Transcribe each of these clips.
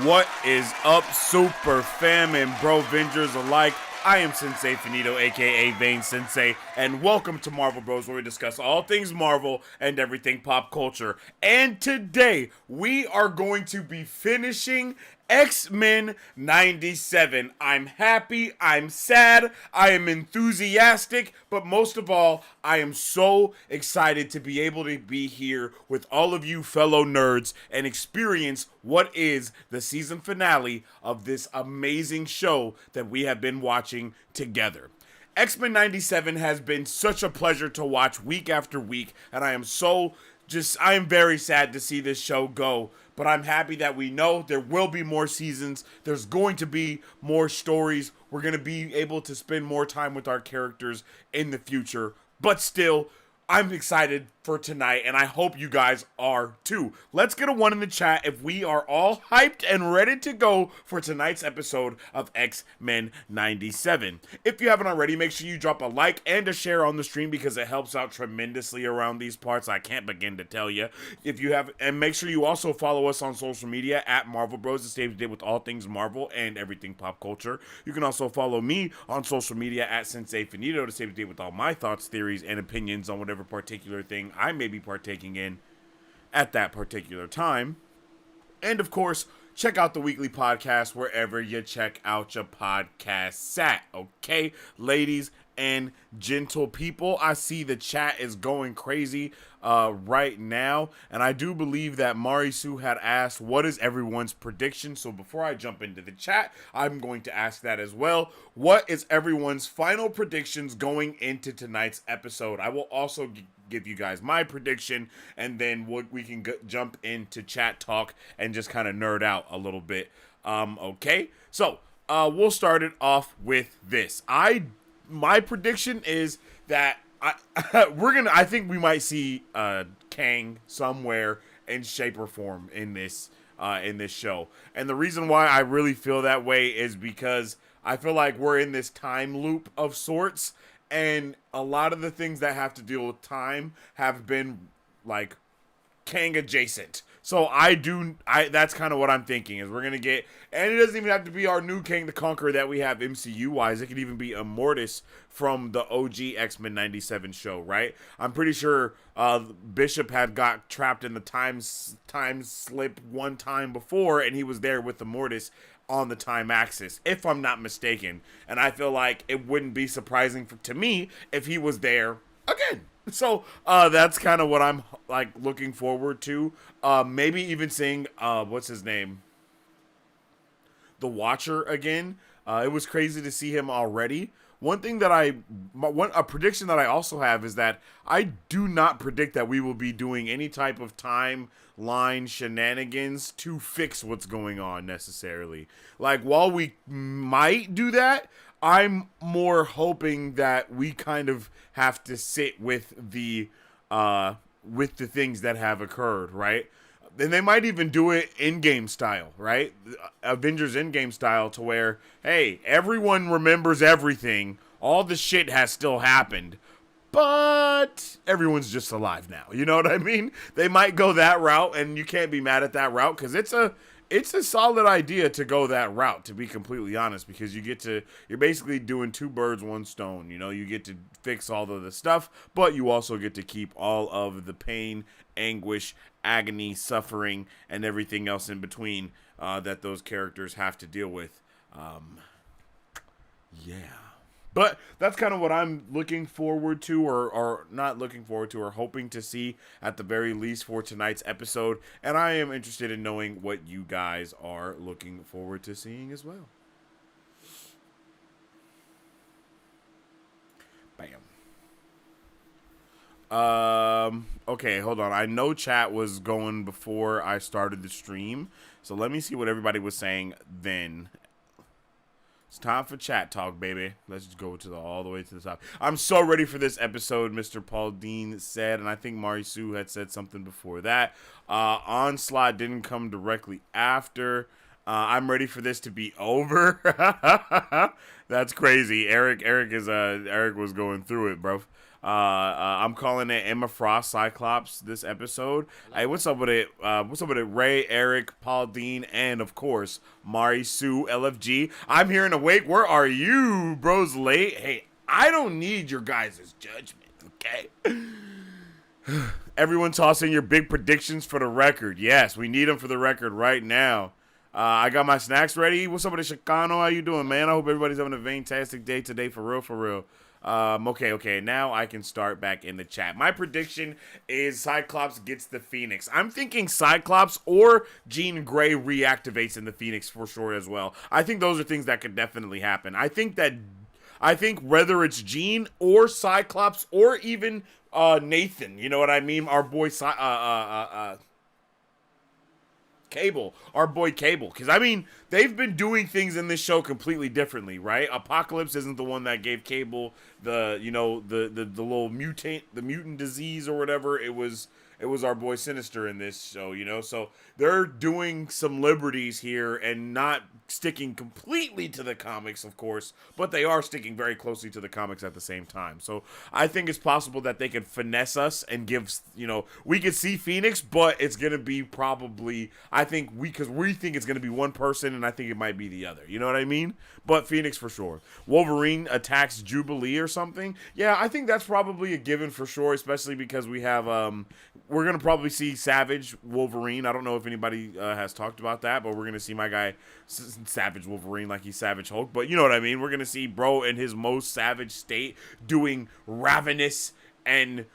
What is up, super fam and bro Vengers alike? I am Sensei Finito, aka Vane Sensei, and welcome to Marvel Bros, where we discuss all things Marvel and everything pop culture. And today, we are going to be finishing X-Men 97. I'm happy, I'm sad, I am enthusiastic, but most of all, I am so excited to be able to be here with all of you fellow nerds and experience what is the season finale of this amazing show that we have been watching together. X-Men 97 has been such a pleasure to watch week after week, and I am very sad to see this show go, but I'm happy that we know there will be more seasons. There's going to be more stories. We're going to be able to spend more time with our characters in the future, but still, I'm excited for tonight, and I hope you guys are too. Let's get a one in the chat if we are all hyped and ready to go for tonight's episode of X-Men 97. If you haven't already, make sure you drop a like and a share on the stream because it helps out tremendously around these parts. I can't begin to tell you. If you have, and make sure you also follow us on social media at Marvel Bros to stay up to date with all things Marvel and everything pop culture. You can also follow me on social media at Sensei Finito to stay up to date with all my thoughts, theories, and opinions on whatever particular thing I may be partaking in at that particular time. And of course, check out the weekly podcast wherever you check out your podcasts at. Okay, ladies and gentle people, I see the chat is going crazy right now, and I do believe that Marisu had asked what is everyone's prediction. So before I jump into the chat, I'm going to ask that as well. What is everyone's final predictions going into tonight's episode? I will also give you guys my prediction, and then we can jump into chat talk and just kind of nerd out a little bit. Okay, so we'll start it off with this. My prediction is that I think we might see Kang somewhere in shape or form in this show, and the reason why I really feel that way is because I feel like we're in this time loop of sorts, and a lot of the things that have to deal with time have been like Kang adjacent. So that's kind of what I'm thinking is we're going to get, and it doesn't even have to be our new Kang the Conqueror that we have MCU wise. It could even be Immortus from the OG X-Men 97 show, right? I'm pretty sure Bishop had got trapped in the time slip one time before, and he was there with Immortus on the time axis, if I'm not mistaken. And I feel like it wouldn't be surprising to me if he was there again. So that's kind of what I'm like looking forward to. Maybe even seeing what's his name, the Watcher again. It was crazy to see him already. A prediction that I also have is that I do not predict that we will be doing any type of timeline shenanigans to fix what's going on necessarily. Like, while we might do that, I'm more hoping that we kind of have to sit with the things that have occurred, right? And they might even do it in-game style, right? Avengers in-game style, to where, hey, everyone remembers everything. All the shit has still happened, but everyone's just alive now. You know what I mean? They might go that route, and you can't be mad at that route because it's a solid idea to go that route, to be completely honest, because you're basically doing two birds, one stone. You know, you get to fix all of the stuff, but you also get to keep all of the pain, anguish, agony, suffering, and everything else in between that those characters have to deal with. Yeah. But that's kind of what I'm looking forward to, or not looking forward to, or hoping to see at the very least for tonight's episode. And I am interested in knowing what you guys are looking forward to seeing as well. Bam. Okay, hold on. I know chat was going before I started the stream, so let me see what everybody was saying then. It's time for chat talk, baby. Let's just go all the way to the top. I'm so ready for this episode, Mr. Paul Dean said, and I think Marisu had said something before that. Onslaught didn't come directly after. I'm ready for this to be over. That's crazy. Eric was going through it, bro. I'm calling it Emma Frost Cyclops this episode. Hey, what's up with it? What's up with it? Ray, Eric, Paul Dean, and of course Mari Sue LFG. I'm here in Awake. Where are you, bros? Late. Hey, I don't need your guys' judgment. Okay. Everyone toss in your big predictions for the record. Yes, we need them for the record right now. I got my snacks ready. What's up with the Chicano? How you doing, man? I hope everybody's having a fantastic day today, for real, for real. Okay. Now I can start back in the chat. My prediction is Cyclops gets the Phoenix. I'm thinking Cyclops or Jean Grey reactivates in the Phoenix for sure as well. I think those are things that could definitely happen. I think whether it's Jean or Cyclops or even Nathan, you know what I mean? Our boy Cable, our boy Cable, because I mean they've been doing things in this show completely differently, right? Apocalypse isn't the one that gave Cable the little mutant disease or whatever. It was our boy Sinister in this show, so they're doing some liberties here and not sticking completely to the comics, of course, but they are sticking very closely to the comics at the same time. So I think it's possible that they could finesse us and give, we could see Phoenix, but it's going to be probably, because we think it's going to be one person, and I think it might be the other. You know what I mean? But Phoenix for sure. Wolverine attacks Jubilee or something. Yeah, I think that's probably a given for sure, especially because we have, we're going to probably see Savage Wolverine. I don't know if anybody has talked about that, but we're going to see my guy Savage Wolverine like he's Savage Hulk. But you know what I mean? We're going to see bro in his most savage state doing ravenous and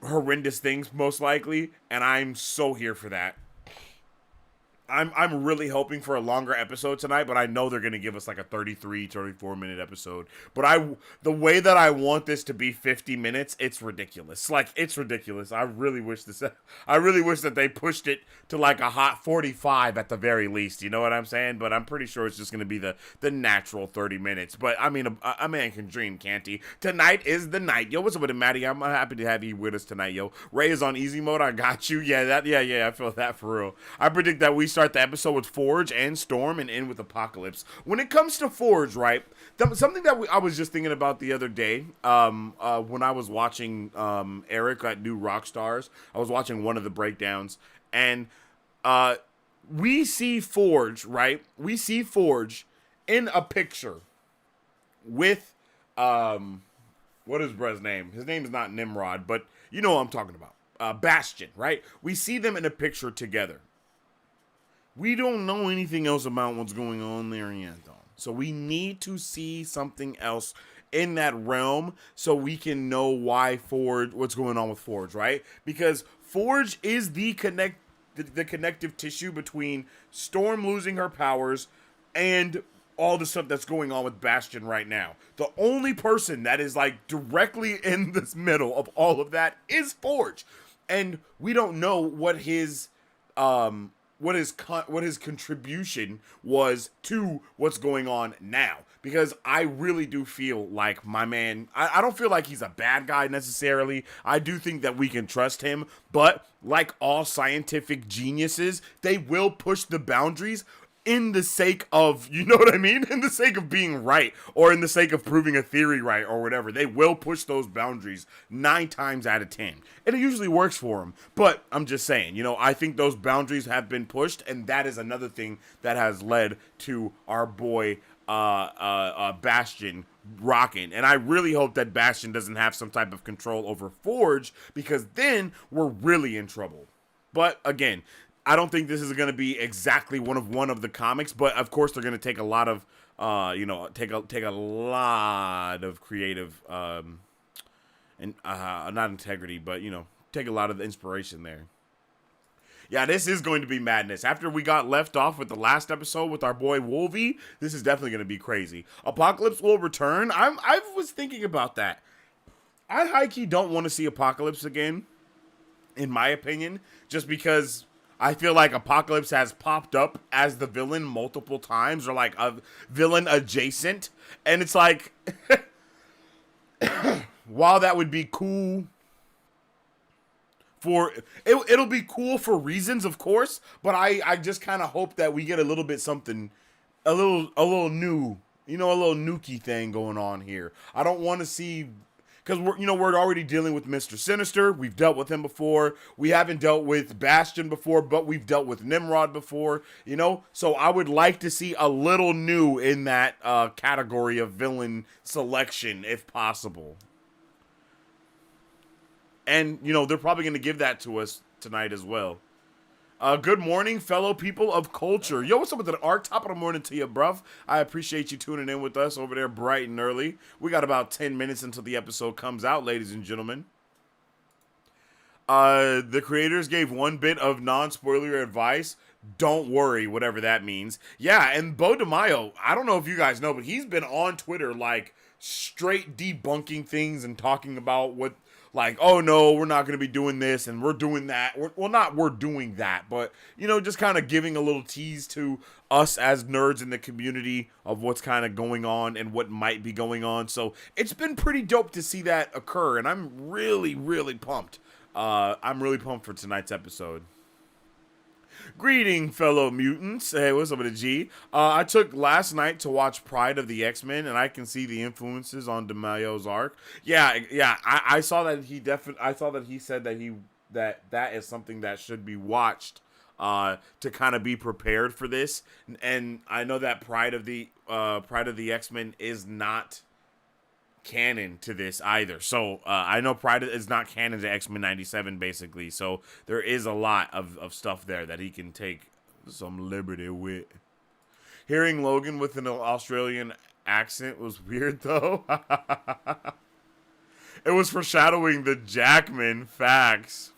horrendous things most likely. And I'm so here for that. I'm really hoping for a longer episode tonight, but I know they're going to give us like a 34-minute episode. But the way that I want this to be 50 minutes, it's ridiculous. Like, it's ridiculous. I really wish that they pushed it to like a hot 45 at the very least. You know what I'm saying? But I'm pretty sure it's just going to be the natural 30 minutes. But I mean, a man can dream, can't he? Tonight is the night. Yo, what's up with it, Maddie? I'm happy to have you with us tonight, yo. Ray is on easy mode. I got you. Yeah, I feel that for real. I predict that we start the episode with Forge and Storm and end with Apocalypse. When it comes to Forge, right, something that I was just thinking about the other day when I was watching Eric at New Rockstars, I was watching one of the breakdowns, and we see Forge, right? We see Forge in a picture with, what is Brez's name? His name is not Nimrod, but you know what I'm talking about. Bastion, right? We see them in a picture together. We don't know anything else about what's going on there yet, though. So we need to see something else in that realm so we can know what's going on with Forge, right? Because Forge is the connective tissue between Storm losing her powers and all the stuff that's going on with Bastion right now. The only person that is like directly in this middle of all of that is Forge. And we don't know what his contribution was to what's going on now. Because I really do feel like my man, I don't feel like he's a bad guy necessarily. I do think that we can trust him. But like all scientific geniuses, they will push the boundaries in the sake of, you know what I mean? In the sake of being right, or in the sake of proving a theory right, or whatever. They will push those boundaries 9 times out of 10. And it usually works for them. But I'm just saying, I think those boundaries have been pushed, and that is another thing that has led to our boy Bastion rocking. And I really hope that Bastion doesn't have some type of control over Forge, because then we're really in trouble. But again, I don't think this is going to be exactly one of the comics, but of course they're going to take a lot of, take a lot of creative, and not integrity, but take a lot of the inspiration there. Yeah, this is going to be madness. After we got left off with the last episode with our boy Wolvie, this is definitely going to be crazy. Apocalypse will return. I was thinking about that. I high-key don't want to see Apocalypse again, in my opinion, just because I feel like Apocalypse has popped up as the villain multiple times, or like a villain adjacent. And it's like, while that would be cool it'll be cool for reasons, of course, but I just kind of hope that we get a little bit something, a little new, a little nukey thing going on here. I don't want to see, because we're already dealing with Mr. Sinister. We've dealt with him before. We haven't dealt with Bastion before, but we've dealt with Nimrod before. So I would like to see a little new in that category of villain selection, if possible. And they're probably going to give that to us tonight as well. Good morning, fellow people of culture. Yo, what's up with the art? Top of the morning to you, bruv. I appreciate you tuning in with us over there bright and early. We got about 10 minutes until the episode comes out, ladies and gentlemen. The creators gave one bit of non-spoiler advice. Don't worry, whatever that means. Yeah, and Bo DeMaio, I don't know if you guys know, but he's been on Twitter, like, straight debunking things and talking about what... Like, oh no, we're not going to be doing this and we're doing that. We're doing that, but, just kind of giving a little tease to us as nerds in the community of what's kind of going on and what might be going on. So it's been pretty dope to see that occur, and I'm really, really pumped. I'm really pumped for tonight's episode. Greeting, fellow mutants. Hey, what's up with a G? I took last night to watch Pride of the X-Men, and I can see the influences on DeMaio's arc. Yeah. I saw that I saw that he said that is something that should be watched to kind of be prepared for this. And I know that Pride of the X-Men is not canon to this either. So I know Pride is not canon to X-Men 97 basically. So there is a lot of stuff there that he can take some liberty with. Hearing Logan with an Australian accent was weird though. It was foreshadowing the Jackman. Facts.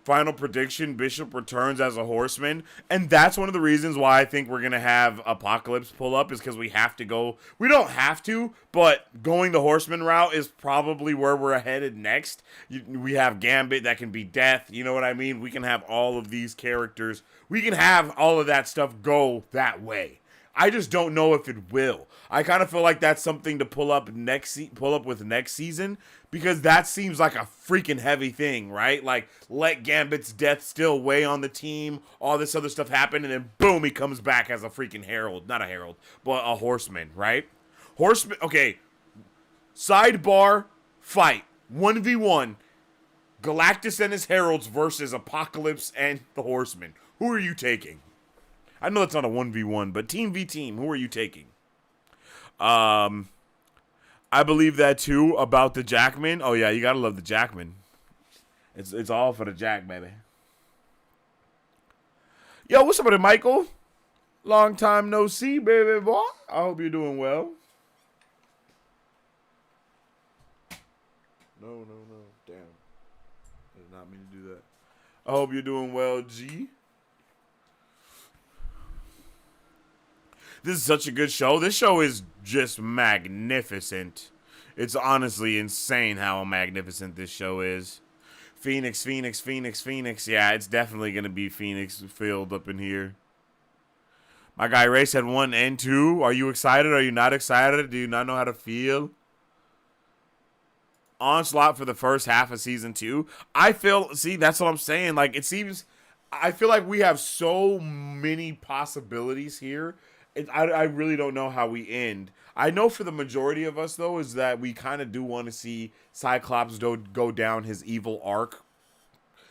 Final prediction, Bishop returns as a horseman. And that's one of the reasons why I think we're going to have Apocalypse pull up, is because we have to go. We don't have to, but going the horseman route is probably where we're headed next. We have Gambit that can be Death. You know what I mean? We can have all of these characters. We can have all of that stuff go that way. I just don't know if it will. I kind of feel like that's something to pull up with next season, because that seems like a freaking heavy thing, right? Like, let Gambit's death still weigh on the team, all this other stuff happen, and then boom, he comes back as a freaking herald. Not a herald, but a horseman, right? Horseman, okay. Sidebar, fight. 1v1. Galactus and his heralds versus Apocalypse and the horseman. Who are you taking? I know it's not a 1v1, but team v team, who are you taking? I believe that too about the Jackman. Oh yeah, you gotta love the Jackman. It's all for the Jack, baby. Yo, what's up with it, Michael? Long time no see, baby boy. I hope you're doing well. No. Damn. I did not mean to do that. I hope you're doing well, G. This is such a good show. This show is just magnificent. It's honestly insane how magnificent this show is. Phoenix. Yeah, it's definitely going to be Phoenix filled up in here. My guy Ray said 1 and 2. Are you excited? Are you not excited? Do you not know how to feel? Onslaught for the first half of season 2. See, that's what I'm saying. Like, I feel like we have so many possibilities here. I really don't know how we end. I know for the majority of us, though, is that we kind of do want to see Cyclops go down his evil arc.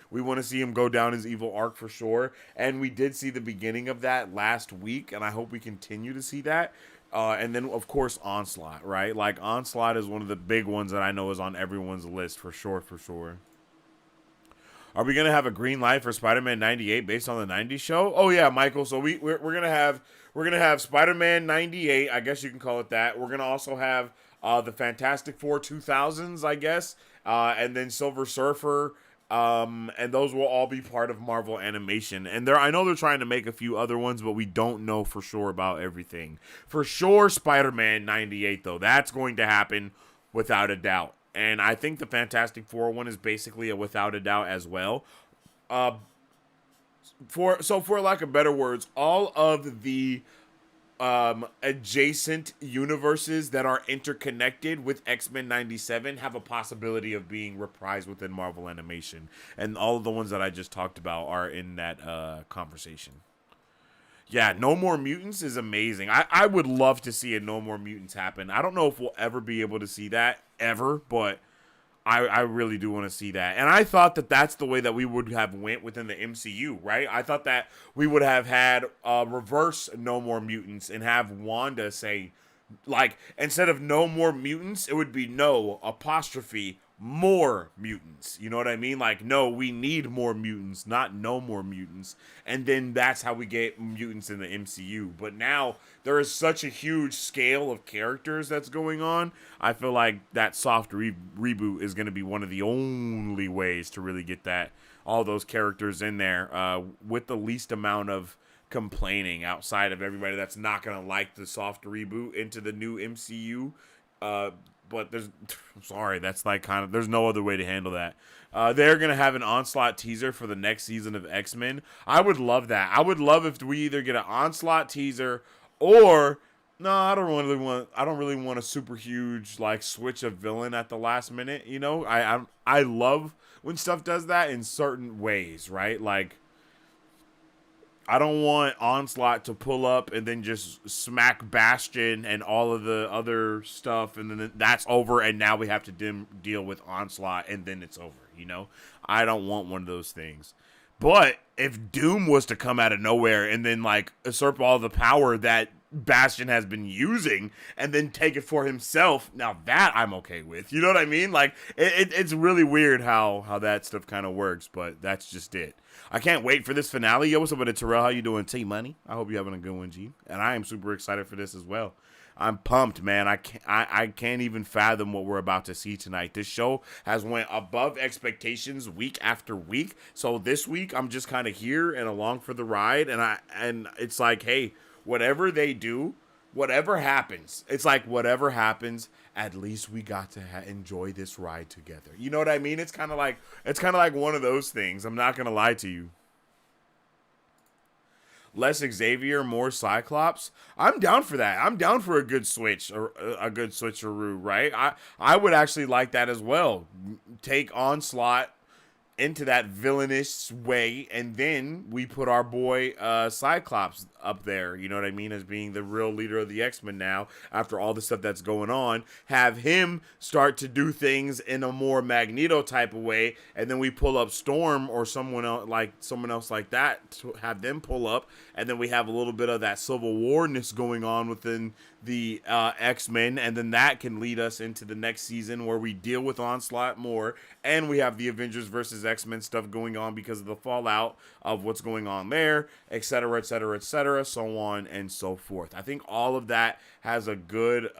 We want to see him go down his evil arc for sure. And we did see the beginning of that last week, and I hope we continue to see that. And then, of course, Onslaught, right? Like, Onslaught is one of the big ones that I know is on everyone's list for sure. Are we going to have a green light for Spider-Man 98 based on the 90s show? Oh, yeah, Michael. So we're going to have Spider-Man 98, I guess you can call it that. We're going to also have the Fantastic Four 2000s, I guess, and then Silver Surfer, and those will all be part of Marvel Animation. And I know they're trying to make a few other ones, but we don't know for sure about everything. For sure, Spider-Man 98, though, that's going to happen without a doubt. And I think the Fantastic Four one is basically a without a doubt as well. For lack of better words, all of the adjacent universes that are interconnected with X-Men 97 have a possibility of being reprised within Marvel Animation. And all of the ones that I just talked about are in that conversation. Yeah, No More Mutants is amazing. I would love to see a No More Mutants happen. I don't know if we'll ever be able to see that ever, but I really do want to see that. And I thought that that's the way that we would have went within the MCU, right? I thought that we would have had reverse No More Mutants and have Wanda say, like, instead of no more mutants, it would be no apostrophe more mutants. You know what I mean? Like, no, we need more mutants, not no more mutants. And then that's how we get mutants in the MCU. But now there is such a huge scale of characters that's going on. I feel like that soft reboot is going to be one of the only ways to really get that all those characters in there with the least amount of complaining outside of everybody that's not gonna like the soft reboot into the new MCU. But I'm sorry, that's like kind of, there's no other way to handle that. They're gonna have an Onslaught teaser for the next season of X-Men. I would love that. I would love if we either get an Onslaught teaser or no, I don't really want a super huge like switch of villain at the last minute. You know, I love when stuff does that in certain ways, right? Like, I don't want Onslaught to pull up and then just smack Bastion and all of the other stuff, and then that's over, and now we have to deal with Onslaught, and then it's over, you know? I don't want one of those things. But if Doom was to come out of nowhere and then, like, usurp all the power that Bastion has been using and then take it for himself, now that I'm okay with. You know what I mean? Like, it's really weird how that stuff kind of works, but that's just it. I can't wait for this finale. Yo, what's up with it, Terrell? How you doing, T-Money? I hope you're having a good one, G. And I am super excited for this as well. I'm pumped, man. I can't even fathom what we're about to see tonight. This show has went above expectations week after week. So this week, I'm just kind of here and along for the ride. And it's like, hey, whatever they do, whatever happens, it's like whatever happens, at least we got to enjoy this ride together. You know what I mean? It's kind of like one of those things. I'm not gonna lie to you. Less Xavier, more Cyclops. I'm down for that. I'm down for a good switch or a good switcheroo, right? I would actually like that as well. Take Onslaught into that villainous way, and then we put our boy Cyclops up there, you know what I mean, as being the real leader of the X-Men now, after all the stuff that's going on. Have him start to do things in a more Magneto type of way, and then we pull up Storm or someone else like that to have them pull up, and then we have a little bit of that Civil War-ness going on within the X-Men, and then that can lead us into the next season where we deal with Onslaught more, and we have the Avengers versus X-Men stuff going on because of the fallout of what's going on there, etc., etc., etc., so on and so forth. I think all of that has a good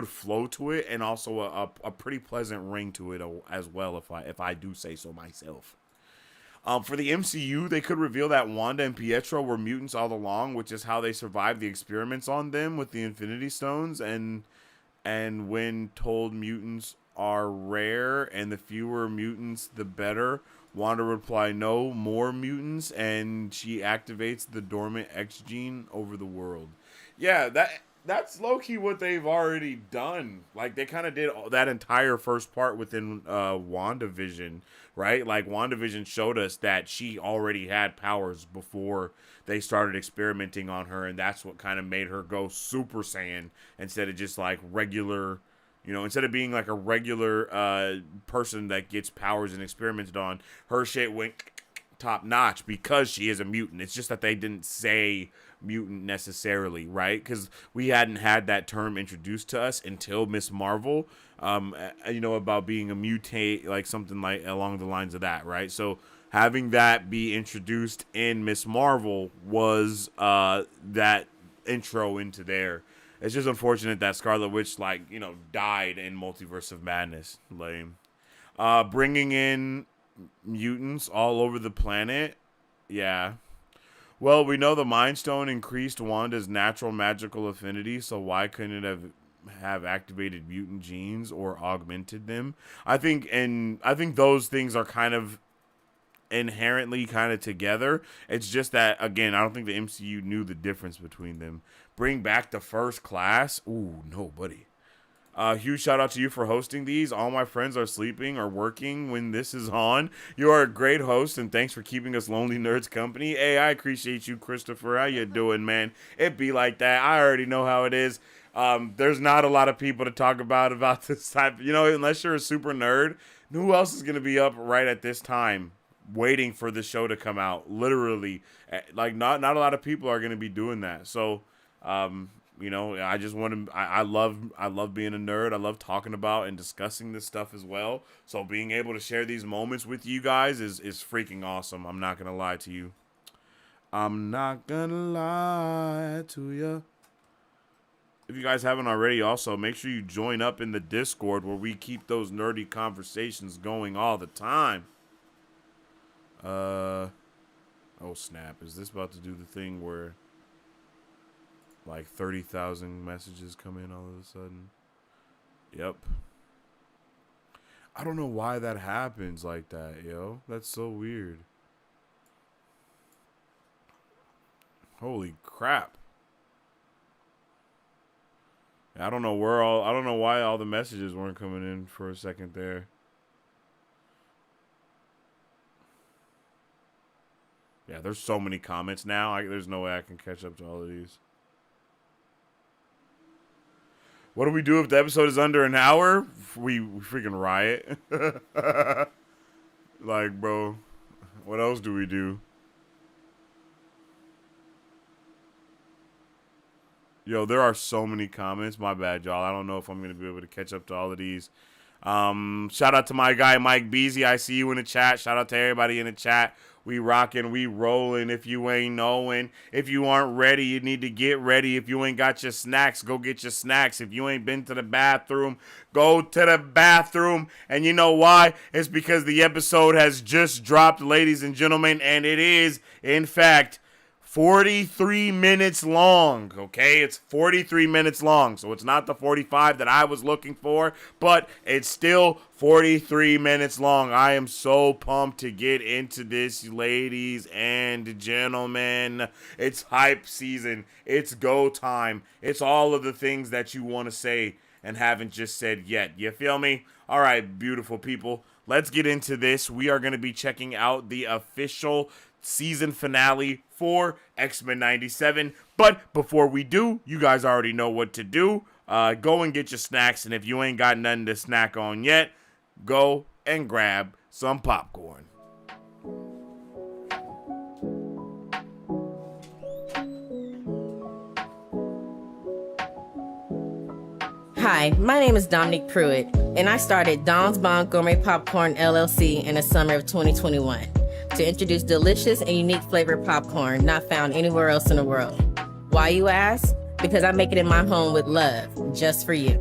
flow to it, and also a pretty pleasant ring to it as well, if I do say so myself. For the MCU, they could reveal that Wanda and Pietro were mutants all along, which is how they survived the experiments on them with the Infinity Stones. And when told mutants are rare and the fewer mutants, the better, Wanda would reply, no, more mutants, and she activates the dormant X gene over the world. Yeah, that's low-key what they've already done. Like, they kind of did that entire first part within WandaVision, right? Like, WandaVision showed us that she already had powers before they started experimenting on her, and that's what kind of made her go Super Saiyan instead of just, like, regular, you know, instead of being, like, a regular person that gets powers and experimented on, her shit went top-notch because she is a mutant. It's just that they didn't say mutant necessarily, right? Because we hadn't had that term introduced to us until Miss Marvel, you know, about being a mutate, like something like along the lines of that, right? So having that be introduced in Miss Marvel was that intro into there. It's just unfortunate that Scarlet Witch, like, you know, died in Multiverse of Madness. Lame. Bringing in mutants all over the planet. Yeah. Well, we know the Mind Stone increased Wanda's natural magical affinity, so why couldn't it have activated mutant genes or augmented them? I think those things are kind of inherently kind of together. It's just that, again, I don't think the MCU knew the difference between them. Bring back the First Class? Ooh, no, buddy. Huge shout out to you for hosting these. All my friends are sleeping or working when this is on. You are a great host, and thanks for keeping us lonely nerds company. Hey, I appreciate you, Christopher. How you doing, man? It be like that. I already know how it is. There's not a lot of people to talk about this type. You know, unless you're a super nerd, who else is gonna be up right at this time, waiting for the show to come out? Literally, like not a lot of people are gonna be doing that. So, you know, I just want to. I love being a nerd. I love talking about and discussing this stuff as well. So being able to share these moments with you guys is freaking awesome. I'm not gonna lie to you. I'm not gonna lie to you. If you guys haven't already, also make sure you join up in the Discord where we keep those nerdy conversations going all the time. Oh snap! Is this about to do the thing where like 30,000 messages come in all of a sudden? Yep. I don't know why that happens like that, yo. That's so weird. Holy crap. I don't know why all the messages weren't coming in for a second there. Yeah, there's so many comments now. There's no way I can catch up to all of these. What do we do if the episode is under an hour? We freaking riot. Like, bro, what else do we do? Yo, there are so many comments. My bad, y'all. I don't know if I'm going to be able to catch up to all of these. Shout out to my guy, Mike Beasy. I see you in the chat. Shout out to everybody in the chat. We rocking, we rolling. If you ain't knowing, if you aren't ready, you need to get ready. If you ain't got your snacks, go get your snacks. If you ain't been to the bathroom, go to the bathroom. And you know why? It's because the episode has just dropped, ladies and gentlemen, and it is, in fact, 43 minutes long, okay? It's 43 minutes long, so it's not the 45 that I was looking for, but it's still 43 minutes long. I am so pumped to get into this, ladies and gentlemen. It's hype season. It's go time. It's all of the things that you want to say and haven't just said yet. You feel me? All right, beautiful people. Let's get into this. We are going to be checking out the official season finale for X-Men 97. But before we do, you guys already know what to do. Go and get your snacks, and if you ain't got nothing to snack on yet, go and grab some popcorn. Hi, my name is Dominique Pruitt, and I started Don's Bomb Gourmet Popcorn LLC in the summer of 2021 to introduce delicious and unique flavored popcorn not found anywhere else in the world. Why, you ask? Because I make it in my home with love, just for you.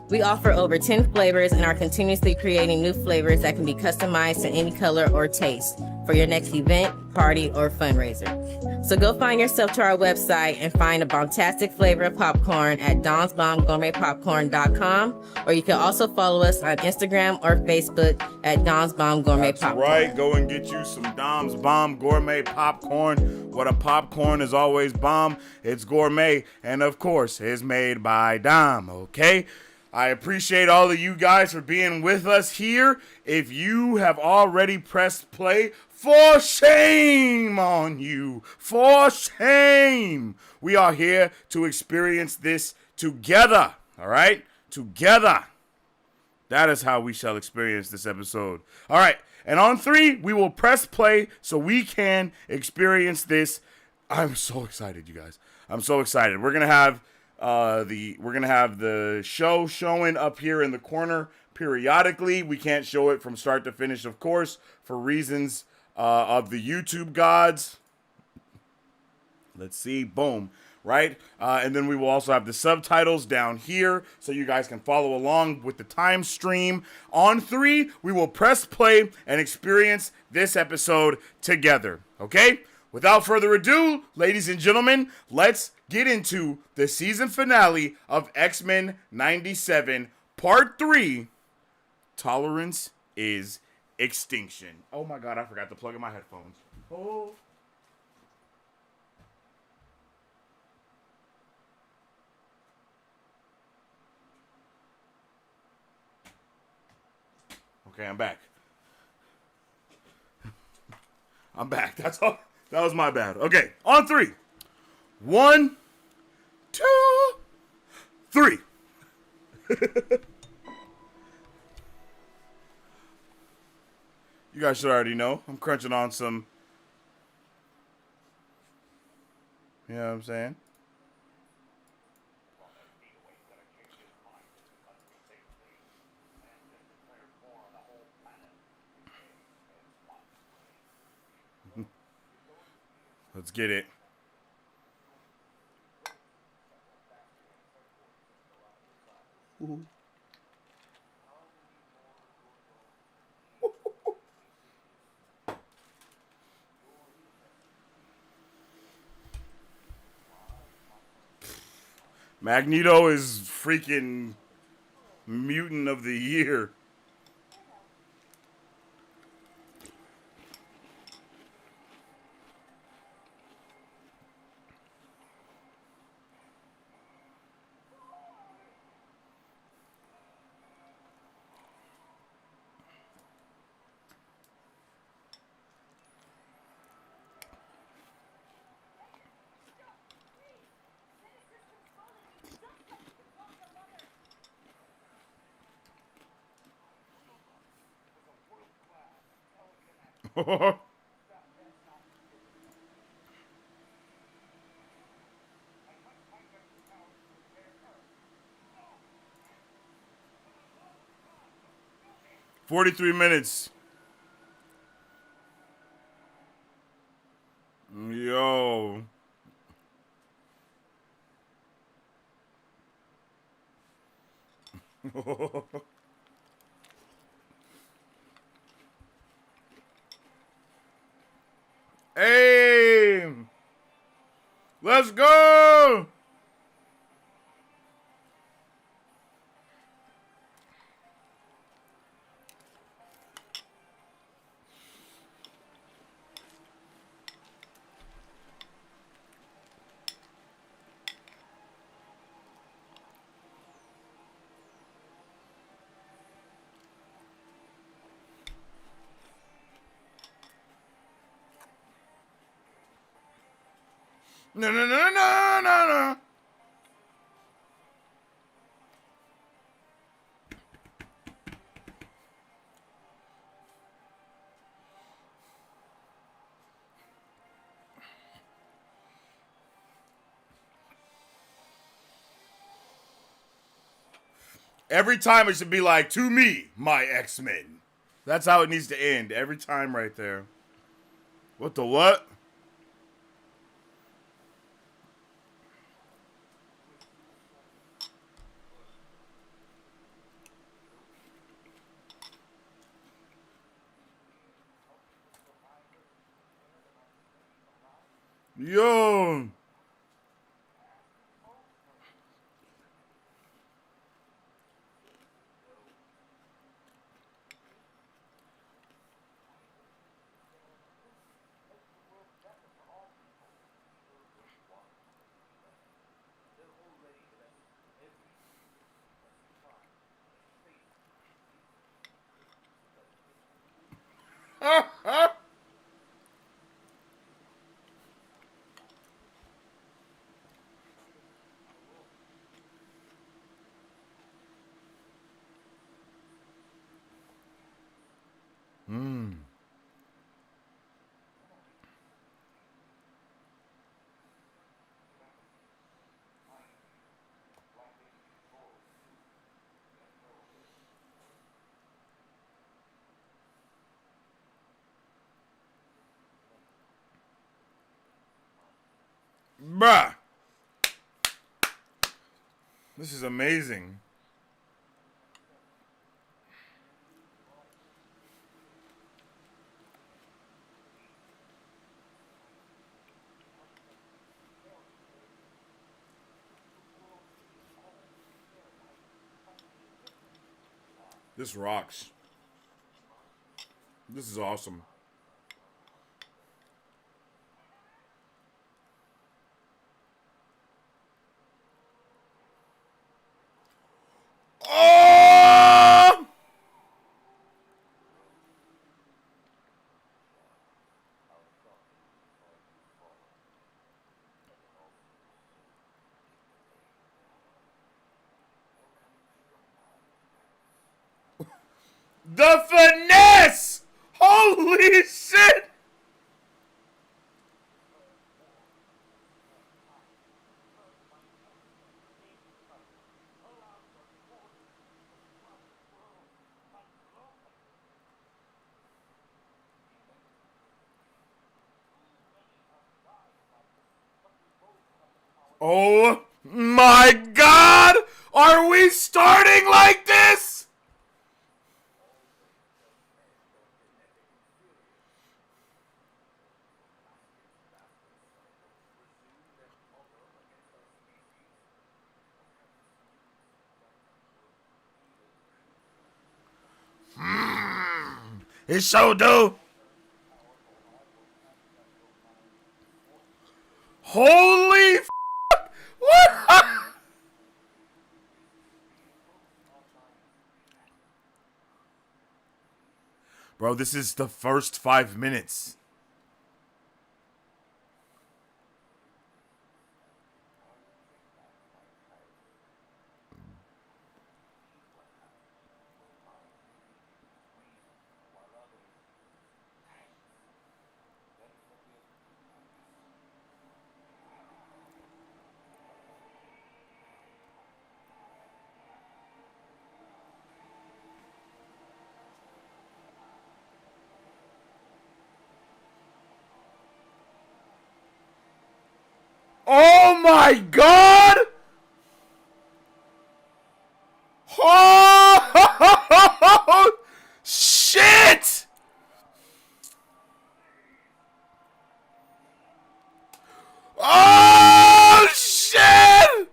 We offer over 10 flavors and are continuously creating new flavors that can be customized to any color or taste for your next event, party, or fundraiser. So go find yourself to our website and find a bombastic flavor of popcorn at donsbombgourmetpopcorn.com, or you can also follow us on Instagram or Facebook at Don's Bomb Gourmet Popcorn. That's right. Go and get you some Dom's Bomb Gourmet Popcorn. What a popcorn is always bomb. It's gourmet, and of course, it's made by Dom, okay? I appreciate all of you guys for being with us here. If you have already pressed play, for shame on you. For shame. We are here to experience this together. All right? Together. That is how we shall experience this episode. All right. And on 3, we will press play so we can experience this. I'm so excited, you guys. I'm so excited. We're gonna have the show showing up here in the corner periodically. We can't show it from start to finish, of course, for reasons of the YouTube gods. Let's see. Boom. Right? And then we will also have the subtitles down here so you guys can follow along with the time stream. On 3, we will press play and experience this episode together. Okay? Without further ado, ladies and gentlemen, let's get into the season finale of X-Men 97, Part 3, Tolerance is Extinction. Oh my god, I forgot to plug in my headphones. Oh. Okay, I'm back. I'm back. That's all. That was my bad. Okay, on three. One, two, three. You guys should already know. I'm crunching on some. You know what I'm saying? Let's get it. Magneto is freaking mutant of the year. Oh, 43 minutes. Yo. Hey. Let's go. No, no, no, no, no, no. Every time it should be like, to me, my X-Men. That's how it needs to end. Every time right there. What the what? Yo. Bruh. This is amazing. This rocks. This is awesome. Oh! The finesse! Holy shit! Oh my god! Are we starting like this? It sure do. Holy f***! What? Bro, this is the first 5 minutes. Oh my god! Oh shit! Oh shit!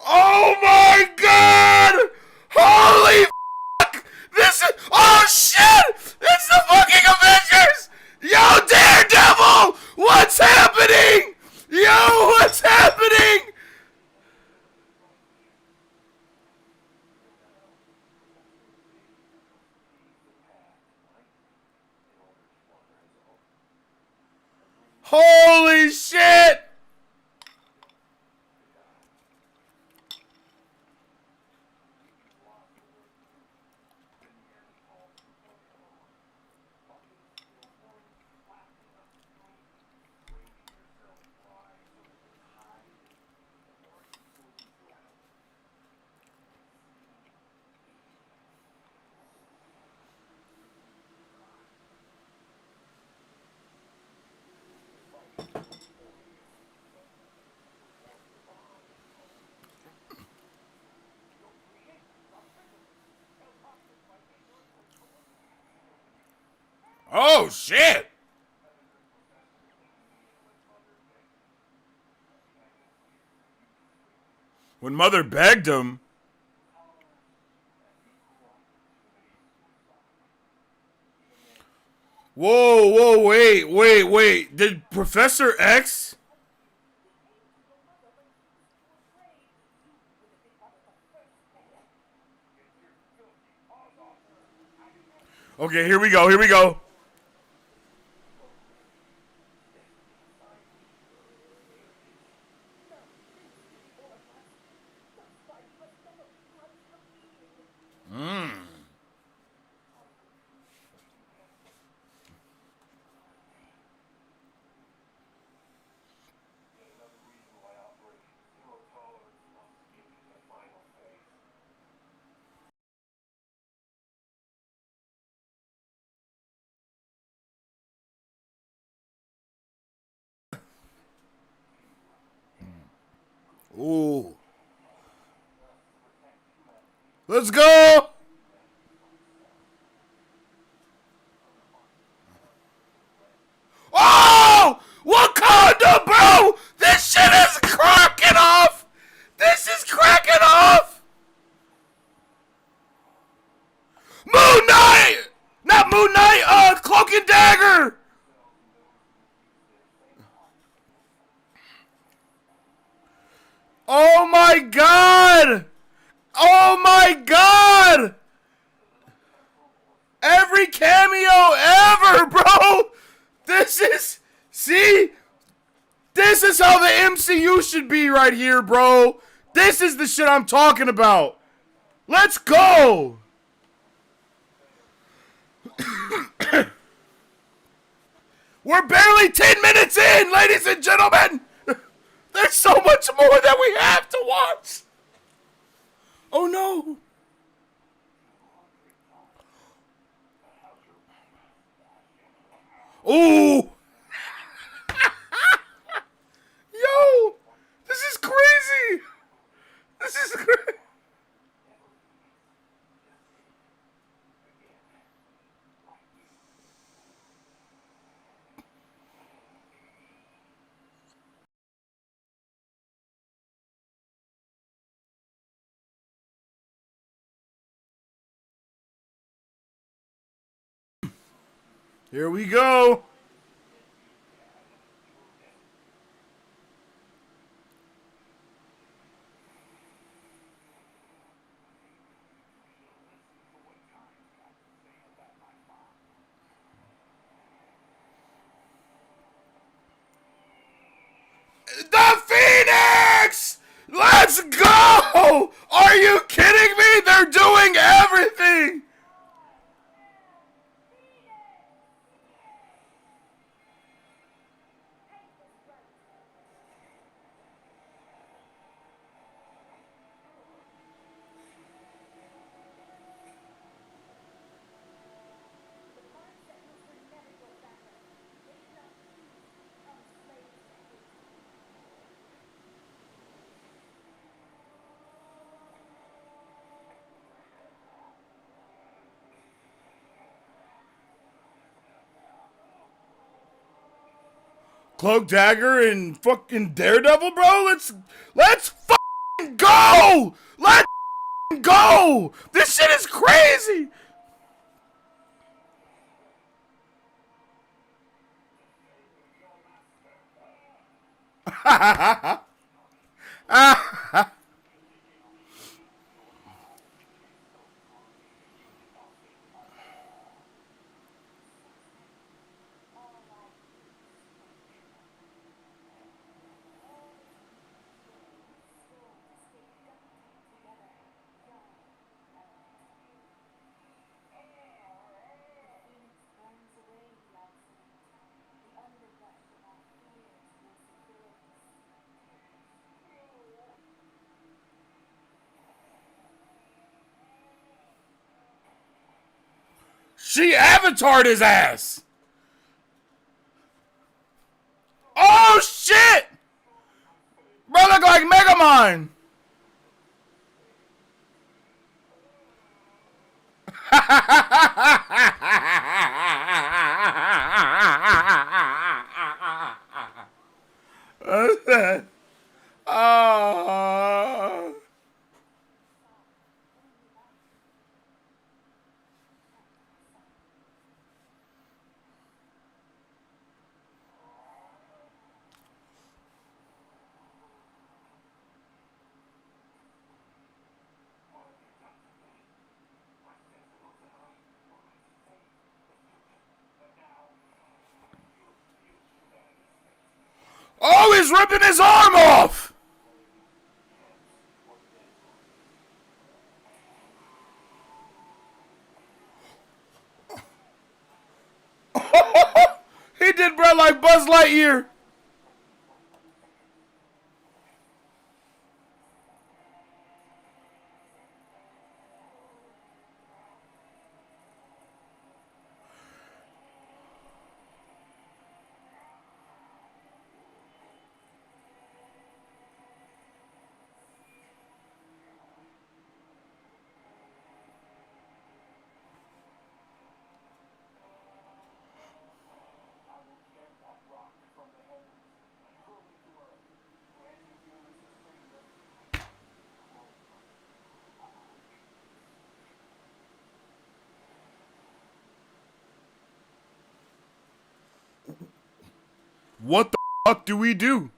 Oh my god! Holy fuck! This is. Oh shit! It's the fucking Avengers! Yo, Daredevil! What's happening? Yo, what's happening? Holy shit! Oh shit! When Mother begged him. Whoa, wait. Did Professor X? Okay, here we go. Ooh. Let's go! Oh! Wakanda, bro! This shit is cracking off! This is cracking off! Moon Knight! Not Moon Knight, Cloak and Dagger! Oh my god! Oh my god! Every cameo ever, bro! This is, see, this is how the MCU should be right here, bro. This is the shit I'm talking about. Let's go. We're barely 10 minutes in, ladies and gentlemen. There's so much more that we have to watch. Oh no. Ooh. Yo. This is crazy. This is crazy. Here we go. The Phoenix! Let's go! Are you kidding me? They're doing everything! Cloak Dagger and fucking Daredevil, bro. Let's fucking go. Let's go. This shit is crazy. She avatared his ass. Oh shit! Bro, look like Megamind. Oh. Oh, he's ripping his arm off! He did bread like Buzz Lightyear. What the fuck do we do?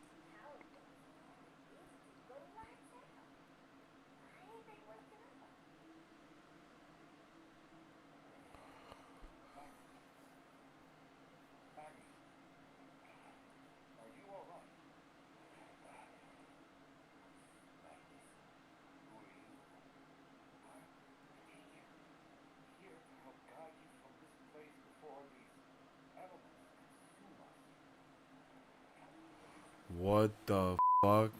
What the fuck?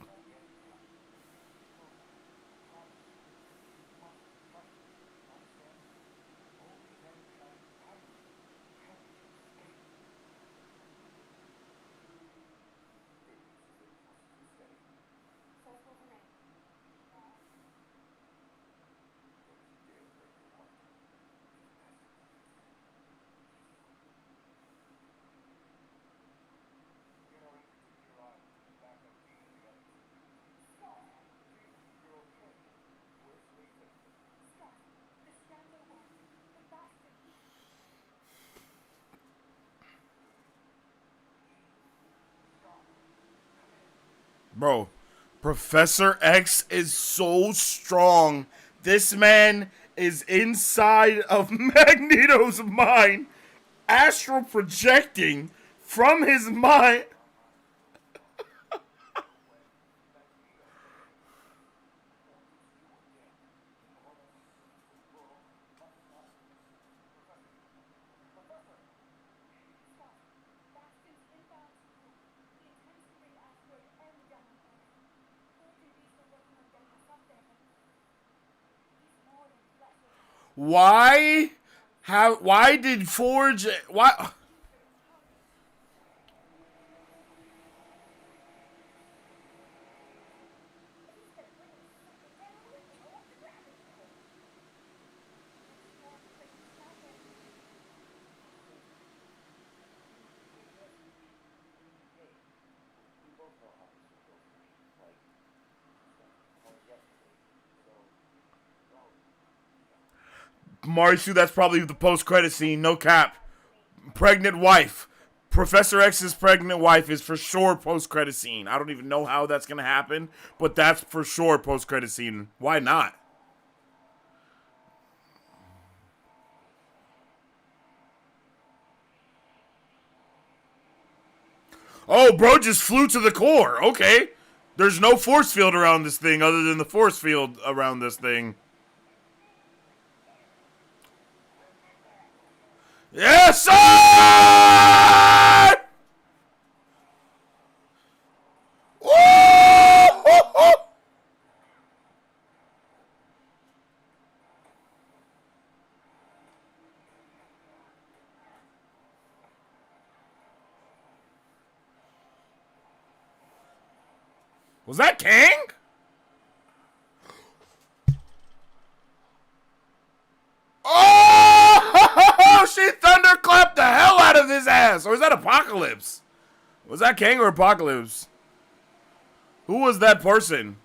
Bro, Professor X is so strong. This man is inside of Magneto's mind, astral projecting from his mind. Why? How? Why did Forge? Why? Marisu, that's probably the post-credit scene. No cap. Pregnant wife. Professor X's pregnant wife is for sure post-credit scene. I don't even know how that's gonna happen, but that's for sure post-credit scene. Why not? Oh, bro just flew to the core. Okay. There's no force field around this thing other than the force field around this thing. Yes, sir! Woo! Was that Kang? Oh! She thunderclapped the hell out of his ass. Or is that Apocalypse? Was that Kang or Apocalypse? Who was that person?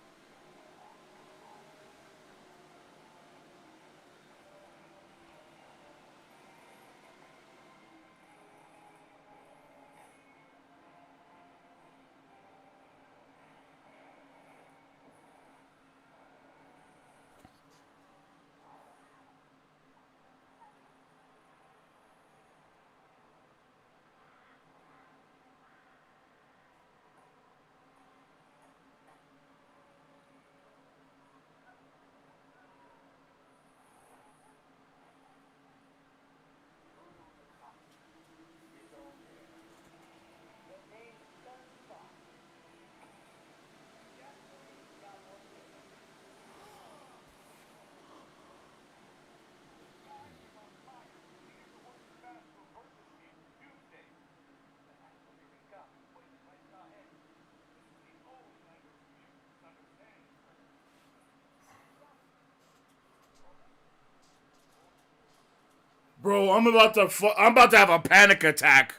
Bro, I'm about to have a panic attack.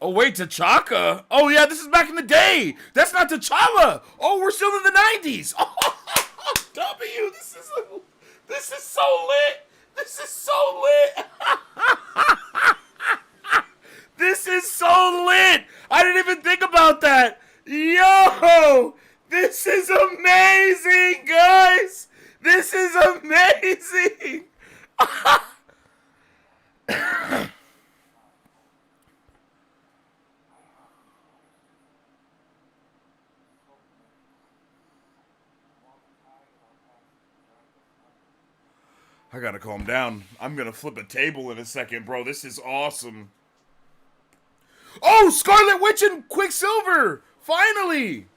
Oh wait, T'Chaka. Oh yeah, this is back in the day. That's not T'Challa. Oh, we're still in the 90s. Oh, W. This is so lit. This is so lit. This is so lit. I didn't even think about that. Yo, this is amazing, guys. This is amazing. I gotta calm down. I'm gonna flip a table in a second, bro. This is awesome. Oh, Scarlet Witch and Quicksilver! Finally!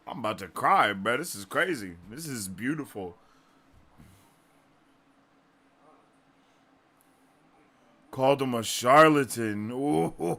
I'm about to cry, bro. This is crazy. This is beautiful. Called him a charlatan. Ooh.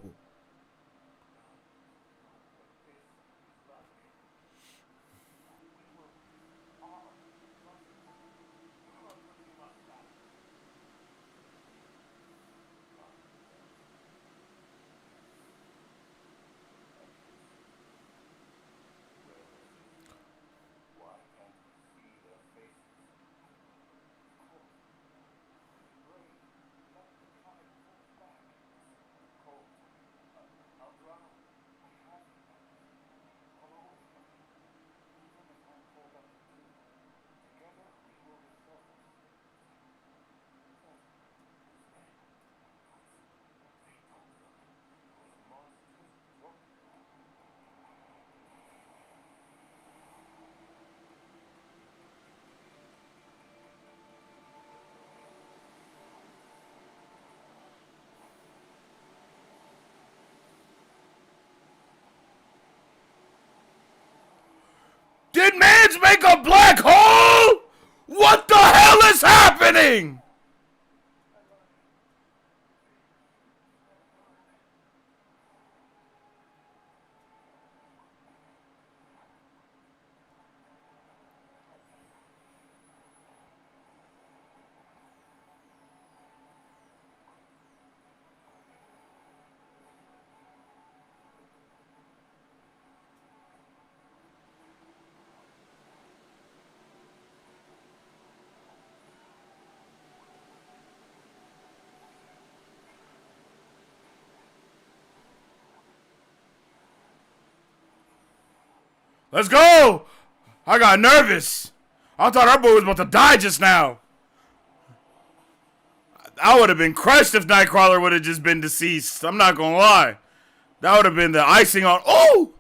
Did Mans make a black hole? What the hell is happening? Let's go! I got nervous. I thought our boy was about to die just now. I would have been crushed if Nightcrawler would have just been deceased. I'm not gonna lie. That would have been the icing on. Oh!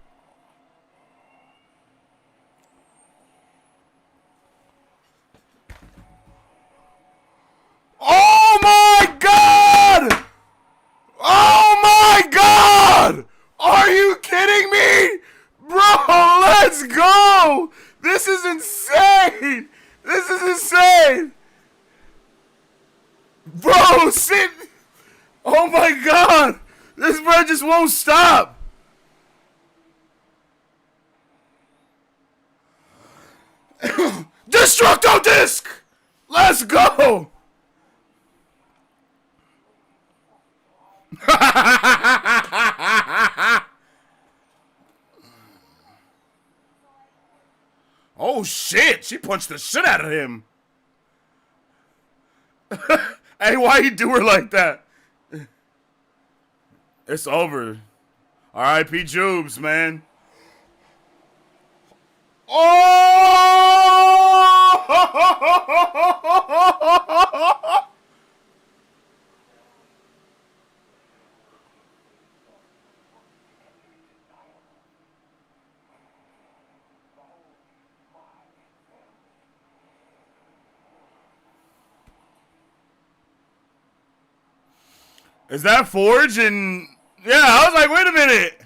Oh my god! Oh my god! Are you kidding me? Bro, let's go! This is insane! This is insane! Bro, sit! Oh my god! This bro just won't stop! Destructo Disc! Let's go! Oh shit! She punched the shit out of him. Hey, why you do her like that? It's over. R.I.P. Jubes, man. Oh! Is that Forge? And yeah, I was like, wait a minute.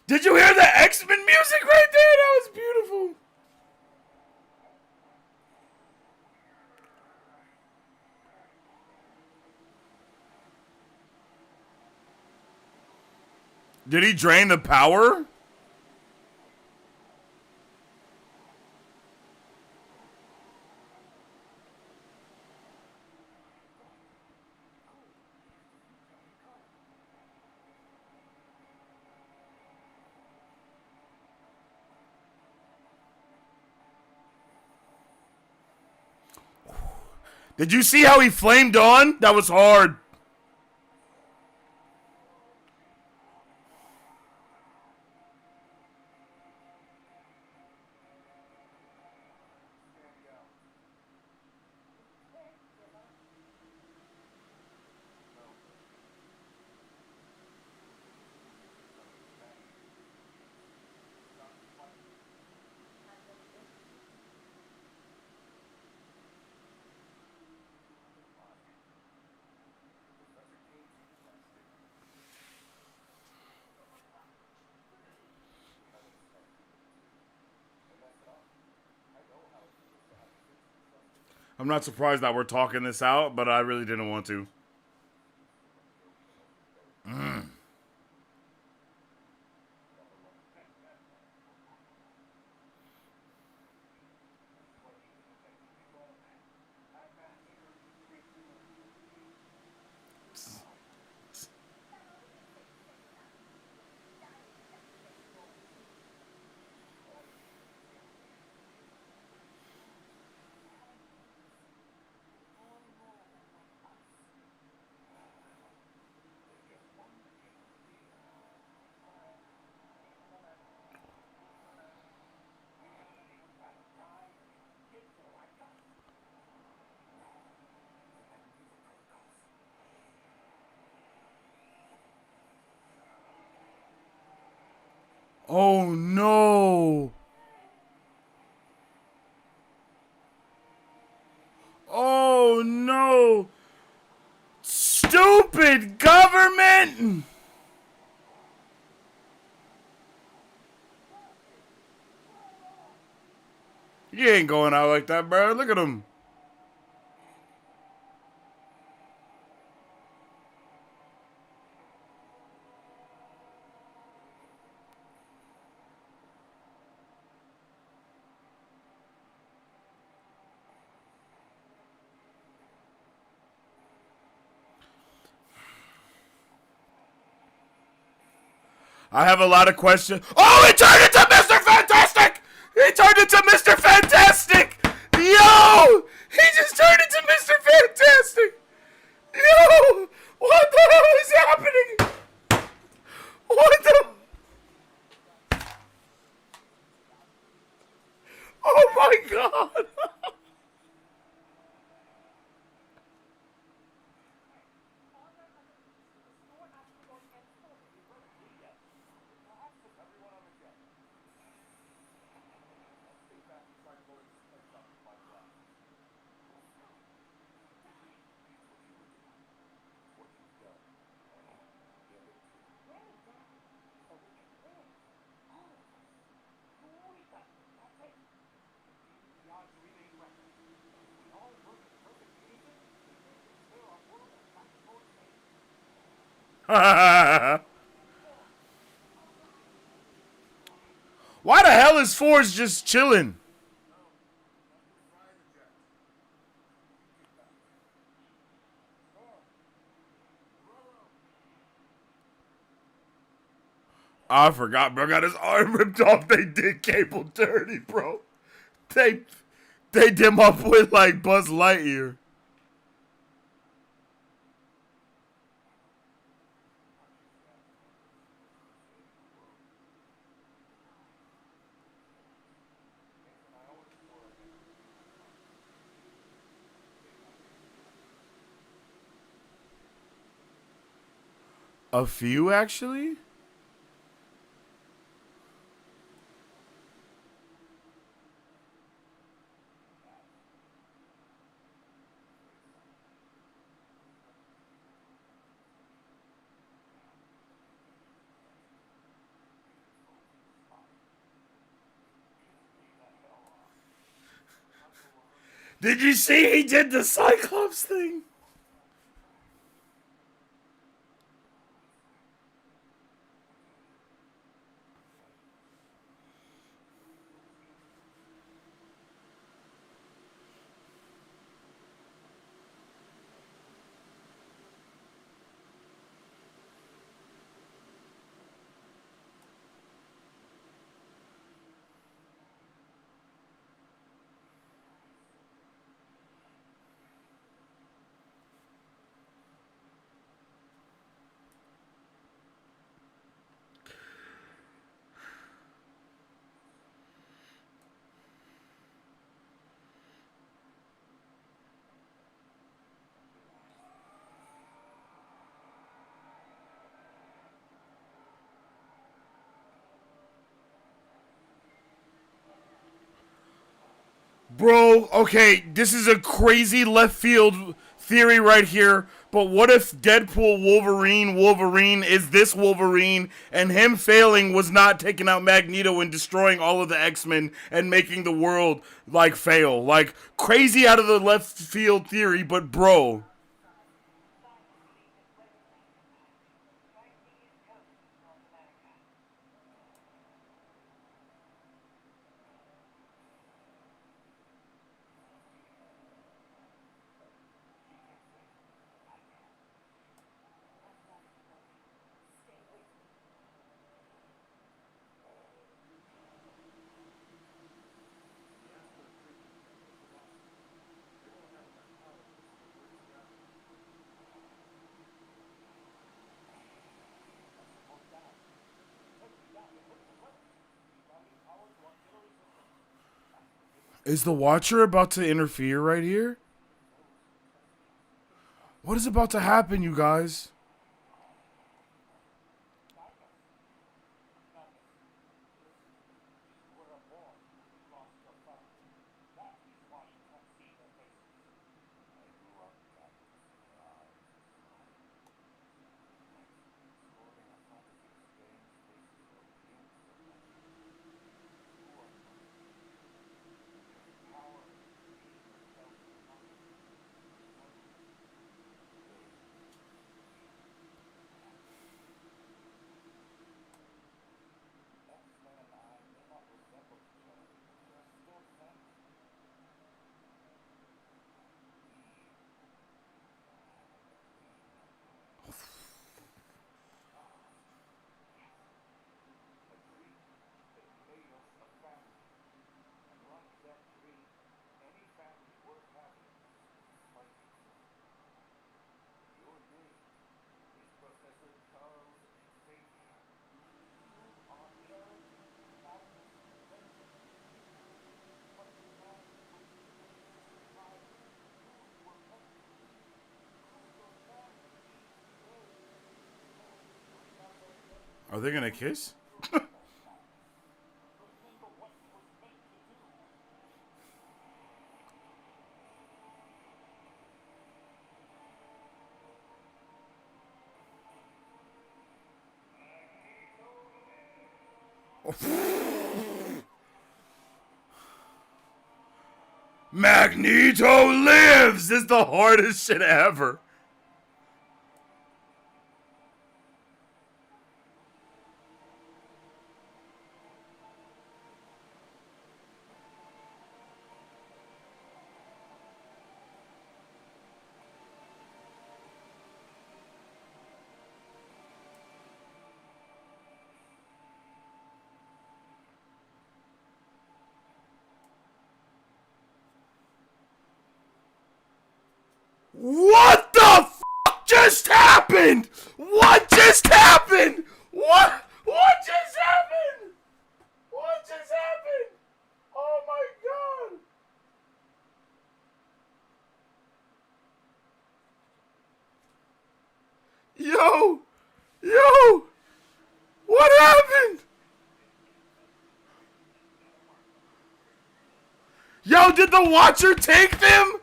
Did you hear the X-Men music right there? That was beautiful. Did he drain the power? Did you see how he flamed on? That was hard. I'm not surprised that we're talking this out, but I really didn't want to. Oh no! Oh no! Stupid government! You ain't going out like that, bro. Look at him. I have a lot of questions. Oh, he turned into Mr. Fantastic! He turned into Mr. Fantastic! Yo! He just turned into Mr. Fantastic! Yo! What the hell is happening? What the... Oh my god! Why the hell is Forrest just chilling? I forgot, bro. Got his arm ripped off. They did Cable dirty, bro. They they did my boy like Buzz Lightyear. A few, actually. Did you see he did the Cyclops thing? Bro, okay, this is a crazy left field theory right here, but what if Deadpool Wolverine is this Wolverine, and him failing was not taking out Magneto and destroying all of the X-Men and making the world, like, fail? Like, crazy out of the left field theory, but bro. Is the Watcher about to interfere right here? What is about to happen, you guys? Are they gonna kiss? Magneto lives! This is the hardest shit ever. What the fuck just happened? What just happened? What just happened? What just happened? Oh my god. Yo! Yo! What happened? Yo, did the Watcher take them?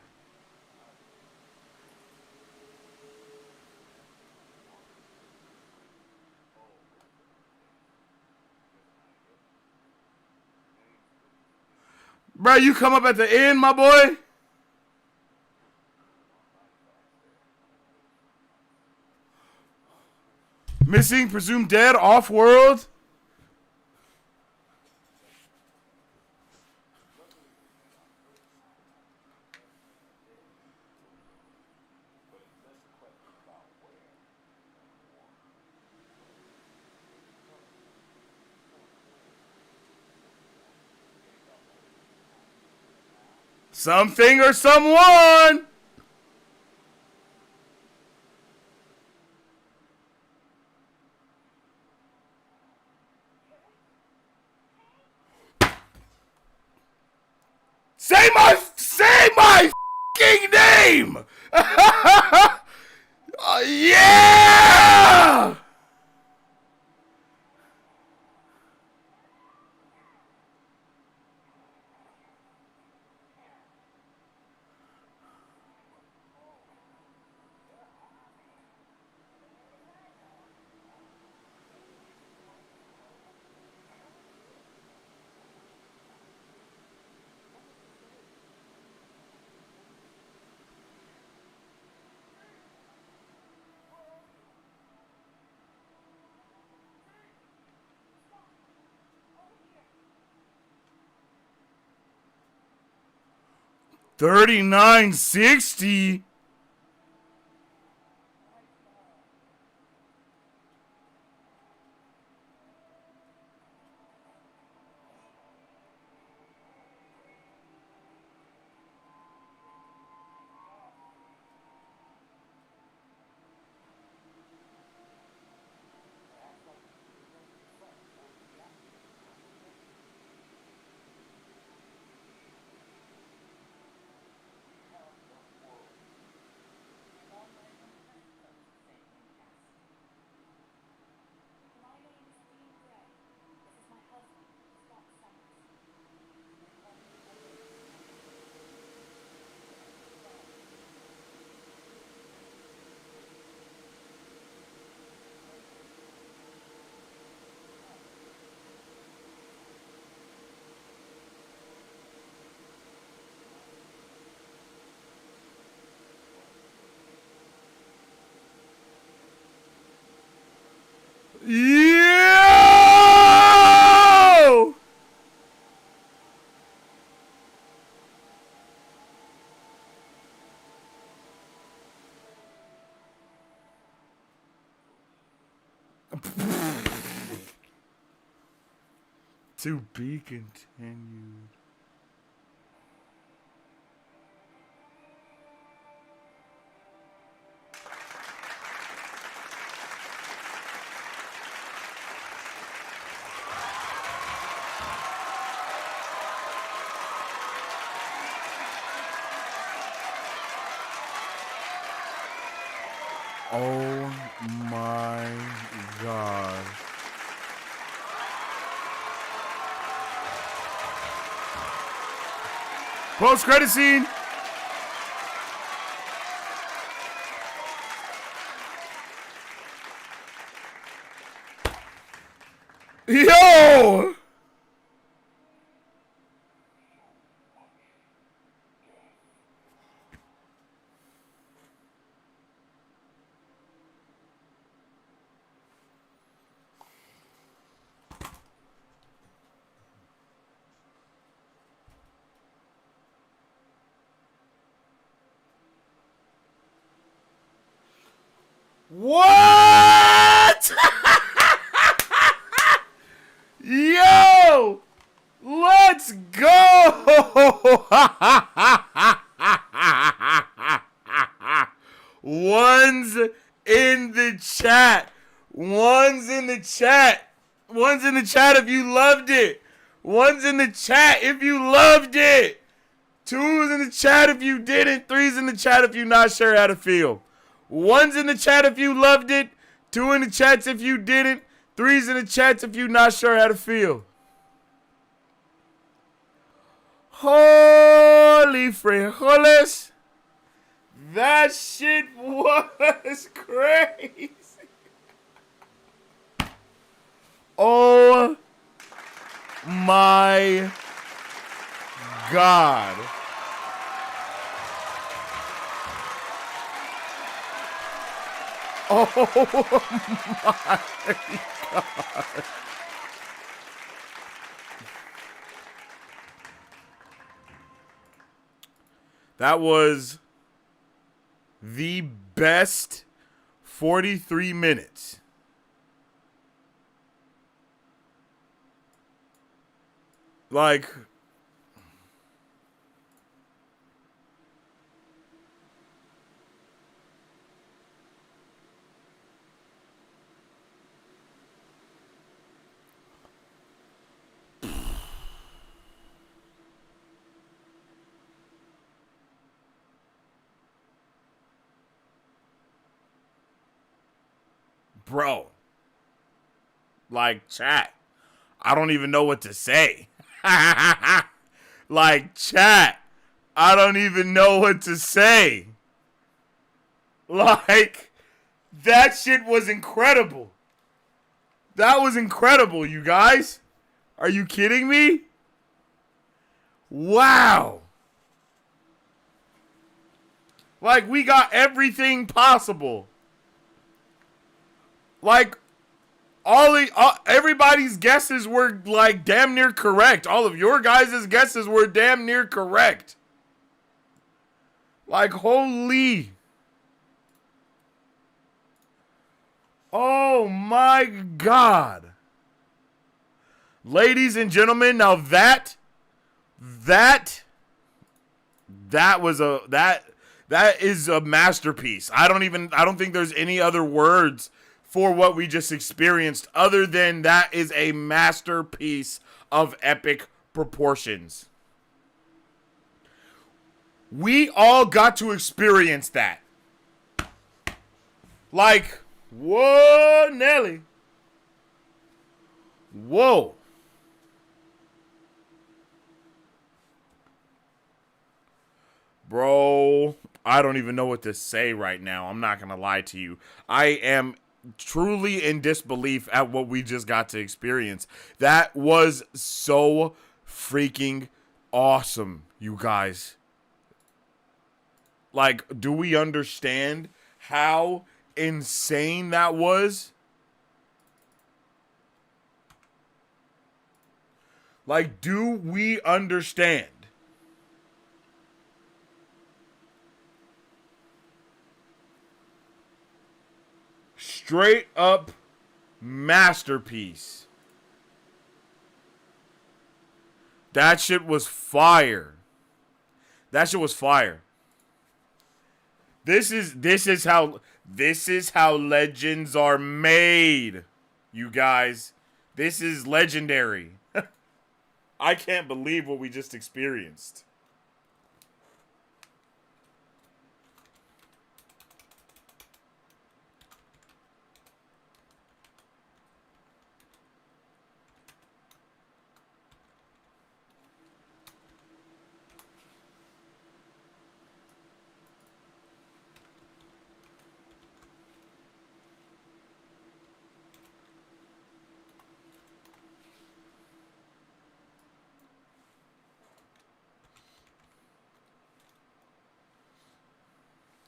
Bro, you come up at the end, my boy? Missing, presumed dead, off-world? Something or someone! Say my fucking name! Yeah! $39.60. Yo! To be continued. Oh my god. Post-credit scene. Yo! What? Yo! Let's go! One's in the chat. One's in the chat. One's in the chat if you loved it. One's in the chat if you loved it. Two's in the chat if you didn't. Three's in the chat if you're not sure how to feel. One's in the chat if you loved it. Two in the chats if you didn't. Three's in the chats if you're not sure how to feel. Holy frijoles. That shit was crazy. Oh my God. Oh my God. That was the best 43 minutes. Like, bro, like, chat, I don't even know what to say. Like, chat, I don't even know what to say. Like, that shit was incredible. That was incredible, you guys. Are you kidding me? Wow. Like, we got everything possible. Like, everybody's guesses were, like, damn near correct. All of your guys' guesses were damn near correct. Like, holy. Oh my God. Ladies and gentlemen, now that that is a masterpiece. I don't think there's any other words for what we just experienced other than that is a masterpiece of epic proportions. We all got to experience that. Like, whoa, Nelly. Whoa. Bro, I don't even know what to say right now. I'm not going to lie to you. I am truly in disbelief at what we just got to experience. That was so freaking awesome, you guys. Like, do we understand how insane that was? Like, do we understand? Straight up masterpiece. That shit was fire. That shit was fire. This is how legends are made, you guys. This is legendary. I can't believe what we just experienced.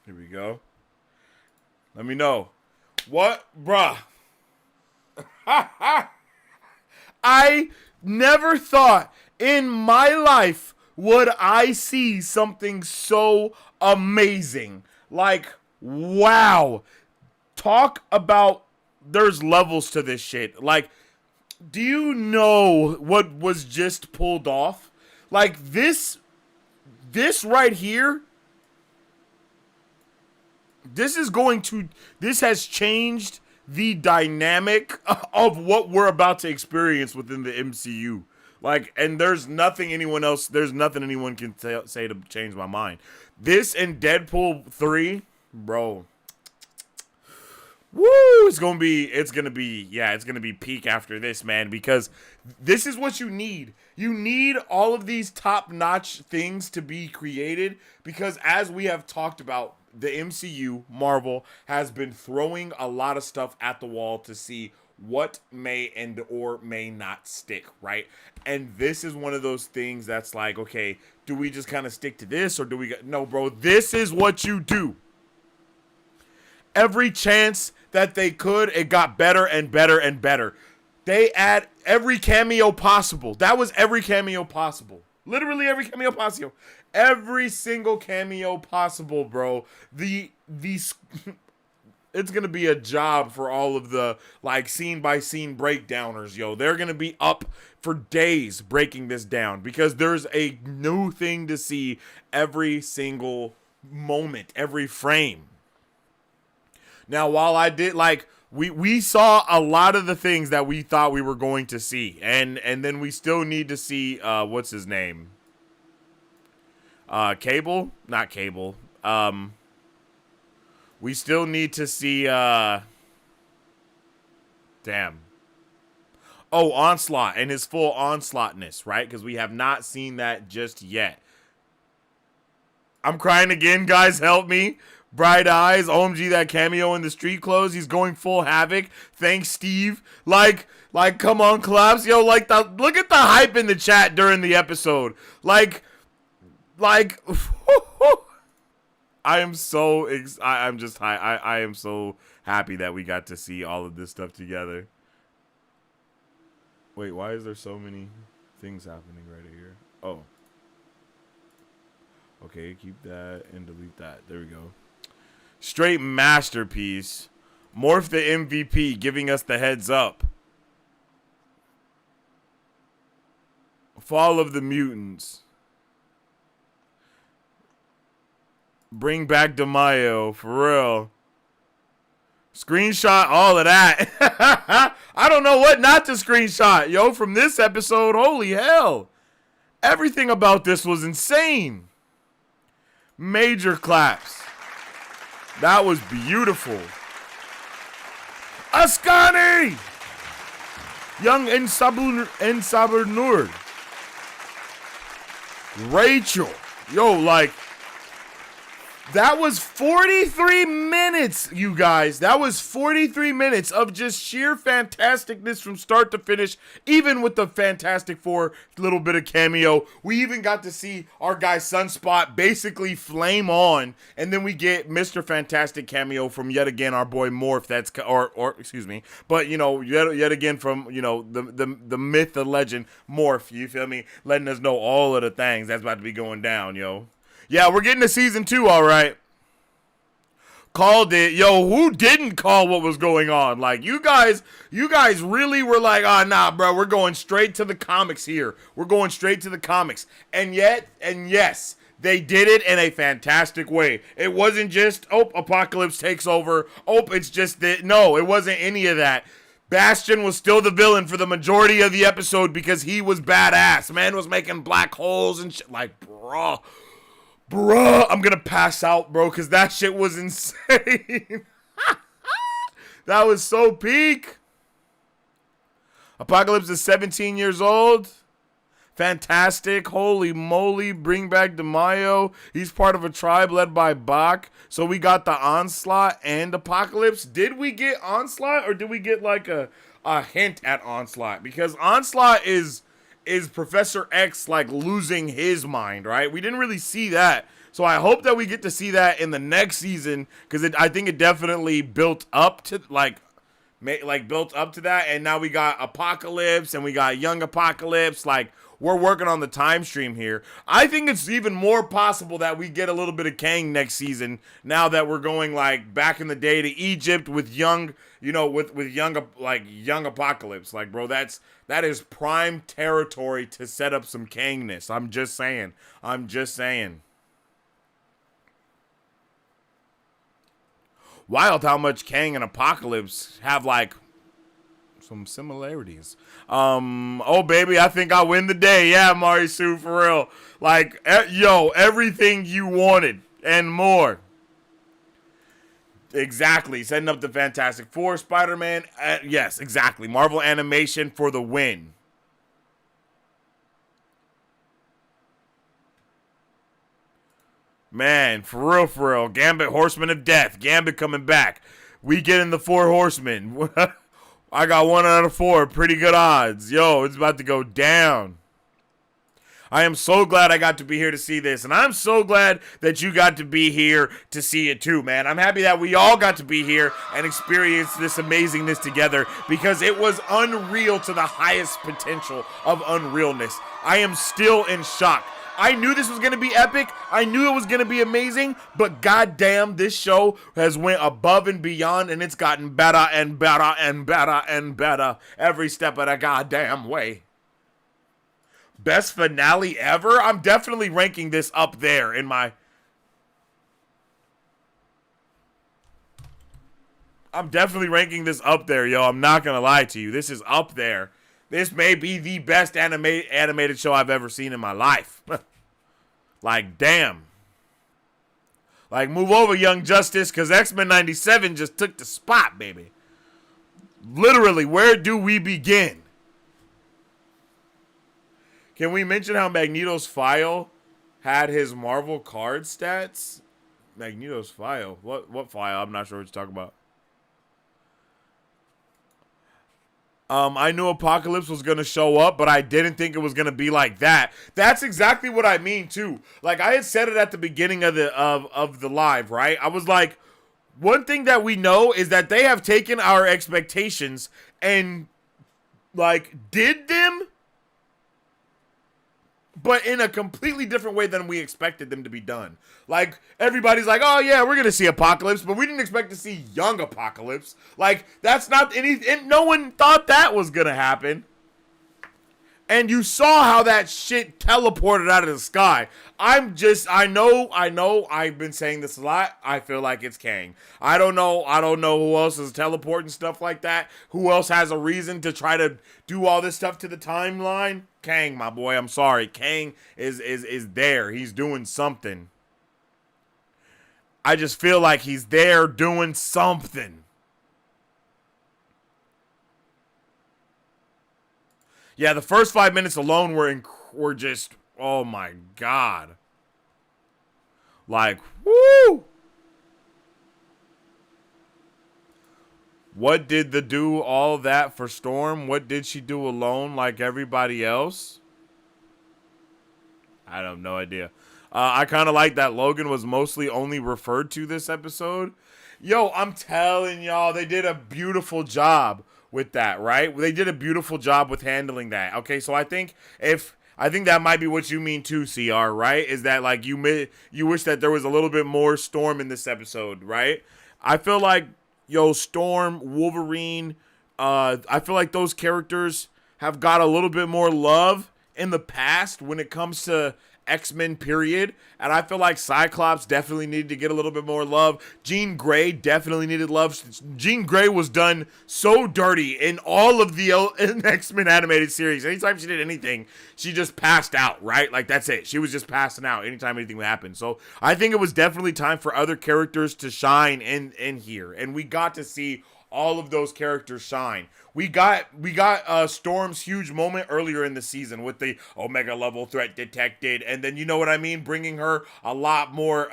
Here we go. Let me know. What? Bruh. I never thought in my life would I see something so amazing. Like, wow. Talk about there's levels to this shit. Like, do you know what was just pulled off? Like, this right here, this has changed the dynamic of what we're about to experience within the MCU. Like, and there's nothing anyone can say to change my mind. This and Deadpool 3, bro. Woo! It's gonna be peak after this, man, because this is what you need. You need all of these top-notch things to be created because as we have talked about, the MCU, Marvel, has been throwing a lot of stuff at the wall to see what may and or may not stick, right? And this is one of those things that's like, okay, do we just kind of stick to this or do we no, bro, this is what you do. Every chance that they could, it got better and better and better. They add every cameo possible. That was every cameo possible. Literally every cameo possible. Every single cameo possible, bro. It's gonna be a job for all of the like scene by scene breakdowners, yo. They're gonna be up for days breaking this down because there's a new thing to see every single moment, every frame. Now, while I did like we saw a lot of the things that we thought we were going to see, and then we still need to see what's his name? Cable? Not Cable. We still need to see damn. Oh, Onslaught and his full onslaughtness, right? Because we have not seen that just yet. I'm crying again, guys, help me. Bright Eyes, OMG, that cameo in the street clothes. He's going full havoc. Thanks, Steve. Like, come on, claps. Yo, like, look at the hype in the chat during the episode. Like, I am so, I'm just high. I am so happy that we got to see all of this stuff together. Wait, why is there so many things happening right here? Oh. Okay, keep that and delete that. There we go. Straight masterpiece. Morph the MVP, giving us the heads up. Fall of the Mutants. Bring back DeMaio, for real. Screenshot all of that. I don't know what not to screenshot, yo, from this episode. Holy hell. Everything about this was insane. Major claps. That was beautiful. Uncanny! Young Ensaburnur. Rachel. Yo, like, that was 43 minutes, you guys. That was 43 minutes of just sheer fantasticness from start to finish, even with the Fantastic Four little bit of cameo. We even got to see our guy Sunspot basically flame on, and then we get Mr. Fantastic cameo from yet again our boy Morph. That's or excuse me, but you know yet again from the myth, the legend Morph. You feel me? Letting us know all of the things that's about to be going down, yo. Yeah, we're getting to season 2, all right. Called it. Yo, who didn't call what was going on? Like, you guys really were like, oh, nah, bro, we're going straight to the comics here. We're going straight to the comics. And yes, they did it in a fantastic way. It wasn't just, oh, Apocalypse takes over. Oh, it's just that. No, it wasn't any of that. Bastion was still the villain for the majority of the episode because he was badass. Man was making black holes and shit. Like, Bruh, I'm gonna pass out, bro, because that shit was insane. That was so peak. Apocalypse is 17 years old. Fantastic. Holy moly. Bring back DeMaio. He's part of a tribe led by Bach. So we got the Onslaught and Apocalypse. Did we get Onslaught or did we get like a hint at Onslaught? Because Onslaught is Professor X like losing his mind, right? We didn't really see that. So I hope that we get to see that in the next season because I think it definitely built up to built up to that. And now we got Apocalypse and we got Young Apocalypse. Like, we're working on the time stream here. I think it's even more possible that we get a little bit of Kang next season now that we're going like back in the day to Egypt with young, with young Apocalypse. Like, bro, that is prime territory to set up some Kangness. I'm just saying. Wild how much Kang and Apocalypse have like some similarities. Oh baby, I think I win the day. Yeah, Marisu, for real. Like, everything you wanted and more. Exactly. Setting up the Fantastic Four, Spider-Man. Yes, exactly. Marvel Animation for the win. Man, for real. Gambit, Horseman of Death. Gambit coming back. We get in the 4 Horsemen. I got 1 out of 4. Pretty good odds. Yo, it's about to go down. I am so glad I got to be here to see this. And I'm so glad that you got to be here to see it too, man. I'm happy that we all got to be here and experience this amazingness together because it was unreal to the highest potential of unrealness. I am still in shock. I knew this was going to be epic. I knew it was going to be amazing. But goddamn, this show has went above and beyond, and it's gotten better and better and better and better every step of the goddamn way. Best finale ever? I'm definitely ranking this up there in my... I'm definitely ranking this up there, yo. I'm not going to lie to you. This is up there. This may be the best animated show I've ever seen in my life. Like, damn. Like, move over, Young Justice, because X-Men 97 just took the spot, baby. Literally, where do we begin? Can we mention how Magneto's file had his Marvel card stats? Magneto's file? What file? I'm not sure what you're talking about. I knew Apocalypse was going to show up, but I didn't think it was going to be like that. That's exactly what I mean, too. Like, I had said it at the beginning of the live, right? I was like, one thing that we know is that they have taken our expectations and, like, did them, but in a completely different way than we expected them to be done. Like, everybody's like, oh yeah, we're gonna see Apocalypse, but we didn't expect to see young Apocalypse. Like, that's not anything, no one thought that was gonna happen. And you saw how that shit teleported out of the sky. I know, I've been saying this a lot. I feel like it's Kang. I don't know who else is teleporting stuff like that. Who else has a reason to try to do all this stuff to the timeline? Kang, my boy, I'm sorry. Kang is there. He's doing something. I just feel like he's there doing something. Yeah, the first 5 minutes alone were just, oh my god. Like, woo! What did the do all that for Storm? What did she do alone like everybody else? I have no idea. I kind of like that Logan was mostly only referred to this episode. Yo, I'm telling y'all, they did a beautiful job with that, right? They did a beautiful job with handling that. Okay, so I think that might be what you mean too, CR, right? Is that like you wish that there was a little bit more Storm in this episode, right? I feel like Storm, Wolverine, I feel like those characters have got a little bit more love in the past when it comes to X-Men period, and I feel like Cyclops definitely needed to get a little bit more love. Jean Grey definitely needed love. Jean Grey was done so dirty in all of the X-Men animated series. Anytime she did anything, she just passed out, right? Like, that's it. She was just passing out anytime anything would happen. So I think it was definitely time for other characters to shine in here, and we got to see all of those characters shine. We got Storm's huge moment earlier in the season with the Omega level threat detected, and then you know what I mean, bringing her a lot more,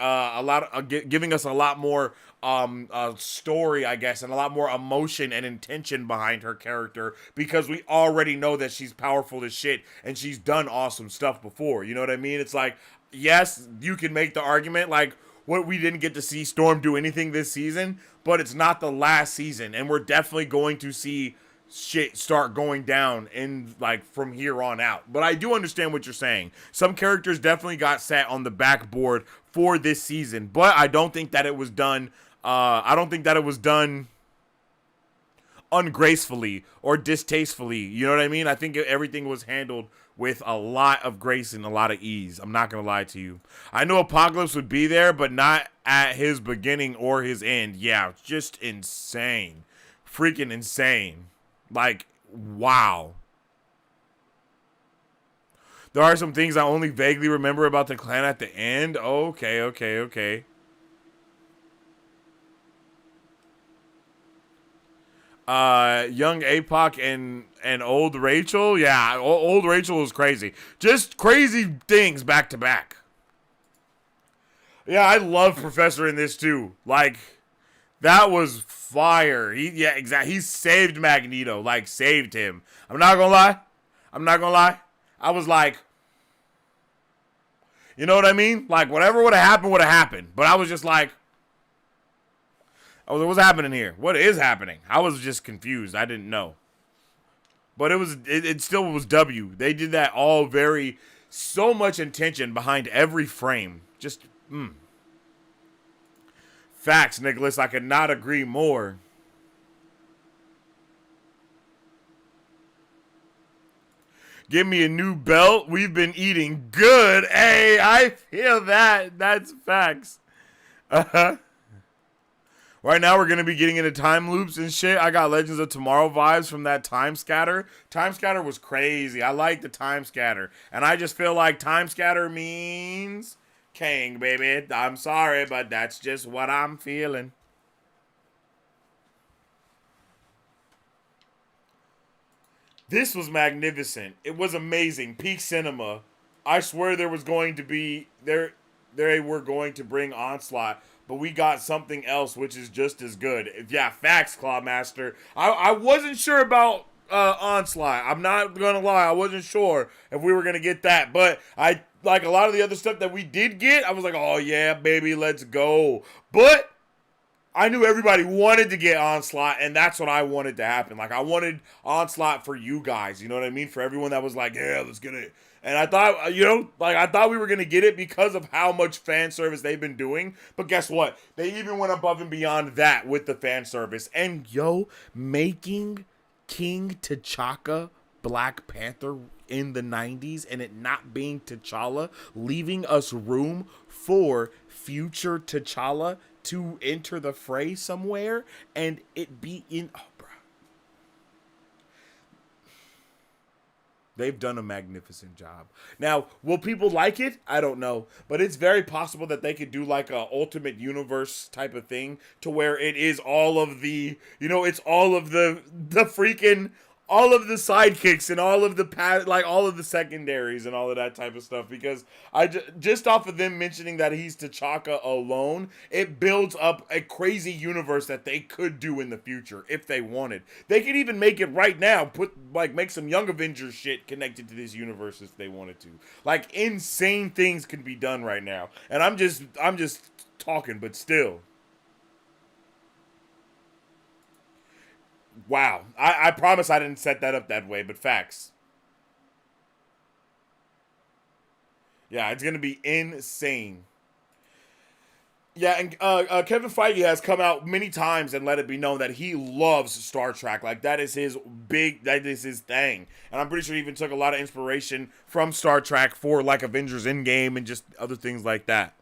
giving us a lot more story, I guess, and a lot more emotion and intention behind her character, because we already know that she's powerful as shit and she's done awesome stuff before. You know what I mean? It's like, yes, you can make the argument like, what, we didn't get to see Storm do anything this season, but it's not the last season, and we're definitely going to see shit start going down in like from here on out. But I do understand what you're saying. Some characters definitely got set on the backboard for this season, but I don't think that it was done. I don't think that it was done ungracefully or distastefully. You know what I mean? I think everything was handled with a lot of grace and a lot of ease. I'm not gonna lie to you. I know Apocalypse would be there, but not at his beginning or his end. Yeah, just insane. Freaking insane. Like, wow. There are some things I only vaguely remember about the clan at the end. Okay. Young APOC and old Rachel. Yeah, old Rachel was crazy. Just crazy things back to back. Yeah, I love Professor in this too. Like, that was fire. He saved Magneto. Like, saved him. I'm not gonna lie. I was like, you know what I mean? Like, whatever would have happened. But I was just like, what's happening here? What is happening? I was just confused. I didn't know. But it still was W. They did that all so much intention behind every frame. Just, Facts, Nicholas. I could not agree more. Give me a new belt. We've been eating good. Hey, I feel that. That's facts. Right now, we're going to be getting into time loops and shit. I got Legends of Tomorrow vibes from that time scatter. Time scatter was crazy. I like the time scatter. And I just feel like time scatter means Kang, baby. I'm sorry, but that's just what I'm feeling. This was magnificent. It was amazing. Peak cinema. I swear they were going to bring Onslaught, but we got something else which is just as good. Yeah, facts, Clawmaster. I wasn't sure about Onslaught. I'm not gonna lie, I wasn't sure if we were gonna get that, but I like a lot of the other stuff that we did get. I was like, oh yeah, baby, let's go. But I knew everybody wanted to get Onslaught, and that's what I wanted to happen. Like, I wanted Onslaught for you guys, you know what I mean? For everyone that was like, yeah, let's get it. And I thought, I thought we were going to get it because of how much fan service they've been doing. But guess what? They even went above and beyond that with the fan service. And, making King T'Chaka Black Panther in the 90s and it not being T'Challa, leaving us room for future T'Challa to enter the fray somewhere and it be in. Oh, bro. They've done a magnificent job. Now, will people like it? I don't know. But it's very possible that they could do like a Ultimate Universe type of thing to where it is all of the, it's all of the freaking, all of the sidekicks and all of the, all of the secondaries and all of that type of stuff. Because just off of them mentioning that he's T'Chaka alone, it builds up a crazy universe that they could do in the future if they wanted. They could even make it right now, make some Young Avengers shit connected to this universe if they wanted to. Like, insane things can be done right now. And I'm just talking, but still. Wow. I promise I didn't set that up that way, but facts. Yeah, it's going to be insane. Yeah, and Kevin Feige has come out many times and let it be known that he loves Star Trek. Like, that is his thing. And I'm pretty sure he even took a lot of inspiration from Star Trek for, like, Avengers Endgame and just other things like that.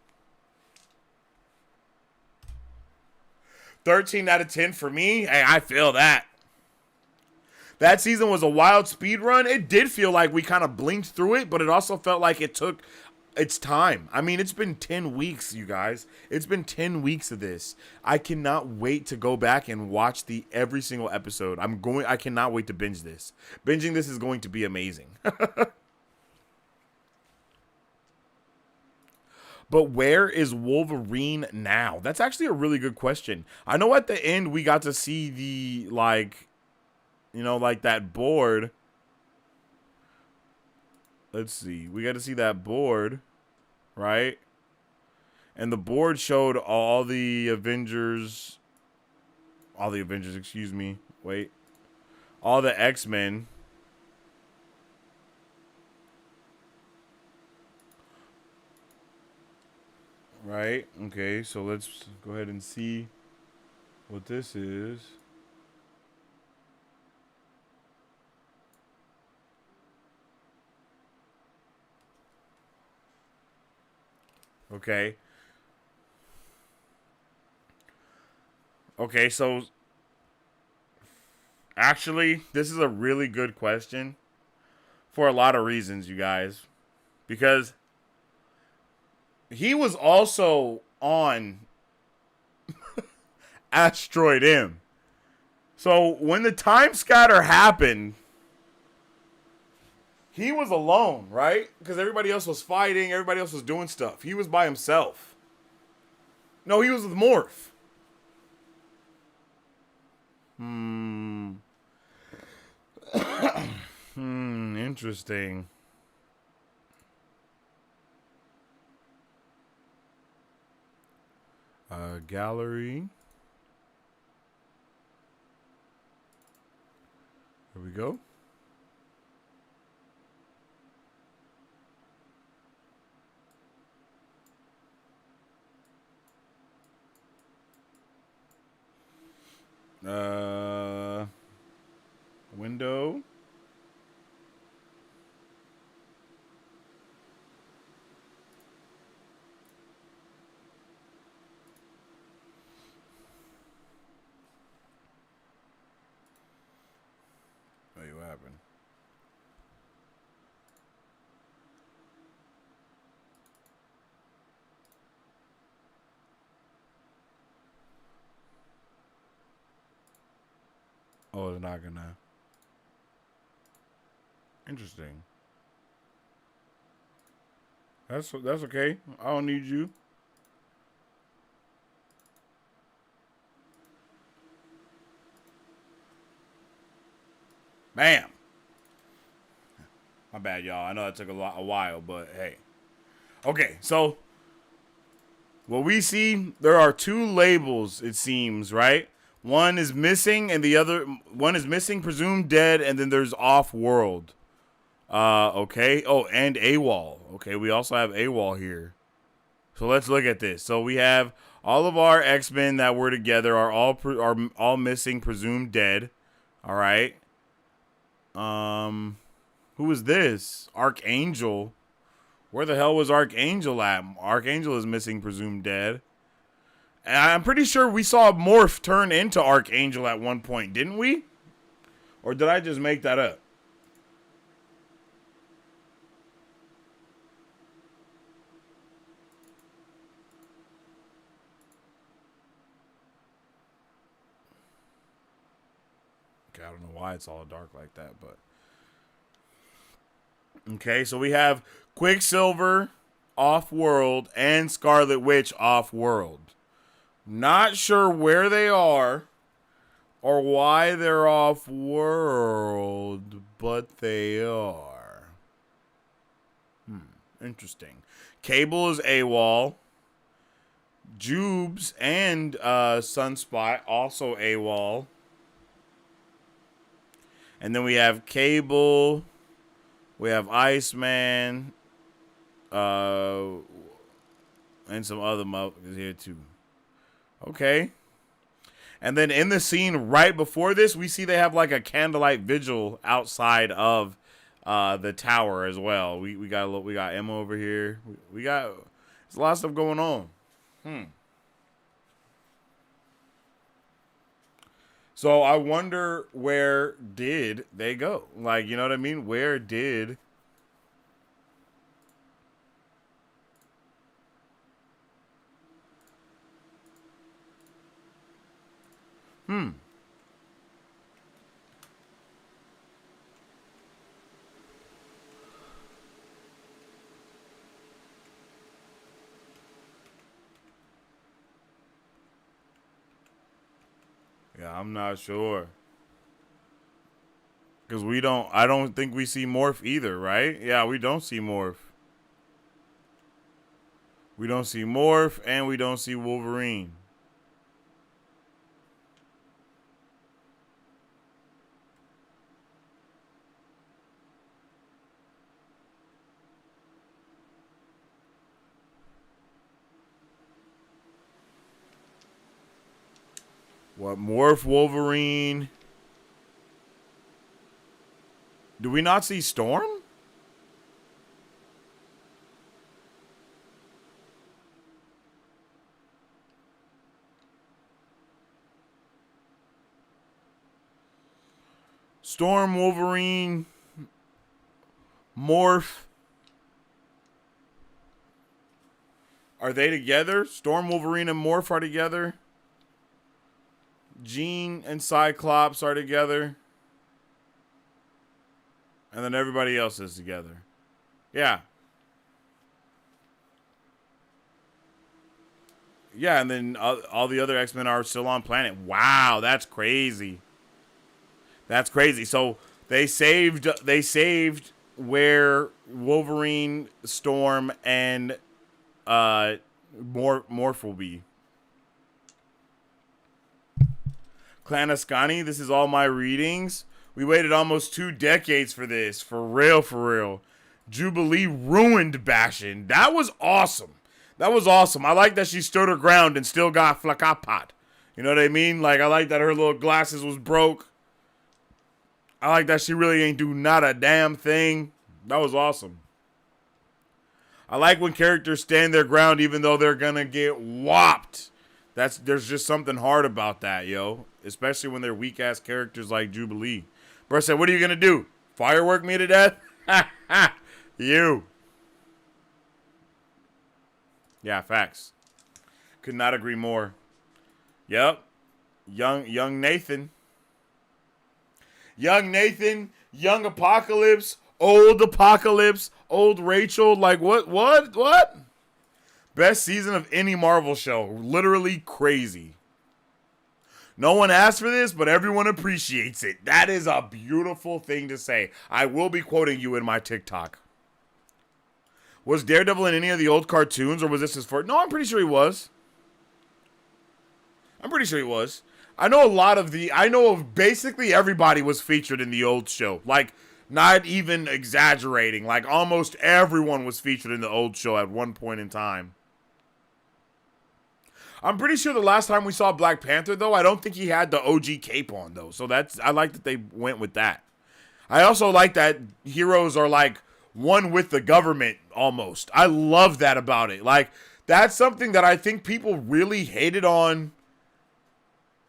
13 out of 10 for me. Hey, I feel that. That season was a wild speed run. It did feel like we kind of blinked through it, but it also felt like it took its time. I mean, it's been 10 weeks, you guys. It's been 10 weeks of this. I cannot wait to go back and watch every single episode. I cannot wait to binge this. Binging this is going to be amazing. But where is Wolverine now? That's actually a really good question. I know at the end we got to see the, that board. Let's see. We got to see that board, right? And the board showed all the Avengers, excuse me. Wait. All the X-Men. Right? Okay, so let's go ahead and see what this is. Okay. Okay, so actually, this is a really good question for a lot of reasons, you guys. Because he was also on Asteroid M. So when the time scatter happened, he was alone, right? Because everybody else was fighting, everybody else was doing stuff. He was by himself. No, he was with Morph. Interesting. Gallery. Here we go. Window. Wait, what happened? Oh, it's not gonna. Interesting. That's okay. I don't need you. Bam. My bad, y'all. I know it took a while, but hey. Okay, so What we see, there are two labels, it seems, right? One is missing, and the other one is missing, presumed dead, and then there's off-world. Okay. Oh, and AWOL. Okay, we also have AWOL here. So let's look at this. So we have all of our X-Men that were together are all missing, presumed dead. All right. Who is this? Archangel. Where the hell was Archangel at? Archangel is missing, presumed dead. And I'm pretty sure we saw Morph turn into Archangel at one point, didn't we? Or did I just make that up? Okay, I don't know why it's all dark like that, but... Okay, so we have Quicksilver off-world and Scarlet Witch off-world. Not sure where they are or why they're off-world, but they are. Interesting. Cable is AWOL. Jubes and Sunspot also AWOL. And then we have Cable... We have Iceman, and some other motherfuckers here too. Okay. And then in the scene right before this, we see they have like a candlelight vigil outside of the tower as well. We got Emma over here. We got there's a lot of stuff going on. So I wonder, where did they go? Like, you know what I mean? Where did... Yeah, I'm not sure. Because I don't think we see Morph either, right? Yeah, we don't see Morph. We don't see Morph, and we don't see Wolverine. What, Morph, Wolverine? Do we not see Storm? Storm, Wolverine, Morph. Are they together? Storm, Wolverine, and Morph are together. Jean and Cyclops are together. And then everybody else is together. Yeah. Yeah, and then all the other X-Men are still on planet. Wow, that's crazy. That's crazy. So they saved where Wolverine, Storm, and Morph will be. Clan Ascani, this is all my readings. We waited almost 2 decades for this. For real, for real. Jubilee ruined Bastion. That was awesome. That was awesome. I like that she stood her ground and still got Flakapat. You know what I mean? Like, I like that her little glasses was broke. I like that she really ain't do not a damn thing. That was awesome. I like when characters stand their ground even though they're gonna get whopped. There's just something hard about that, yo. Especially when they're weak-ass characters like Jubilee. Bro said, what are you gonna do? Firework me to death? Ha ha! You. Yeah, facts. Could not agree more. Yep. Young Nathan. Young Nathan, young Apocalypse, old Rachel. Like, what? Best season of any Marvel show. Literally crazy. No one asked for this, but everyone appreciates it. That is a beautiful thing to say. I will be quoting you in my TikTok. Was Daredevil in any of the old cartoons, or was this his first? No, I'm pretty sure he was. I'm pretty sure he was. I know of basically everybody was featured in the old show. Like, not even exaggerating. Like, almost everyone was featured in the old show at one point in time. I'm pretty sure the last time we saw Black Panther, though, I don't think he had the OG cape on, though. So I like that they went with that. I also like that heroes are, like, one with the government, almost. I love that about it. Like, that's something that I think people really hated on.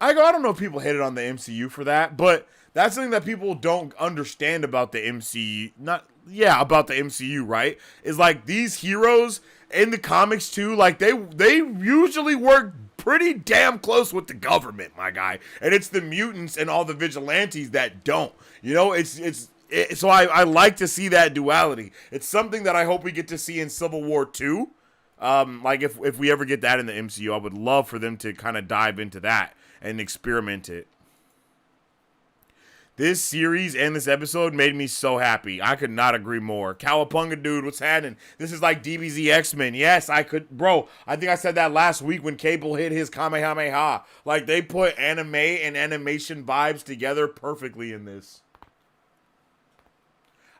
I don't know if people hated on the MCU for that, but that's something that people don't understand about the MCU. About the MCU, right? Is like these heroes in the comics too, like they usually work pretty damn close with the government, my guy. And it's the mutants and all the vigilantes that don't. You know, so I like to see that duality. It's something that I hope we get to see in Civil War 2. Like if we ever get that in the MCU, I would love for them to kind of dive into that and experiment it. This series and this episode made me so happy. I could not agree more. Cowabunga, dude, what's happening? This is like DBZ X-Men. Yes, I think I said that last week when Cable hit his Kamehameha. Like, they put anime and animation vibes together perfectly in this.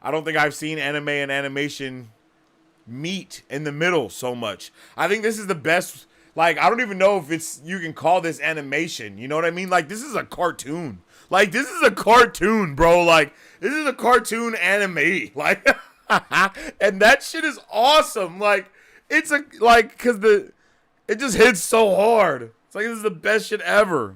I don't think I've seen anime and animation meet in the middle so much. I think this is the best. Like, I don't even know if you can call this animation. You know what I mean? Like, this is a cartoon. Like, this is a cartoon, bro. Like, this is a cartoon anime. Like, and that shit is awesome. Like, because it just hits so hard. It's like, this is the best shit ever.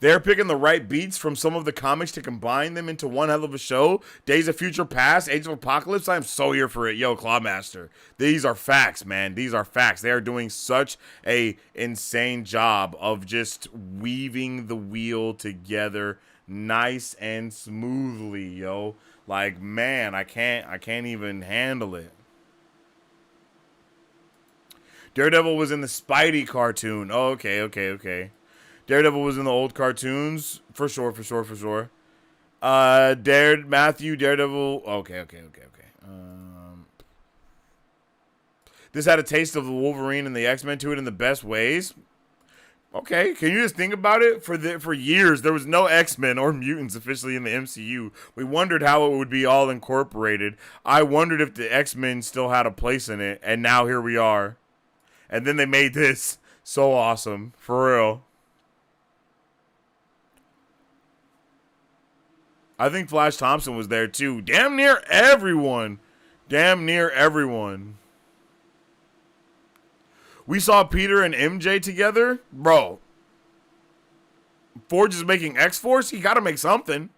They're picking the right beats from some of the comics to combine them into one hell of a show. Days of Future Past, Age of Apocalypse, I am so here for it. Yo, Clawmaster. These are facts, man. These are facts. They are doing such a insane job of just weaving the wheel together nice and smoothly, yo. Like, man, I can't even handle it. Daredevil was in the Spidey cartoon. Oh, okay. Daredevil was in the old cartoons. For sure. Daredevil. Okay. This had a taste of the Wolverine and the X-Men to it in the best ways. Okay, can you just think about it? For years, there was no X-Men or mutants officially in the MCU. We wondered how it would be all incorporated. I wondered if the X-Men still had a place in it, and now here we are. And then they made this. So awesome. For real. I think Flash Thompson was there too. Damn near everyone. We saw Peter and MJ together. Bro. Forge is making X-Force? He gotta make something.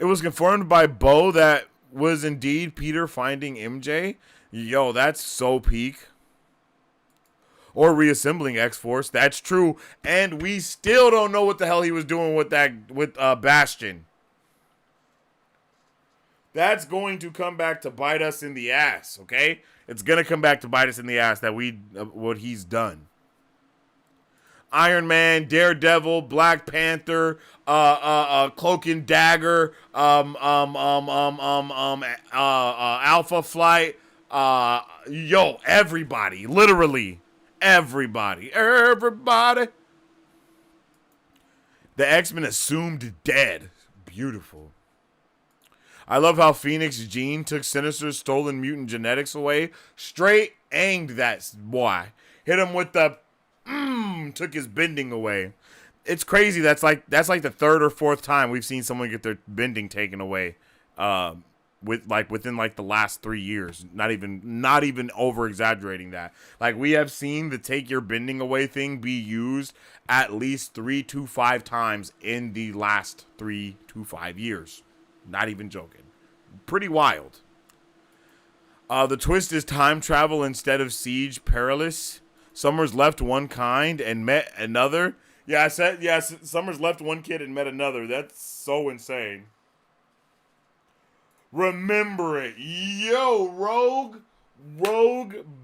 It was confirmed by Bo that was indeed Peter finding MJ. Yo, that's so peak. Or reassembling X-Force. That's true. And we still don't know what the hell he was doing with Bastion. That's going to come back to bite us in the ass, okay? It's going to come back to bite us in the ass that what he's done. Iron Man, Daredevil, Black Panther, Cloak and Dagger, Alpha Flight, everybody, literally. Everybody. The X-Men assumed dead. Beautiful. I love how Phoenix Jean took Sinister's stolen mutant genetics away. Straight aimed that boy. Hit him with the took his bending away. It's crazy. That's like the third or fourth time we've seen someone get their bending taken away. Within the last 3 years, not even over exaggerating that. Like, we have seen the take your bending away thing be used at least 3 to 5 times in the last 3 to 5 years. Not even joking. Pretty wild. The twist is time travel instead of siege perilous. Summers left one kind and met another. Yeah, Summers left one kid and met another. That's so insane. Remember it. Yo, Rogue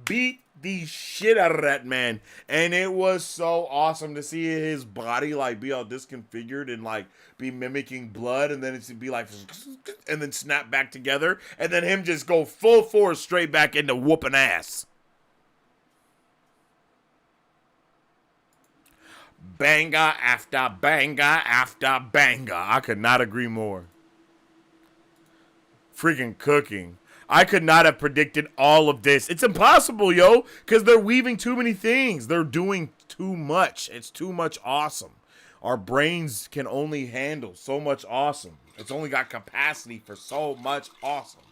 beat the shit out of that man, and it was so awesome to see his body like be all disconfigured and like be mimicking blood, and then it's be like, and then snap back together, and then him just go full force straight back into whooping ass. Banger after banger after banger. I could not agree more. Freaking cooking. I could not have predicted all of this. It's impossible, yo, because they're weaving too many things. They're doing too much. It's too much awesome. Our brains can only handle so much awesome. It's only got capacity for so much awesome.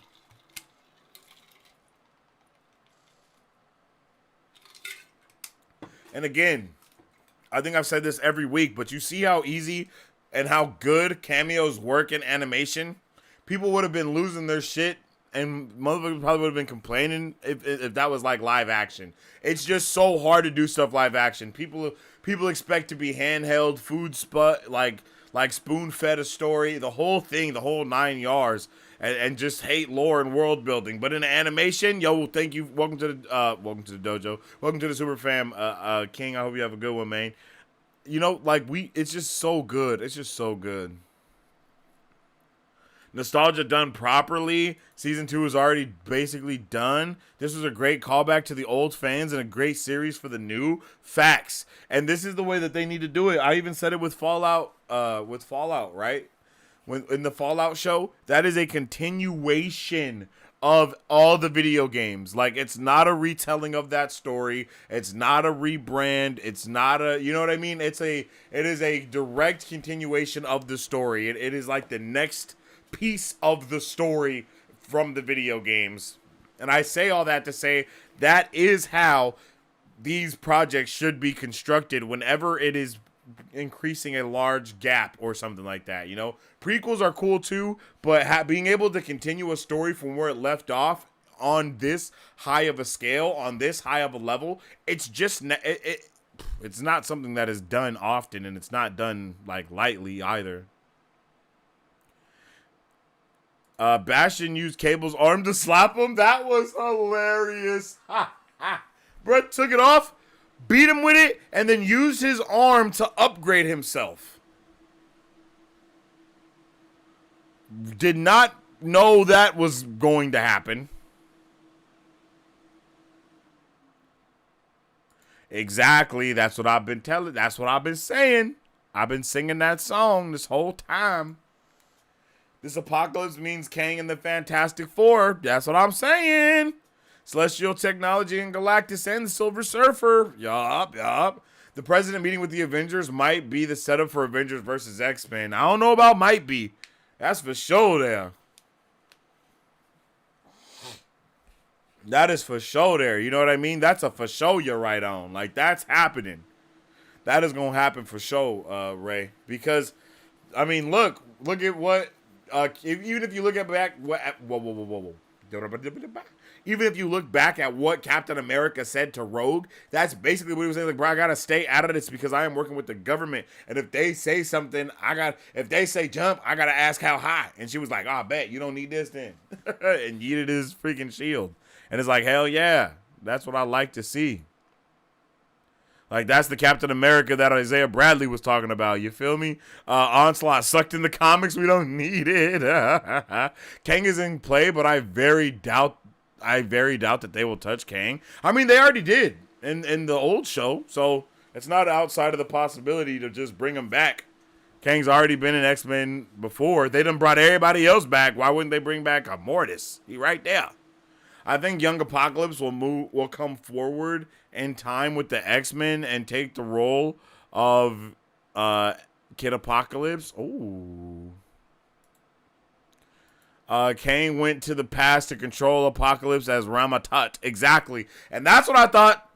And again, I think I've said this every week, but you see how easy and how good cameos work in animation? People would have been losing their shit, and motherfuckers probably would have been complaining if that was like live action. It's just so hard to do stuff live action. People expect to be handheld, food spot, like spoon fed a story, the whole thing, the whole 9 yards, and just hate lore and world building. But in animation, yo, thank you. Welcome to the dojo. Welcome to the super fam, King. I hope you have a good one, man. You know, like it's just so good. It's just so good. Nostalgia done properly. Season 2 is already basically done. This was a great callback to the old fans and a great series for the new. Facts. And this is the way that they need to do it. I even said it with Fallout, right? When in the Fallout show, that is a continuation of all the video games. Like, it's not a retelling of that story. It's not a rebrand. It's not a, you know what I mean? It is a direct continuation of the story. It is like the next piece of the story from the video games. And I say all that to say that is how these projects should be constructed whenever it is increasing a large gap or something like that. You know, prequels are cool too, but being able to continue a story from where it left off on this high of a scale, on this high of a level, it's just it's not something that is done often, and it's not done like lightly either. Bastion used Cable's arm to slap him. That was hilarious. Ha, ha. Brett took it off, beat him with it, and then used his arm to upgrade himself. Did not know that was going to happen. Exactly. That's what I've been telling. That's what I've been saying. I've been singing that song this whole time. This apocalypse means Kang and the Fantastic Four. That's what I'm saying. Celestial Technology and Galactus and the Silver Surfer. Yup. The president meeting with the Avengers might be the setup for Avengers versus X-Men. I don't know about might be. That's for sure there. That is for sure there. You know what I mean? That's a for sure you're right on. Like, that's happening. That is going to happen for sure, Ray. Because, I mean, look at what... even if you look at back, even if you look back at what Captain America said to Rogue, that's basically what he was saying. Like, bro, I gotta stay out of this because I am working with the government, and if they say something, if they say jump, I gotta ask how high. And she was like, "Oh, I bet you don't need this then," and yeeted his freaking shield. And it's like, hell yeah, that's what I like to see. Like, that's the Captain America that Isaiah Bradley was talking about. You feel me? Onslaught sucked in the comics. We don't need it. Kang is in play, but I very doubt that they will touch Kang. I mean, they already did in the old show, so it's not outside of the possibility to just bring him back. Kang's already been in X-Men before. They done brought everybody else back. Why wouldn't they bring back a Mortis? He right there. I think Young Apocalypse will come forward in time with the X-Men and take the role of Kid Apocalypse. Ooh. Kang went to the past to control Apocalypse as Rama-Tut. Exactly. And that's what I thought.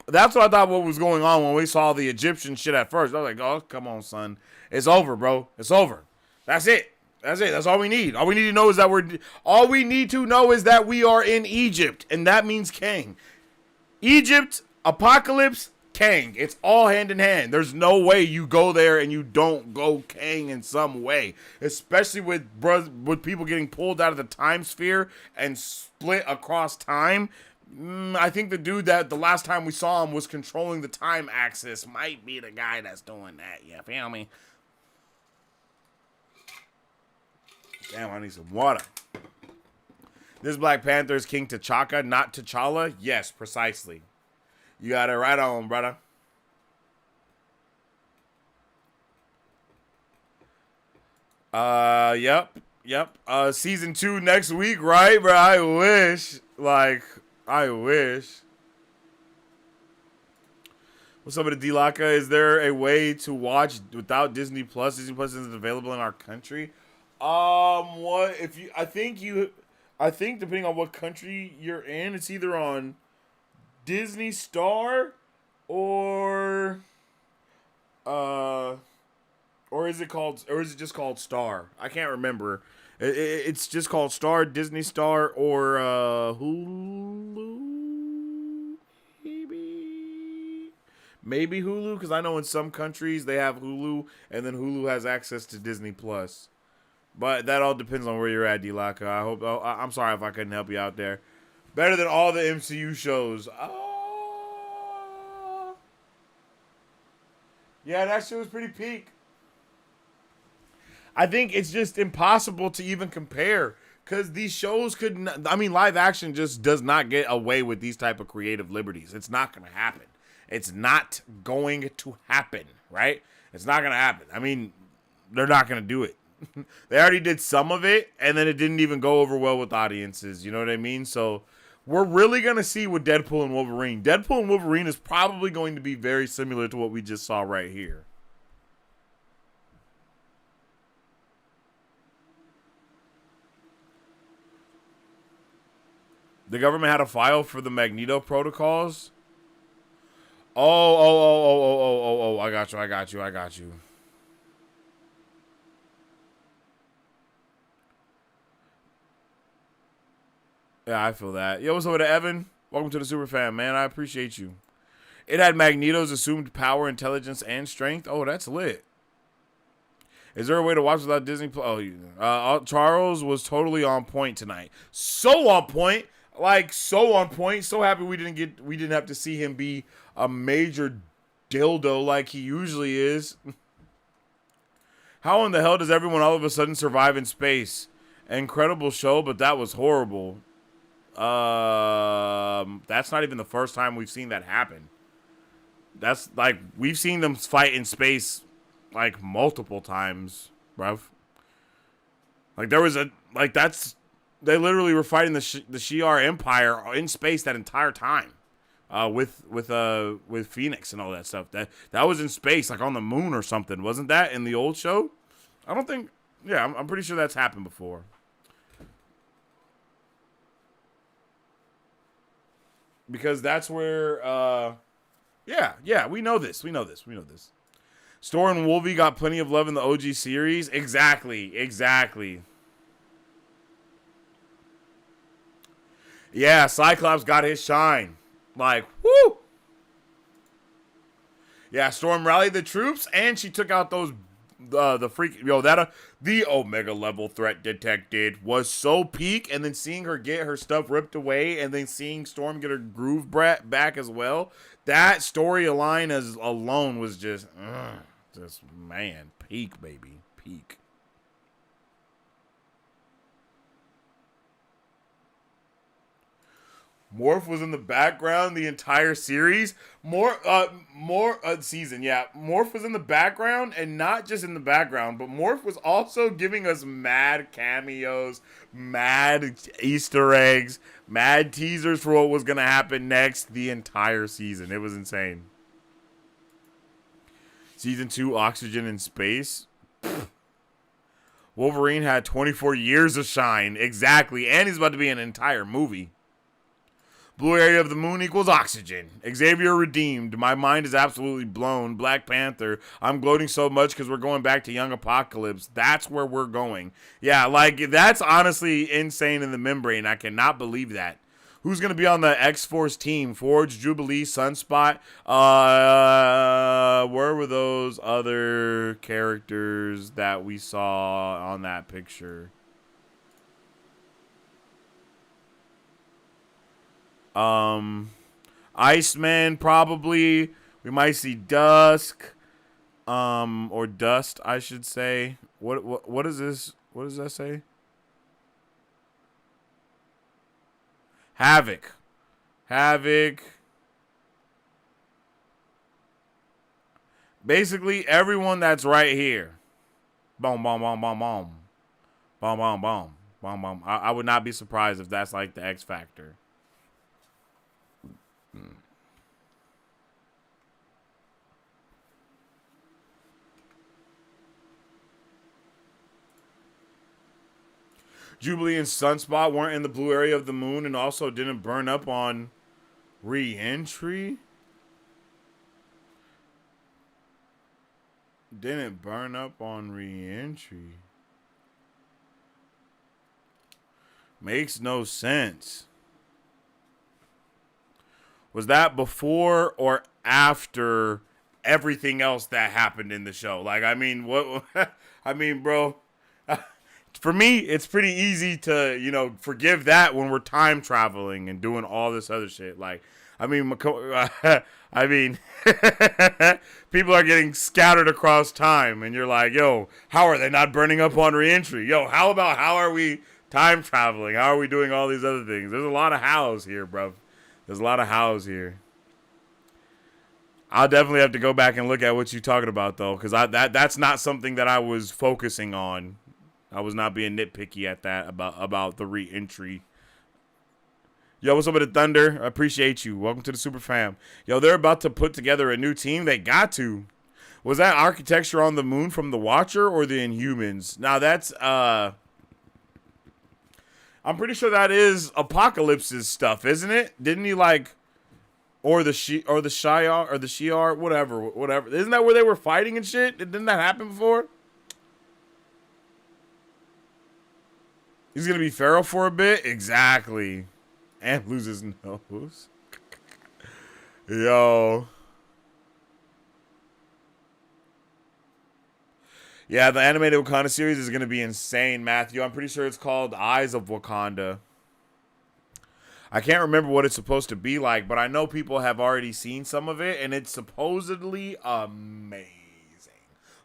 That's what I thought what was going on when we saw the Egyptian shit at first. I was like, oh, come on, son. It's over, bro. It's over. That's it. That's it. That's all we need. All we need to know is that we are in Egypt, and that means Kang. Egypt, Apocalypse, Kang. It's all hand in hand. There's no way you go there and you don't go Kang in some way, especially with people getting pulled out of the time sphere and split across time. I think the dude that the last time we saw him was controlling the time axis might be the guy that's doing that. You feel me? Damn, I need some water. This Black Panther is King T'Chaka, not T'Challa? Yes, precisely. You got it right on, brother. Yep. Season 2 next week, right, bro? I wish. Like, I wish. What's up with the D-Laka? Is there a way to watch without Disney Plus? Disney Plus isn't available in our country. What if you? I think depending on what country you're in, it's either on Disney Star or is it just called Star? I can't remember. It's just called Star, Disney Star, or Hulu. Maybe Hulu, because I know in some countries they have Hulu, and then Hulu has access to Disney Plus. But that all depends on where you're at, D-Laka. I'm sorry if I couldn't help you out there. Better than all the MCU shows. Yeah, that shit was pretty peak. I think it's just impossible to even compare because these shows live action just does not get away with these type of creative liberties. It's not going to happen. It's not going to happen, right? It's not going to happen. I mean, they're not going to do it. They already did some of it, and then it didn't even go over well with audiences. You know what I mean? So we're really going to see with Deadpool and Wolverine. Deadpool and Wolverine is probably going to be very similar to what we just saw right here. The government had a file for the Magneto protocols. Oh, I got you. Yeah, I feel that. Yo, what's up with Evan? Welcome to the Super Fan, man. I appreciate you. It had Magneto's assumed power, intelligence, and strength. Oh, that's lit. Is there a way to watch without Disney? Charles was totally on point tonight. So on point. Like, so on point. So happy we didn't have to see him be a major dildo like he usually is. How in the hell does everyone all of a sudden survive in space? Incredible show, but that was horrible. That's not even the first time we've seen that happen. That's like, we've seen them fight in space like multiple times, bruv. Like there was they literally were fighting the Shi'ar Empire in space that entire time, with Phoenix and all that stuff. That was in space, like on the moon or something, wasn't that in the old show? I don't think. Yeah, I'm pretty sure that's happened before. Because that's where, yeah, we know this. Storm and Wolvie got plenty of love in the OG series. Exactly. Yeah, Cyclops got his shine. Like, whoo! Yeah, Storm rallied the troops, and she took out those, the Omega level threat detected was so peak, and then seeing her get her stuff ripped away, and then seeing Storm get her groove back as well, that storyline as alone was just man, peak, baby, peak. Morph was in the background the entire series. Season, yeah. Morph was in the background, and not just in the background, but Morph was also giving us mad cameos, mad Easter eggs, mad teasers for what was going to happen next the entire season. It was insane. Season 2, Oxygen in Space. Wolverine had 24 years of shine. Exactly. And he's about to be an entire movie. Blue area of the moon equals oxygen. Xavier redeemed. My mind is absolutely blown. Black Panther. I'm gloating so much because we're going back to Young Apocalypse. That's where we're going. Yeah, like, that's honestly insane in the membrane. I cannot believe that. Who's going to be on the X-Force team? Forge, Jubilee, Sunspot. Where were those other characters that we saw on that picture? Iceman probably. We might see Dusk. Or Dust, I should say. What is this? What does that say? Havoc. Havoc. Basically, everyone that's right here. Boom, boom, boom, boom, boom. Boom, boom, boom. Boom, boom. I would not be surprised if that's like the X Factor. Jubilee and Sunspot weren't in the blue area of the moon and also didn't burn up on re-entry? Didn't burn up on re-entry. Makes no sense. Was that before or after everything else that happened in the show? Like, I mean, what? I mean, bro. For me, it's pretty easy to, forgive that when we're time traveling and doing all this other shit. Like, I mean, I mean, people are getting scattered across time, and you're like, yo, how are they not burning up on reentry? Yo, how are we time traveling? How are we doing all these other things? There's a lot of hows here, bro. There's a lot of hows here. I'll definitely have to go back and look at what you're talking about, though, because that's not something that I was focusing on. I was not being nitpicky at that about the re-entry. Yo, what's up with the Thunder? I appreciate you. Welcome to the Super Fam. Yo, they're about to put together a new team. They got to. Was that architecture on the moon from the Watcher or the Inhumans? Now that's I'm pretty sure that is Apocalypse's stuff, isn't it? Didn't he or the Shi'ar or the Shi'ar, whatever. Isn't that where they were fighting and shit? Didn't that happen before? He's going to be Pharaoh for a bit? Exactly. And lose his nose. Yo. Yeah, the animated Wakanda series is going to be insane, Matthew. I'm pretty sure it's called Eyes of Wakanda. I can't remember what it's supposed to be like, but I know people have already seen some of it, and it's supposedly amazing.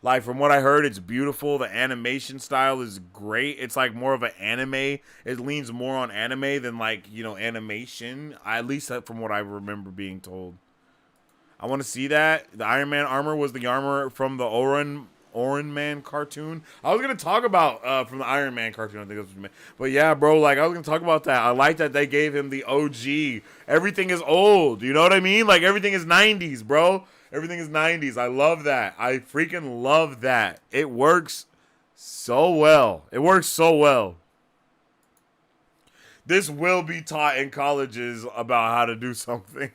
Like, from what I heard, it's beautiful. The animation style is great. It's like more of an anime. It leans more on anime than animation. At least from what I remember being told. I want to see that. The Iron Man armor was the armor from the Oran Man cartoon. I was going to talk about from the Iron Man cartoon. I think that's what you meant. But yeah, bro, I was going to talk about that. I like that they gave him the OG. Everything is old. You know what I mean? Like, everything is 90s, bro. Everything is 90s. I love that. I freaking love that. It works so well. It works so well. This will be taught in colleges about how to do something.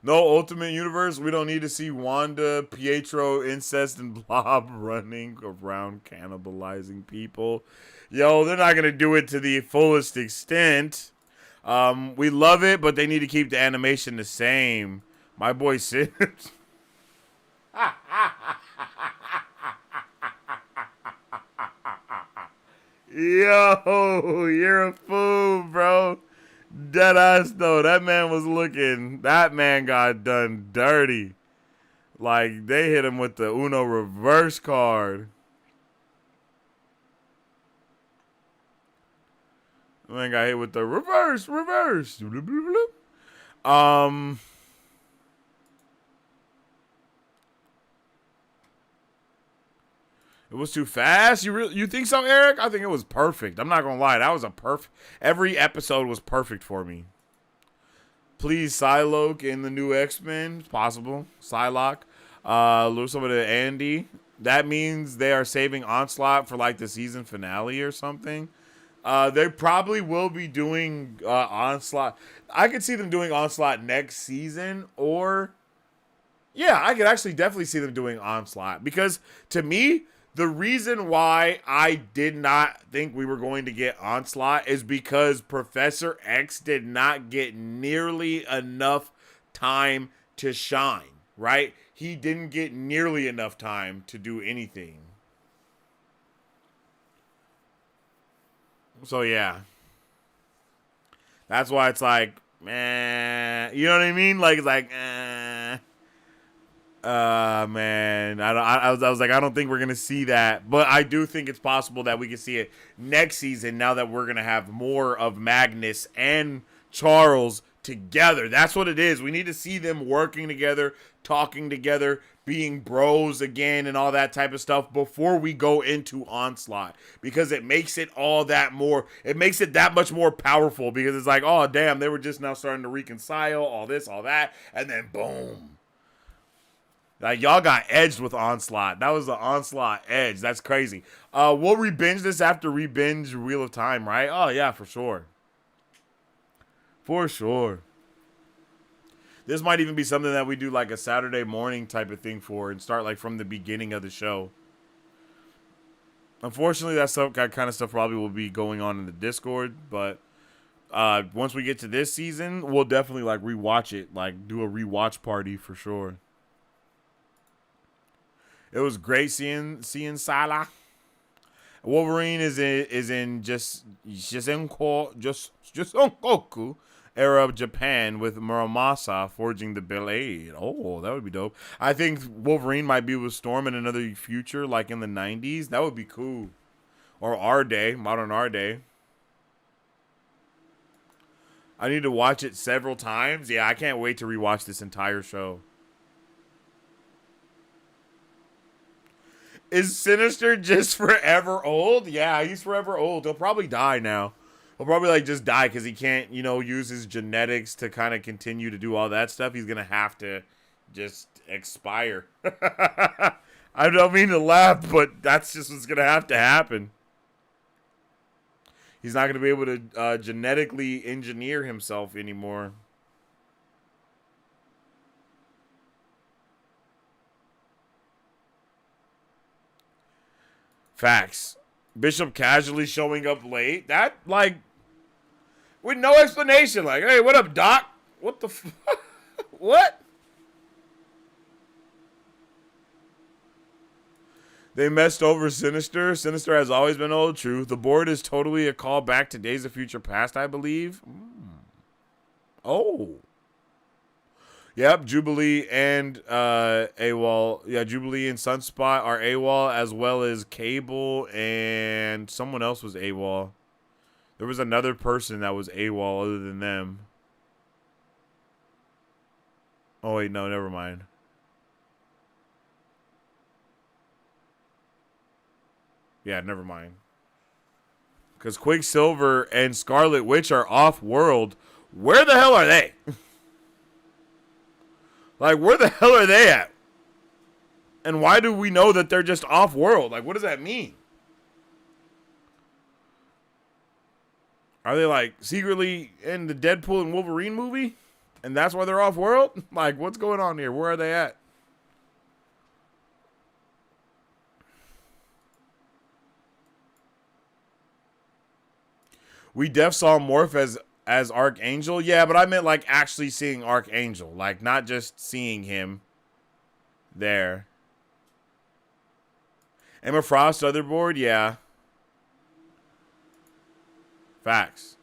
No Ultimate Universe. We don't need to see Wanda, Pietro, Incest, and Blob running around cannibalizing people. Yo, they're not going to do it to the fullest extent. We love it, but they need to keep the animation the same. My boy Sid. Yo, you're a fool, bro. Deadass though. That man got done dirty. Like, they hit him with the Uno reverse card. Man got hit with the reverse. It was too fast? You think so, Eric? I think it was perfect. I'm not going to lie. That was every episode was perfect for me. Please, Psylocke in the new X-Men. It's possible. Psylocke. Lose some of the Andy. That means they are saving Onslaught for the season finale or something. They probably will be doing Onslaught. I could see them doing Onslaught next season, or yeah, I could actually definitely see them doing Onslaught, because to me, the reason why I did not think we were going to get Onslaught is because Professor X did not get nearly enough time to shine, right? He didn't get nearly enough time to do anything. So, yeah. That's why it's man, you know what I mean? Like it's like, man, I was like, I don't think we're gonna see that, but I do think it's possible that we can see it next season. Now that we're gonna have more of Magnus and Charles together, that's what it is. We need to see them working together, talking together, being bros again, and all that type of stuff before we go into Onslaught, because it makes it all that more. It makes it that much more powerful, because it's like, oh damn, they were just now starting to reconcile, all this, all that, and then boom. Like, y'all got edged with Onslaught. That was the Onslaught edge. That's crazy. We'll re-binge this after re-binge Wheel of Time, right? Oh, yeah, for sure. For sure. This might even be something that we do like a Saturday morning type of thing for and start like from the beginning of the show. Unfortunately, that kind of stuff probably will be going on in the Discord, but once we get to this season, we'll definitely like rewatch it, like do a rewatch party for sure. It was great seeing Salah. Wolverine is in just Goku era of Japan with Muramasa forging the blade. Oh, that would be dope. I think Wolverine might be with Storm in another future, like in the 90s. That would be cool. Or our day, modern our day. I need to watch it several times. Yeah, I can't wait to rewatch this entire show. Is Sinister just forever old? Yeah, he's forever old. He'll probably die now. He'll probably like just die because he can't, use his genetics to kind of continue to do all that stuff. He's gonna have to just expire. I don't mean to laugh, but that's just what's gonna have to happen. He's not gonna be able to genetically engineer himself anymore. Facts. Bishop casually showing up late. That, like, with no explanation. Like, hey, what up, Doc? What the what? They messed over Sinister. Sinister has always been old. True. The board is totally a call back to Days of Future Past, I believe. Oh. Yep, Jubilee and AWOL. Yeah, Jubilee and Sunspot are AWOL, as well as Cable and someone else was AWOL. There was another person that was AWOL other than them. Oh, wait, no, never mind. Yeah, never mind. Because Quicksilver and Scarlet Witch are off-world. Where the hell are they? Like, where the hell are they at? And why do we know that they're just off-world? Like, what does that mean? Are they, like, secretly in the Deadpool and Wolverine movie? And that's why they're off-world? Like, what's going on here? Where are they at? We def saw Morph as Archangel. Yeah, but I meant, like, actually seeing Archangel. Like, not just seeing him there. Emma Frost, Otherboard? Yeah. Facts.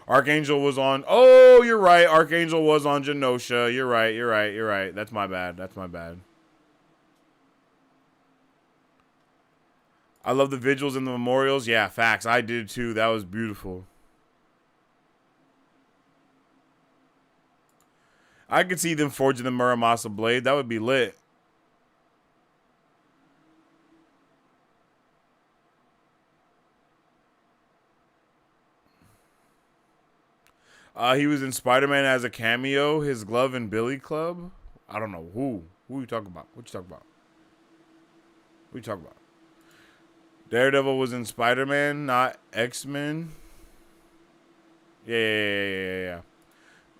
Archangel was on... Oh, you're right. Archangel was on Genosha. You're right. That's my bad. I love the vigils and the memorials. Yeah, facts. I did too. That was beautiful. I could see them forging the Muramasa blade. That would be lit. He was in Spider-Man as a cameo. His glove and Billy Club. I don't know who. Who you talking about? What you talking about? Daredevil was in Spider-Man, not X-Men. Yeah.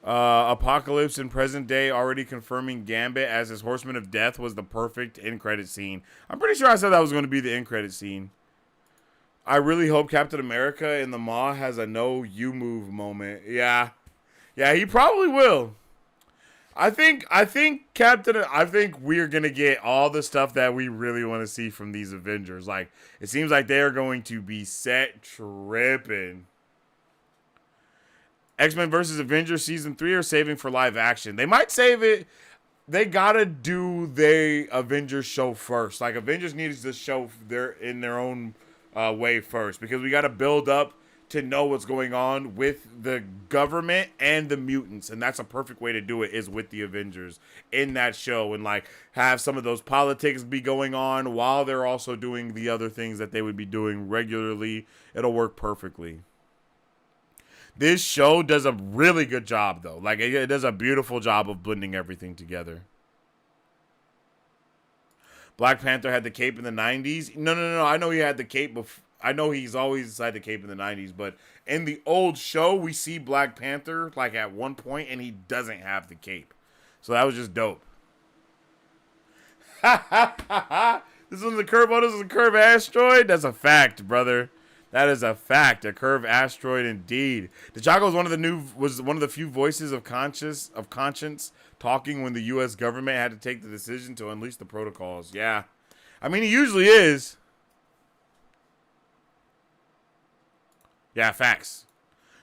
Apocalypse in present day already confirming Gambit as his Horseman of Death was the perfect end credit scene. I'm pretty sure I said that was going to be the end credit scene. I really hope Captain America in the Maw has a no you move moment. Yeah, he probably will. I think we're gonna get all the stuff that we really want to see from these Avengers. Like, it seems like they are going to be set tripping. X-Men versus Avengers season 3 are saving for live action. They might save it. They gotta do the Avengers show first. Like, Avengers needs to show in their own way first, because we gotta build up to know what's going on with the government and the mutants, and that's a perfect way to do it, is with the Avengers in that show, and like have some of those politics be going on while they're also doing the other things that they would be doing regularly. It'll work perfectly. This show does a really good job, though. Like, it does a beautiful job of blending everything together. Black Panther had the cape in the 90s. No. I know he had the cape before. I know he's always had the cape in the 90s, but in the old show, we see Black Panther, like, at one point, and he doesn't have the cape. So that was just dope. This one's a curve. Oh, this is a curved asteroid? That's a fact, brother. That is a fact. A curved asteroid indeed. T'Chaka was one of the few voices of conscience talking when the U.S. government had to take the decision to unleash the protocols. Yeah. I mean, he usually is. Yeah, facts.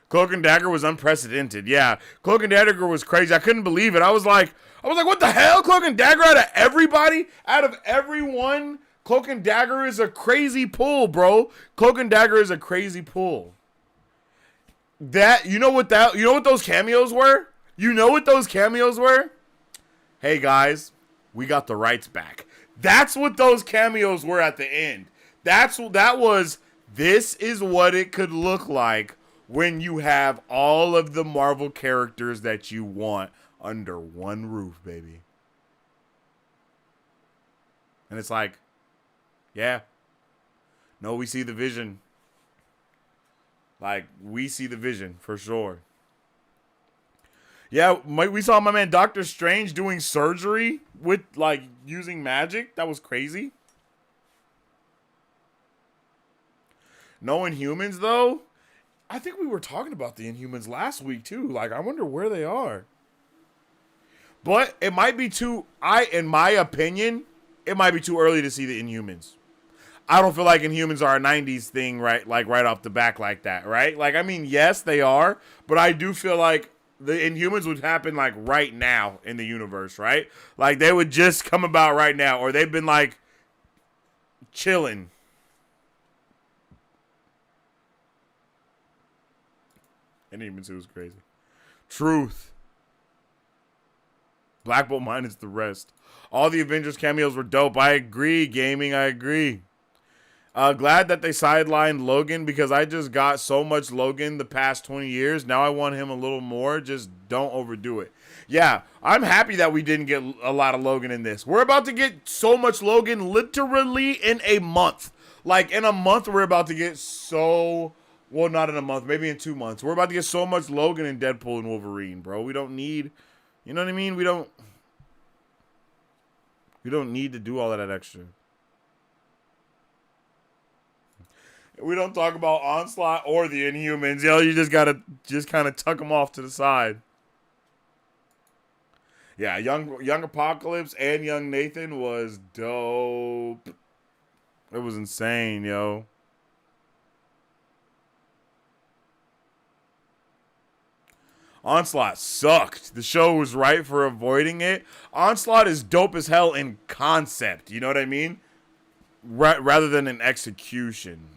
Cloak and Dagger was unprecedented. Yeah, Cloak and Dagger was crazy. I couldn't believe it. I was like, what the hell? Cloak and Dagger out of everybody? Out of everyone? Cloak and Dagger is a crazy pull, bro. Cloak and Dagger is a crazy pull. You know what those cameos were? You know what those cameos were? Hey guys, we got the rights back. That's what those cameos were at the end. This is what it could look like when you have all of the Marvel characters that you want under one roof, baby. And it's like, yeah. No, we see the vision. Like, we see the vision for sure. Yeah, we saw my man Doctor Strange doing surgery with, like, using magic. That was crazy. No Inhumans, though. I think we were talking about the Inhumans last week, too. Like, I wonder where they are. But it might be in my opinion, it might be too early to see the Inhumans. I don't feel like Inhumans are a 90s thing, right? Like, right off the back like that, right? Like, I mean, yes, they are. But I do feel like the Inhumans would happen, like, right now in the universe, right? Like, they would just come about right now. Or they've been, like, chilling. Inhumans was crazy. Truth. Black Bolt minus the rest. All the Avengers cameos were dope. I agree, gaming. I agree. Glad that they sidelined Logan, because I just got so much Logan the past 20 years. Now I want him a little more. Just don't overdo it. Yeah, I'm happy that we didn't get a lot of Logan in this. We're about to get so much Logan literally in a month. Like, in a month, we're about to get so... Well, not in a month. Maybe in 2 months. We're about to get so much Logan and Deadpool and Wolverine, bro. We don't need... You know what I mean? We don't need to do all of that extra. We don't talk about Onslaught or the Inhumans. Yo, you just gotta kind of tuck them off to the side. Yeah, young Apocalypse and young Nathan was dope. It was insane, yo. Onslaught sucked. The show was right for avoiding it. Onslaught is dope as hell in concept. You know what I mean? Rather than in execution.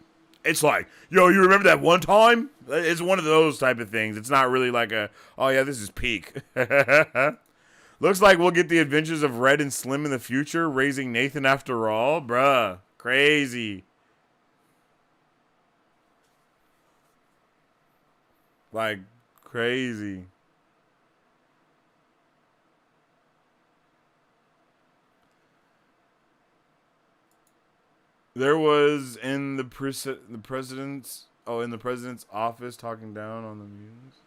It's like, yo, you remember that one time? It's one of those type of things. It's not really like oh yeah, this is peak. Looks like we'll get the adventures of Red and Slim in the future, raising Nathan after all. Bruh, crazy. Like, crazy. There was in the president's office talking down on the mutants.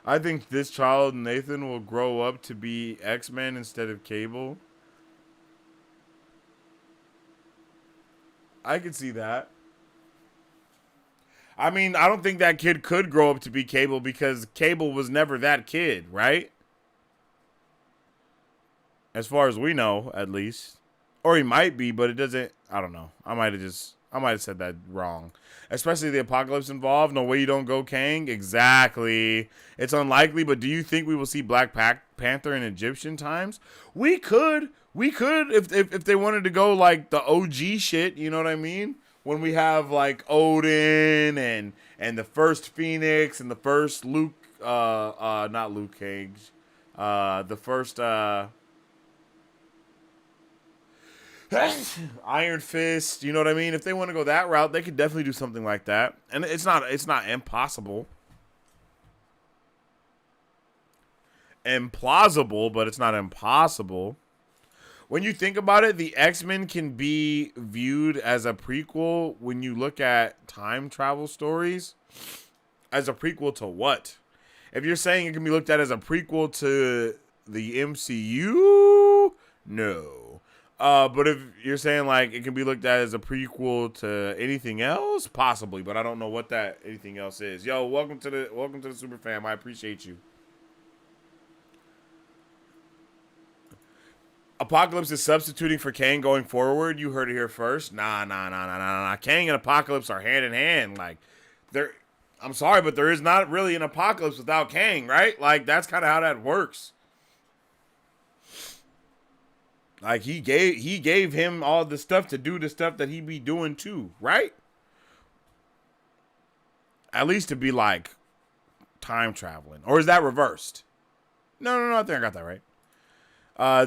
I think this child Nathan will grow up to be X-Men instead of Cable. I could see that. I mean, I don't think that kid could grow up to be Cable because Cable was never that kid, right? As far as we know, at least. Or he might be, but it doesn't. I don't know. I might have said that wrong. Especially the apocalypse involved. No way you don't go Kang. Exactly. It's unlikely, but do you think we will see Black Panther in Egyptian times? We could. We could if they wanted to go like the OG shit. You know what I mean? When we have like Odin and the first Phoenix and the first Luke. Not Luke Cage. The first Iron Fist, you know what I mean? If they want to go that route, they could definitely do something like that. And it's not impossible. Implausible, but it's not impossible. When you think about it, the X-Men can be viewed as a prequel when you look at time travel stories. As a prequel to what? If you're saying it can be looked at as a prequel to the MCU, no. But if you're saying like it can be looked at as a prequel to anything else, possibly, but I don't know what that anything else is. Yo, welcome to the super fam. I appreciate you. Apocalypse is substituting for Kang going forward. You heard it here first. Nah. Kang and Apocalypse are hand in hand. Like, I'm sorry, but there is not really an Apocalypse without Kang, right? Like, that's kind of how that works. Like, he gave him all the stuff to do the stuff that he be doing too, right? At least to be like time traveling. Or is that reversed? No, I think I got that right.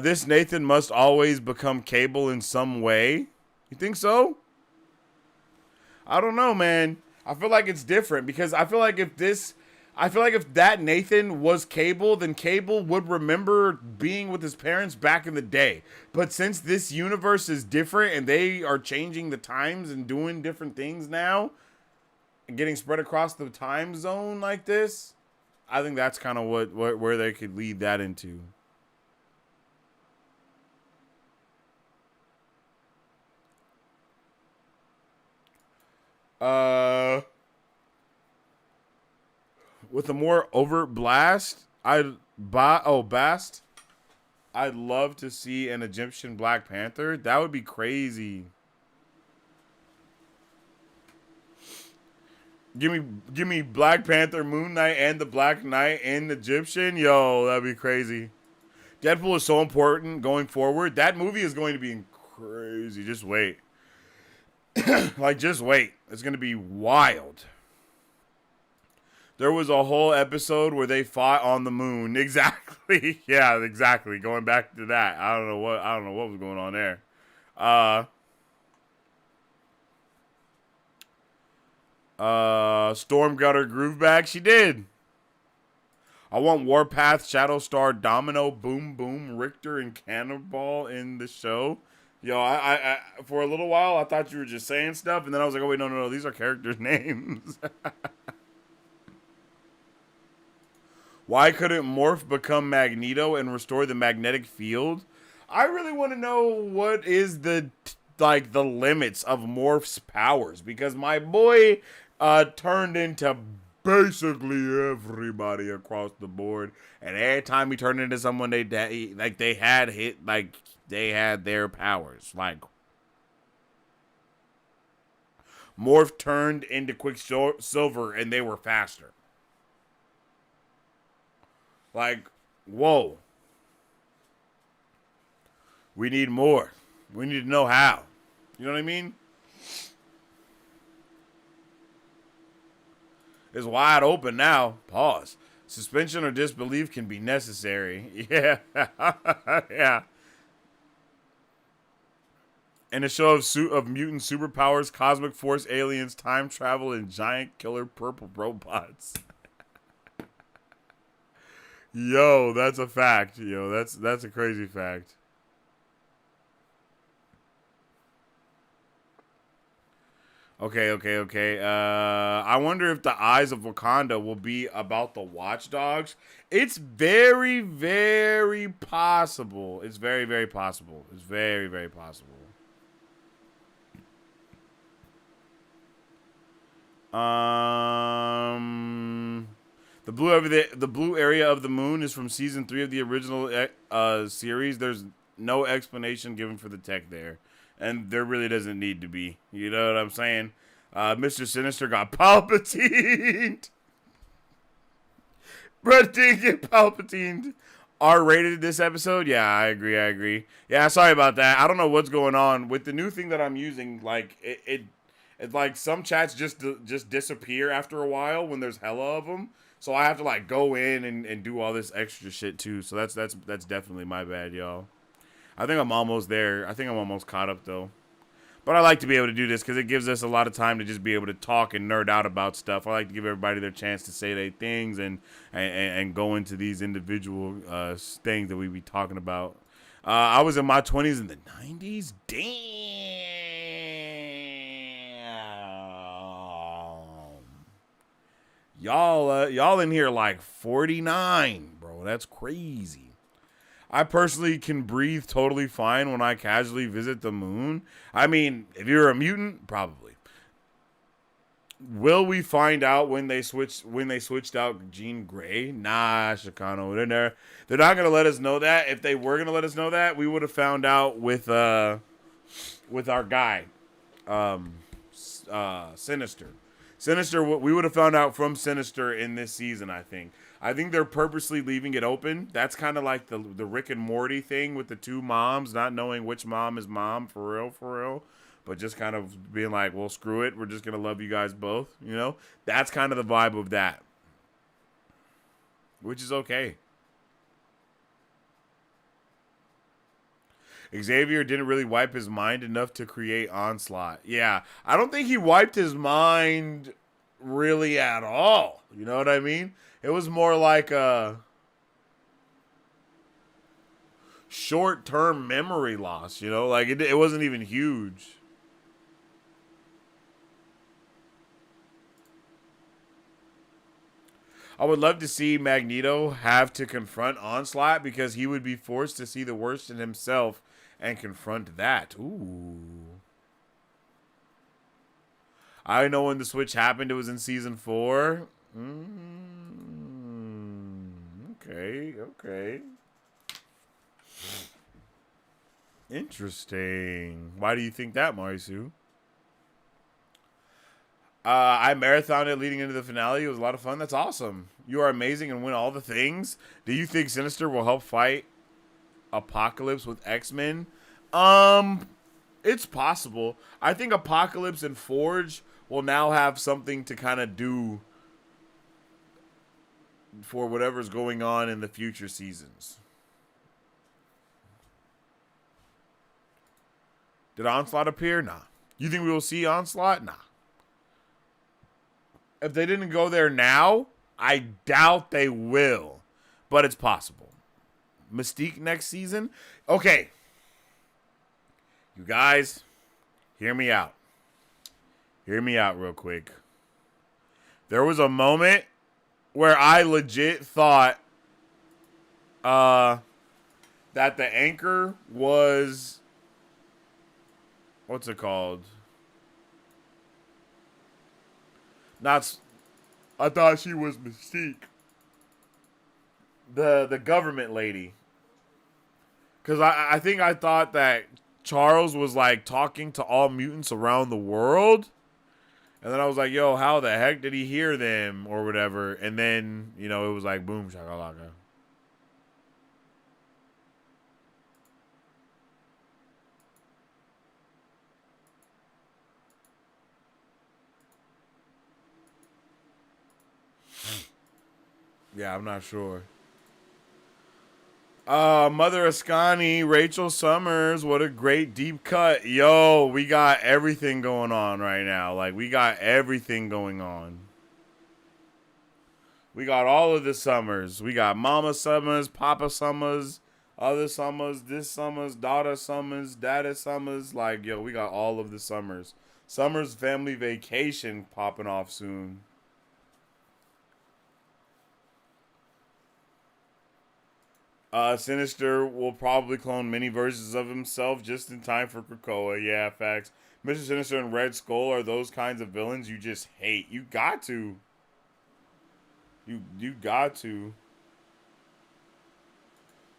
This Nathan must always become Cable in some way. You think so? I don't know, man. I feel like it's different because I feel like if that Nathan was Cable, then Cable would remember being with his parents back in the day. But since this universe is different and they are changing the times and doing different things now and getting spread across the time zone like this, I think that's kind of where they could lead that into. With a more overt blast, I'd love to see an Egyptian Black Panther. That would be crazy. Give me Black Panther, Moon Knight, and the Black Knight and Egyptian. Yo, that'd be crazy. Deadpool is so important going forward. That movie is going to be crazy. Just wait. Like, just wait. It's going to be wild. There was a whole episode where they fought on the moon. Exactly. Yeah, exactly. Going back to that. I don't know what was going on there. Storm got her groove back. She did. I want Warpath, Shadowstar, Domino, Boom Boom, Richter, and Cannonball in the show. Yo, I for a little while, I thought you were just saying stuff, and then I was like, oh, wait, no, these are characters' names. Why couldn't Morph become Magneto and restore the magnetic field? I really want to know what is the limits of Morph's powers, because my boy turned into basically everybody across the board, and every time he turned into someone they had their powers. Like, Morph turned into Quicksilver and they were faster. Like, whoa. We need more. We need to know how. You know what I mean? It's wide open now. Pause. Suspension or disbelief can be necessary. Yeah. Yeah. And a show of mutant superpowers, cosmic force, aliens, time travel, and giant killer purple robots. Yo, that's a fact. Yo, that's a crazy fact. Okay. I wonder if the Eyes of Wakanda will be about the Watchdogs. It's very, very possible. It's very, very possible. It's very, very possible. The blue area of the moon is from season 3 of the original series. There's no explanation given for the tech there, and there really doesn't need to be. You know what I'm saying? Mr. Sinister got Palpatine. Bro, did get Palpatine R-rated this episode? Yeah, I agree. Yeah, sorry about that. I don't know what's going on with the new thing that I'm using. Like it's like some chats just disappear after a while when there's hella of them. So I have to like go in and do all this extra shit too. So that's definitely my bad, y'all. I think I'm almost there. I think I'm almost caught up though. But I like to be able to do this because it gives us a lot of time to just be able to talk and nerd out about stuff. I like to give everybody their chance to say their things and go into these individual things that we be talking about. I was in my 20s in the 90s. Damn. Y'all in here like 49, bro. That's crazy. I personally can breathe totally fine when I casually visit the moon. I mean, if you're a mutant, probably. Will we find out when they switched out Jean Grey? Nah, Chicano. They're not gonna let us know that. If they were gonna let us know that, we would have found out with our guy, Sinister. Sinister, we would have found out from Sinister in this season, I think. I think they're purposely leaving it open. That's kind of like the Rick and Morty thing with the two moms, not knowing which mom is mom, for real. But just kind of being like, well, screw it. We're just going to love you guys both, you know? That's kind of the vibe of that. Which is okay. Xavier didn't really wipe his mind enough to create Onslaught. Yeah, I don't think he wiped his mind really at all. You know what I mean? It was more like a short-term memory loss, you know? Like, it wasn't even huge. I would love to see Magneto have to confront Onslaught because he would be forced to see the worst in himself and confront that. Ooh. I know when the switch happened, it was in season 4. Okay. Interesting. Why do you think that, Marisu? I marathoned it leading into the finale. It was a lot of fun. That's awesome. You are amazing and win all the things. Do you think Sinister will help fight Apocalypse with X-Men? It's possible. I think Apocalypse and Forge will now have something to kind of do for whatever's going on in the future seasons. Did Onslaught appear? Nah. You think we will see Onslaught? Nah. If they didn't go there now, I doubt they will. But it's possible. Mystique next season? Okay. You guys, hear me out. Hear me out real quick. There was a moment where I legit thought that the anchor was... What's it called? I thought she was Mystique. The government lady. Because I think I thought that Charles was like talking to all mutants around the world. And then I was like, yo, how the heck did he hear them or whatever? And then, you know, it was like, boom, shakalaka. Yeah, I'm not sure. Mother Ascani, Rachel Summers, what a great deep cut. Yo, we got everything going on right now. Like, we got everything going on. We got all of the Summers. We got Mama Summers, Papa Summers, other Summers, this Summers, daughter Summers, daddy Summers. Like, yo, we got all of the Summers. Summer's family vacation popping off soon. Sinister will probably clone many versions of himself just in time for Krakoa. Yeah, facts. Mr. Sinister and Red Skull are those kinds of villains you just hate. You got to. You got to.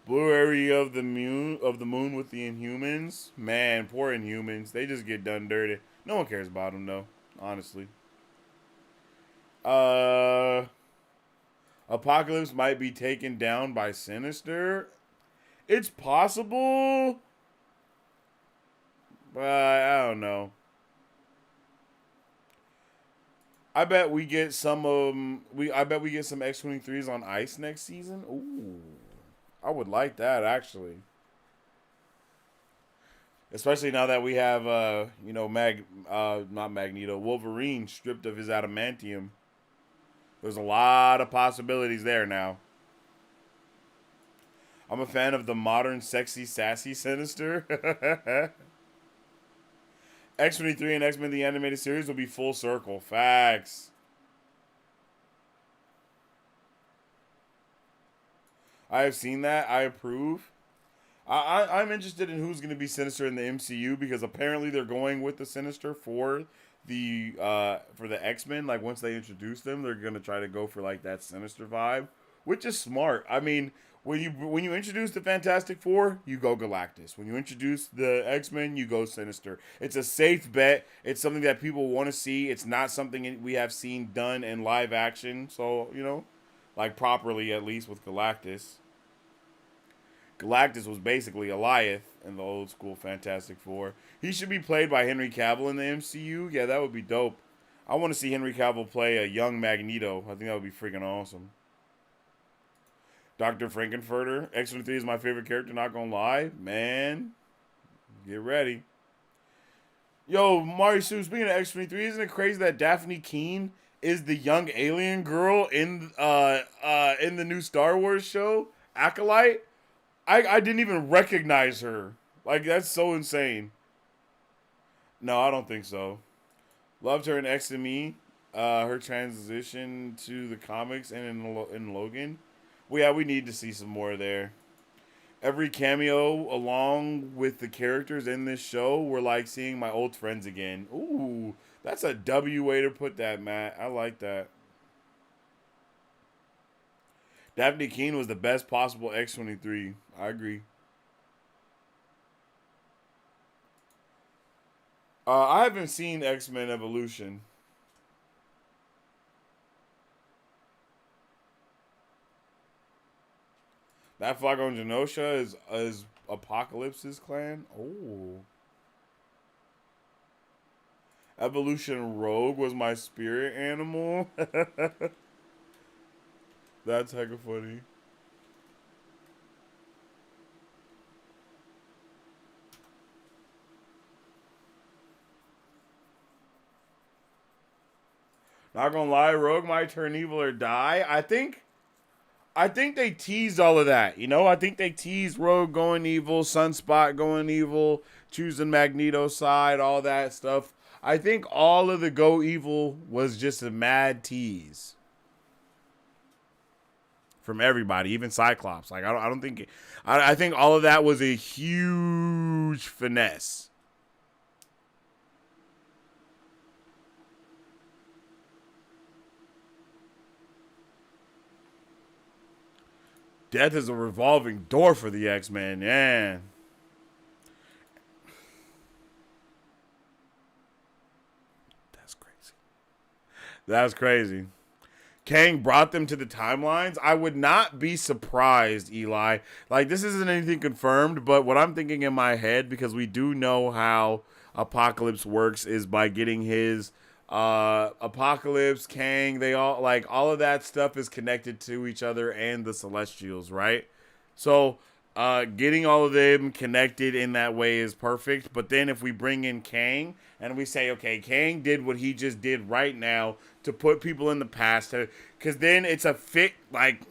Blue area of the moon with the Inhumans. Man, poor Inhumans. They just get done dirty. No one cares about them though, honestly. Uh Apocalypse might be taken down by Sinister. It's possible. But I don't know. I bet we get some I bet we get some X-23s on ice next season. Ooh. I would like that actually. Especially now that we have not Magneto, Wolverine stripped of his adamantium. There's a lot of possibilities there now. I'm a fan of the modern, sexy, sassy Sinister. X-23 and X-Men the Animated Series will be full circle. Facts. I have seen that. I approve. I'm interested in who's going to be Sinister in the MCU because apparently they're going with the Sinister for the X-Men. Like once they introduce them, they're going to try to go for like that Sinister vibe, which is smart. I mean, when you introduce the Fantastic Four, you go Galactus. When you introduce the X-Men, you go Sinister. It's a safe bet. It's something that people want to see. It's not something we have seen done in live action. So, like properly at least with Galactus. Galactus was basically Eliath in the old school Fantastic Four. He should be played by Henry Cavill in the MCU. Yeah, that would be dope. I want to see Henry Cavill play a young Magneto. I think that would be freaking awesome. Dr. Frankenfurter. X-23 is my favorite character, not gonna lie. Man, get ready. Yo, Mari Sue, speaking of X-23, isn't it crazy that Daphne Keene is the young alien girl in the new Star Wars show, Acolyte? I didn't even recognize her. Like, that's so insane. No, I don't think so. Loved her in XME. Her transition to the comics and in Logan. Well, yeah, we need to see some more there. Every cameo along with the characters in this show were like seeing my old friends again. Ooh, that's a W way to put that, Matt. I like that. Daphne Keene was the best possible X-23. I agree. I haven't seen X-Men Evolution. That Flagon Genosha is Apocalypse's clan. Oh. Evolution Rogue was my spirit animal. That's hecka funny. Not gonna lie, Rogue might turn evil or die. I think they teased all of that, I think they teased Rogue going evil, Sunspot going evil, choosing Magneto's side, all that stuff. I think all of the go evil was just a mad tease from everybody, even Cyclops. Like I don't think I think all of that was a huge finesse. Death is a revolving door for the X-Men, yeah. That's crazy. That's crazy. Kang brought them to the timelines. I would not be surprised, Eli. Like, this isn't anything confirmed, but what I'm thinking in my head, because we do know how Apocalypse works, is by getting his Apocalypse, Kang, they all of that stuff is connected to each other and the Celestials, right? So getting all of them connected in that way is perfect. But then if we bring in Kang and we say, okay, Kang did what he just did right now to put people in the past, because then it's a fit, like,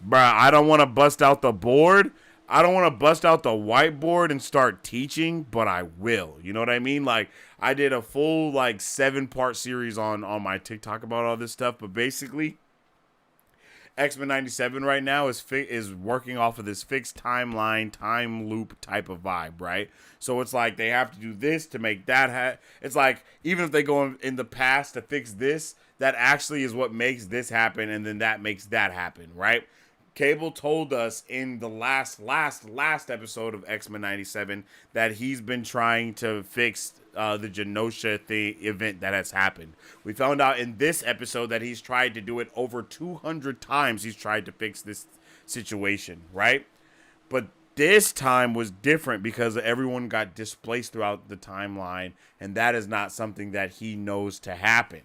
bruh, I don't want to bust out the board. I don't want to bust out the whiteboard and start teaching, but I will. You know what I mean? Like, I did a full, 7-part series on my TikTok about all this stuff, but basically, X-Men 97 right now is working off of this fixed timeline, time loop type of vibe, right? So it's like they have to do this to make that it's like even if they go in the past to fix this, that actually is what makes this happen, and then that makes that happen, right? Cable told us in the last episode of X-Men 97 that he's been trying to fix the Genosha event that has happened. We found out in this episode that he's tried to do it over 200 times. He's tried to fix this situation, right? But this time was different because everyone got displaced throughout the timeline, and that is not something that he knows to happen,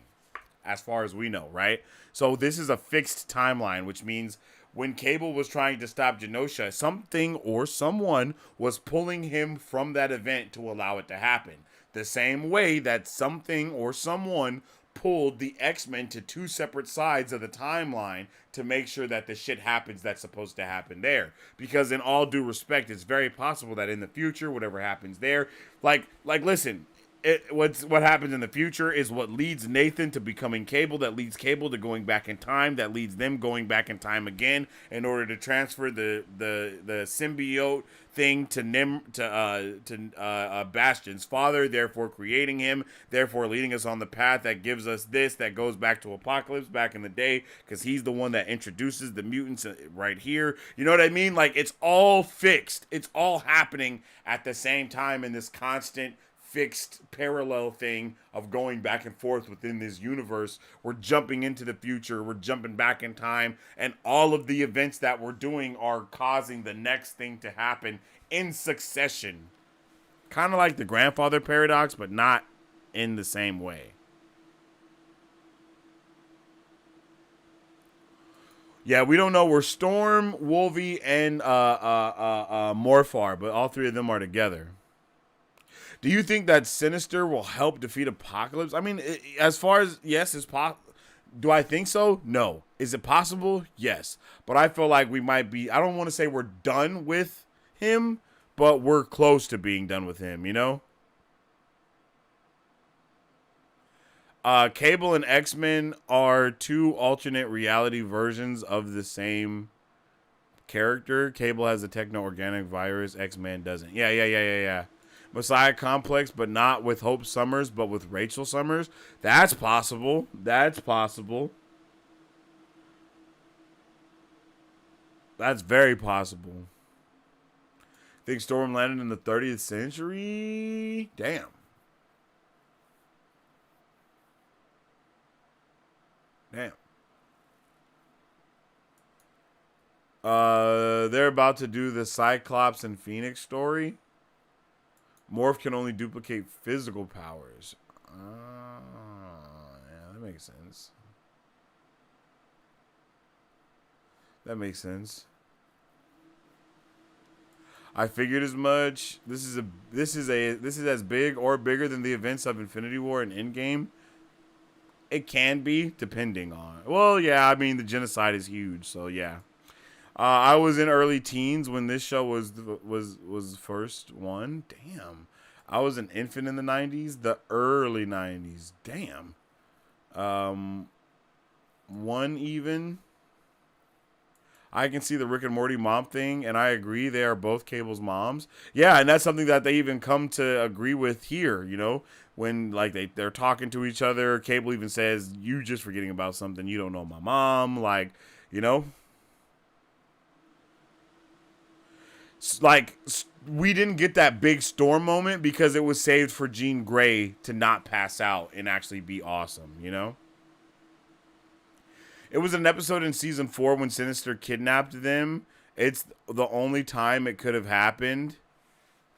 as far as we know, right? So this is a fixed timeline, which means when Cable was trying to stop Genosha, something or someone was pulling him from that event to allow it to happen. The same way that something or someone pulled the X-Men to two separate sides of the timeline to make sure that the shit happens that's supposed to happen there. Because in all due respect, it's very possible that in the future, whatever happens there, listen, what happens in the future is what leads Nathan to becoming Cable, that leads Cable to going back in time, that leads them going back in time again in order to transfer the symbiote thing to Bastion's father, therefore creating him, therefore leading us on the path that gives us this, that goes back to Apocalypse back in the day, because he's the one that introduces the mutants right here. You know what I mean? Like, it's all fixed. It's all happening at the same time in this constant fixed parallel thing of going back and forth within this universe. We're jumping into the future, we're jumping back in time, and all of the events that we're doing are causing the next thing to happen in succession. Kind of like the grandfather paradox, but not in the same way. Yeah, we don't know where Storm, Wolvie, and Morph, but all three of them are together. Do you think that Sinister will help defeat Apocalypse? I mean, as far as, yes, it's possible. Do I think so? No. Is it possible? Yes. But I feel like we might be, I don't want to say we're done with him, but we're close to being done with him, you know? Cable and X-Men are two alternate reality versions of the same character. Cable has a techno-organic virus. X-Men doesn't. Yeah. Messiah Complex, but not with Hope Summers, but with Rachel Summers. That's possible. That's very possible. Think Storm landed in the 30th century? Damn. They're about to do the Cyclops and Phoenix story. Morph can only duplicate physical powers. Yeah, that makes sense. I figured as much. This is as big or bigger than the events of Infinity War and Endgame. It can be, depending on. Well, yeah, I mean the genocide is huge, so yeah. I was in early teens when this show was the first one. Damn. I was an infant in the 90s, the early 90s. Damn. One even. I can see the Rick and Morty mom thing, and I agree they are both Cable's moms. Yeah, and that's something that they even come to agree with here, you know? When like they're talking to each other, Cable even says, "You just forgetting about something, you don't know my mom," like, you know? Like, we didn't get that big Storm moment because it was saved for Jean Grey to not pass out and actually be awesome, you know? It was an episode in season 4 when Sinister kidnapped them. It's the only time it could have happened.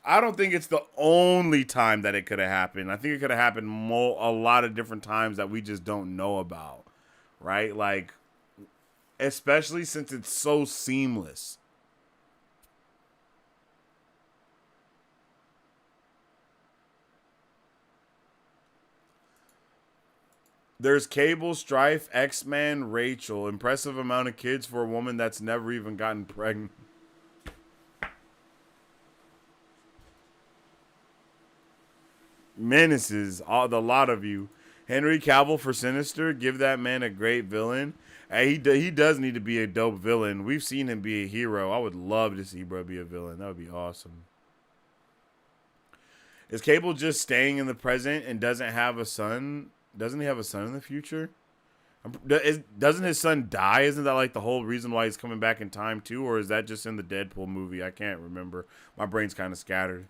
I don't think it's the only time that it could have happened. I think it could have happened a lot of different times that we just don't know about, right? Like, especially since it's so seamless. There's Cable, Strife, X-Men, Rachel. Impressive amount of kids for a woman that's never even gotten pregnant. Menaces, the lot of you. Henry Cavill for Sinister. Give that man a great villain. Hey, he does need to be a dope villain. We've seen him be a hero. I would love to see bro be a villain. That would be awesome. Is Cable just staying in the present and doesn't have a son? Doesn't he have a son in the future? Doesn't his son die? Isn't that like the whole reason why he's coming back in time too? Or is that just in the Deadpool movie? I can't remember. My brain's kind of scattered.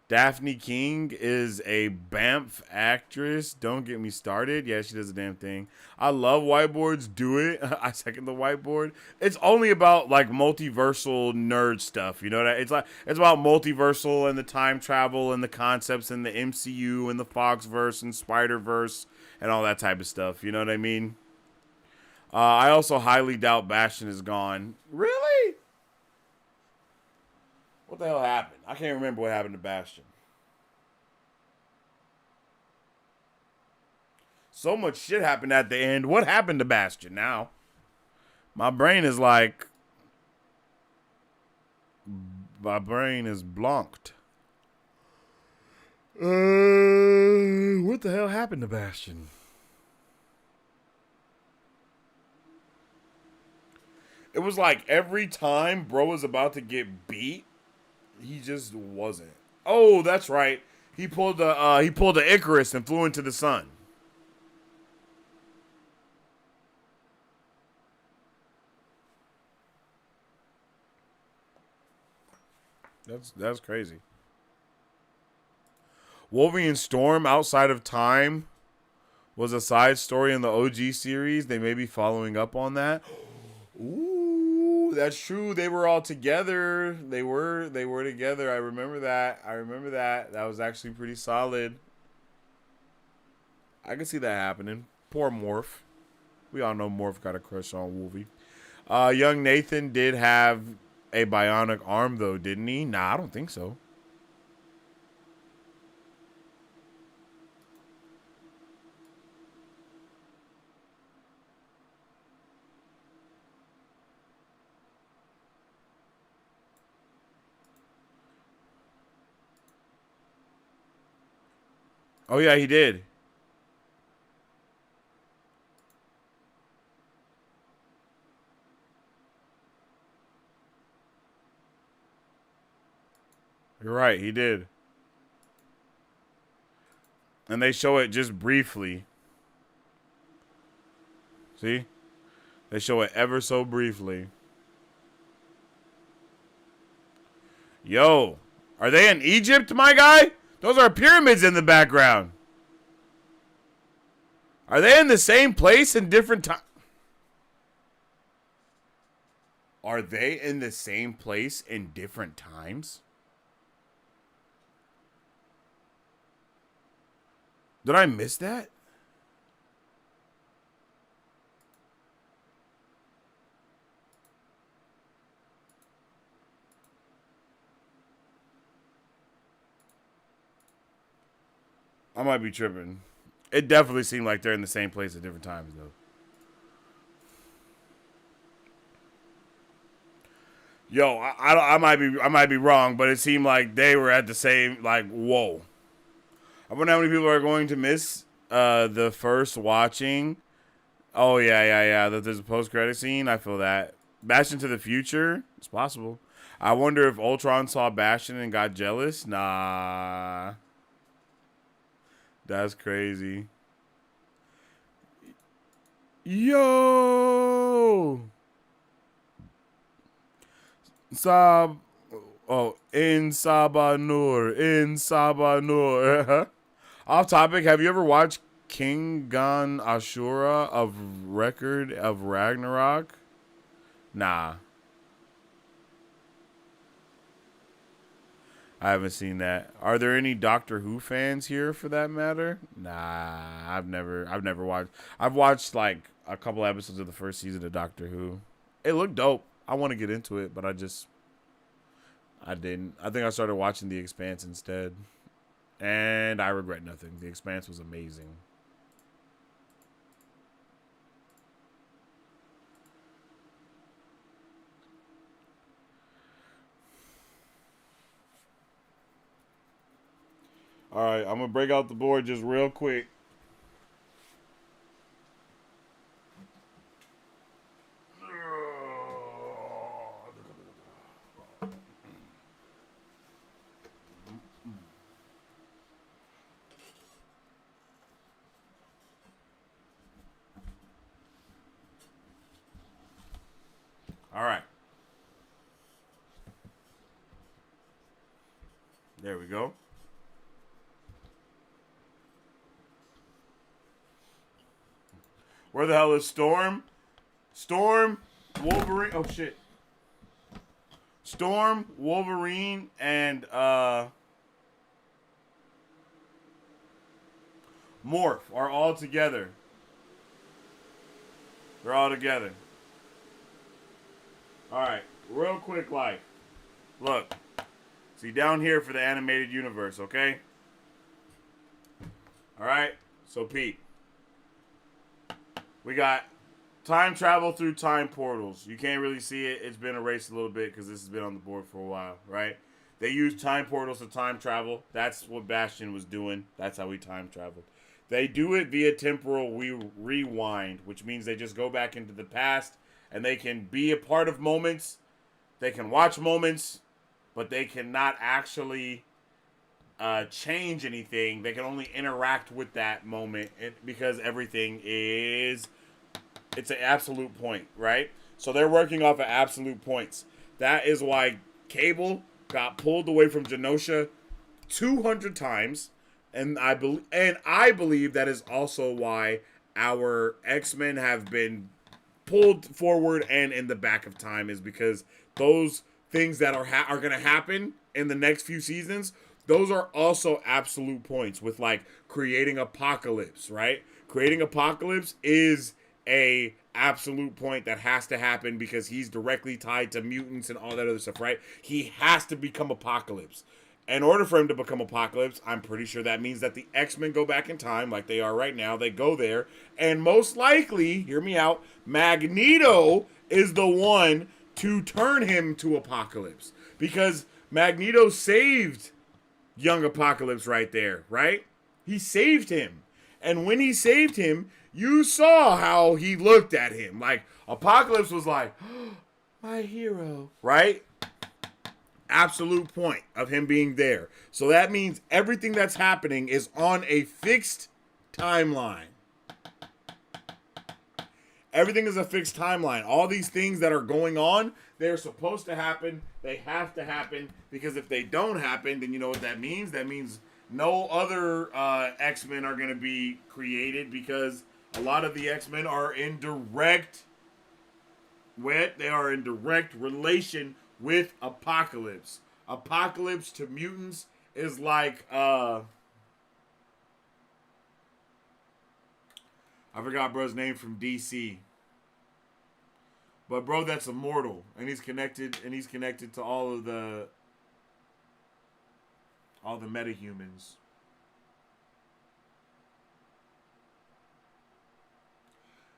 Daphne King is a Banff actress. Don't get me started. Yeah, she does a damn thing. I love whiteboards. Do it. I second the whiteboard. It's only about like multiversal nerd stuff. You know that it's about multiversal and the time travel and the concepts in the MCU and the Foxverse and Spider-Verse and all that type of stuff. You know what I mean? I also highly doubt Bastion is gone. Really? What the hell happened? I can't remember what happened to Bastion. So much shit happened at the end. What happened to Bastion now? My brain is like... My brain is blonked. What the hell happened to Bastion? It was like every time bro was about to get beat, he just wasn't. Oh, that's right. He pulled the Icarus and flew into the sun. That's crazy. Wolverine Storm Outside of Time was a side story in the OG series. They may be following up on that. Ooh, that's true. They were all together. They were together. I remember that. That was actually pretty solid. I can see that happening. Poor Morph. We all know Morph got a crush on Wolvie. Young Nathan did have a bionic arm though, didn't he? Nah, I don't think so. Oh yeah, he did. You're right, he did. And they show it just briefly. See? They show it ever so briefly. Yo, are they in Egypt, my guy? Those are pyramids in the background. Are they in the same place in different time? Are they in the same place in different times? Did I miss that? I might be tripping. It definitely seemed like they're in the same place at different times, though. Yo, I might be wrong, but it seemed like they were at the same. Like, whoa. I wonder how many people are going to miss the first watching. Oh yeah. That there's a post credit scene. I feel that. Bastion to the future. It's possible. I wonder if Ultron saw Bastion and got jealous. Nah. That's crazy. Yo. In Sabanur. Off topic, have you ever watched King Gon Ashura of Record of Ragnarok? Nah. I haven't seen that. Are there any Doctor Who fans here for that matter? Nah, I've never watched. I've watched like a couple episodes of the first season of Doctor Who. It looked dope. I want to get into it, but I didn't. I think I started watching The Expanse instead. And I regret nothing. The Expanse was amazing. All right, I'm going to break out the board just real quick. All right. There we go. Where the hell is Storm? Storm, Wolverine. Oh shit. Storm, Wolverine, and Morph are all together. They're all together. Alright, real quick, like, look. See, down here for the animated universe, okay? Alright, so Pete. We got time travel through time portals. You can't really see it. It's been erased a little bit because this has been on the board for a while, right? They use time portals to time travel. That's what Bastion was doing. That's how he time traveled. They do it via temporal rewind, which means they just go back into the past and they can be a part of moments. They can watch moments, but they cannot actually change anything. They can only interact with that moment because everything is... It's an absolute point, right? So they're working off of absolute points. That is why Cable got pulled away from Genosha 200 times. And I believe that is also why our X-Men have been pulled forward and in the back of time, is because those things that are going to happen in the next few seasons, those are also absolute points with like creating Apocalypse, right? Creating Apocalypse is a absolute point that has to happen because he's directly tied to mutants and all that other stuff, right? He has to become Apocalypse. In order for him to become Apocalypse, I'm pretty sure that means that the X-Men go back in time like they are right now. They go there, and most likely, hear me out, Magneto is the one to turn him to Apocalypse because Magneto saved young Apocalypse right there, right? He saved him. And when he saved him, you saw how he looked at him. Like, Apocalypse was like, oh, my hero, right? Absolute point of him being there. So that means everything that's happening is on a fixed timeline. Everything is a fixed timeline. All these things that are going on, they're supposed to happen. They have to happen because if they don't happen, then you know what that means? That means no other X-Men are going to be created because a lot of the X-Men are in direct relation with Apocalypse. Apocalypse to mutants is like I forgot bro's name from DC. But bro, that's immortal, and he's connected to all the metahumans.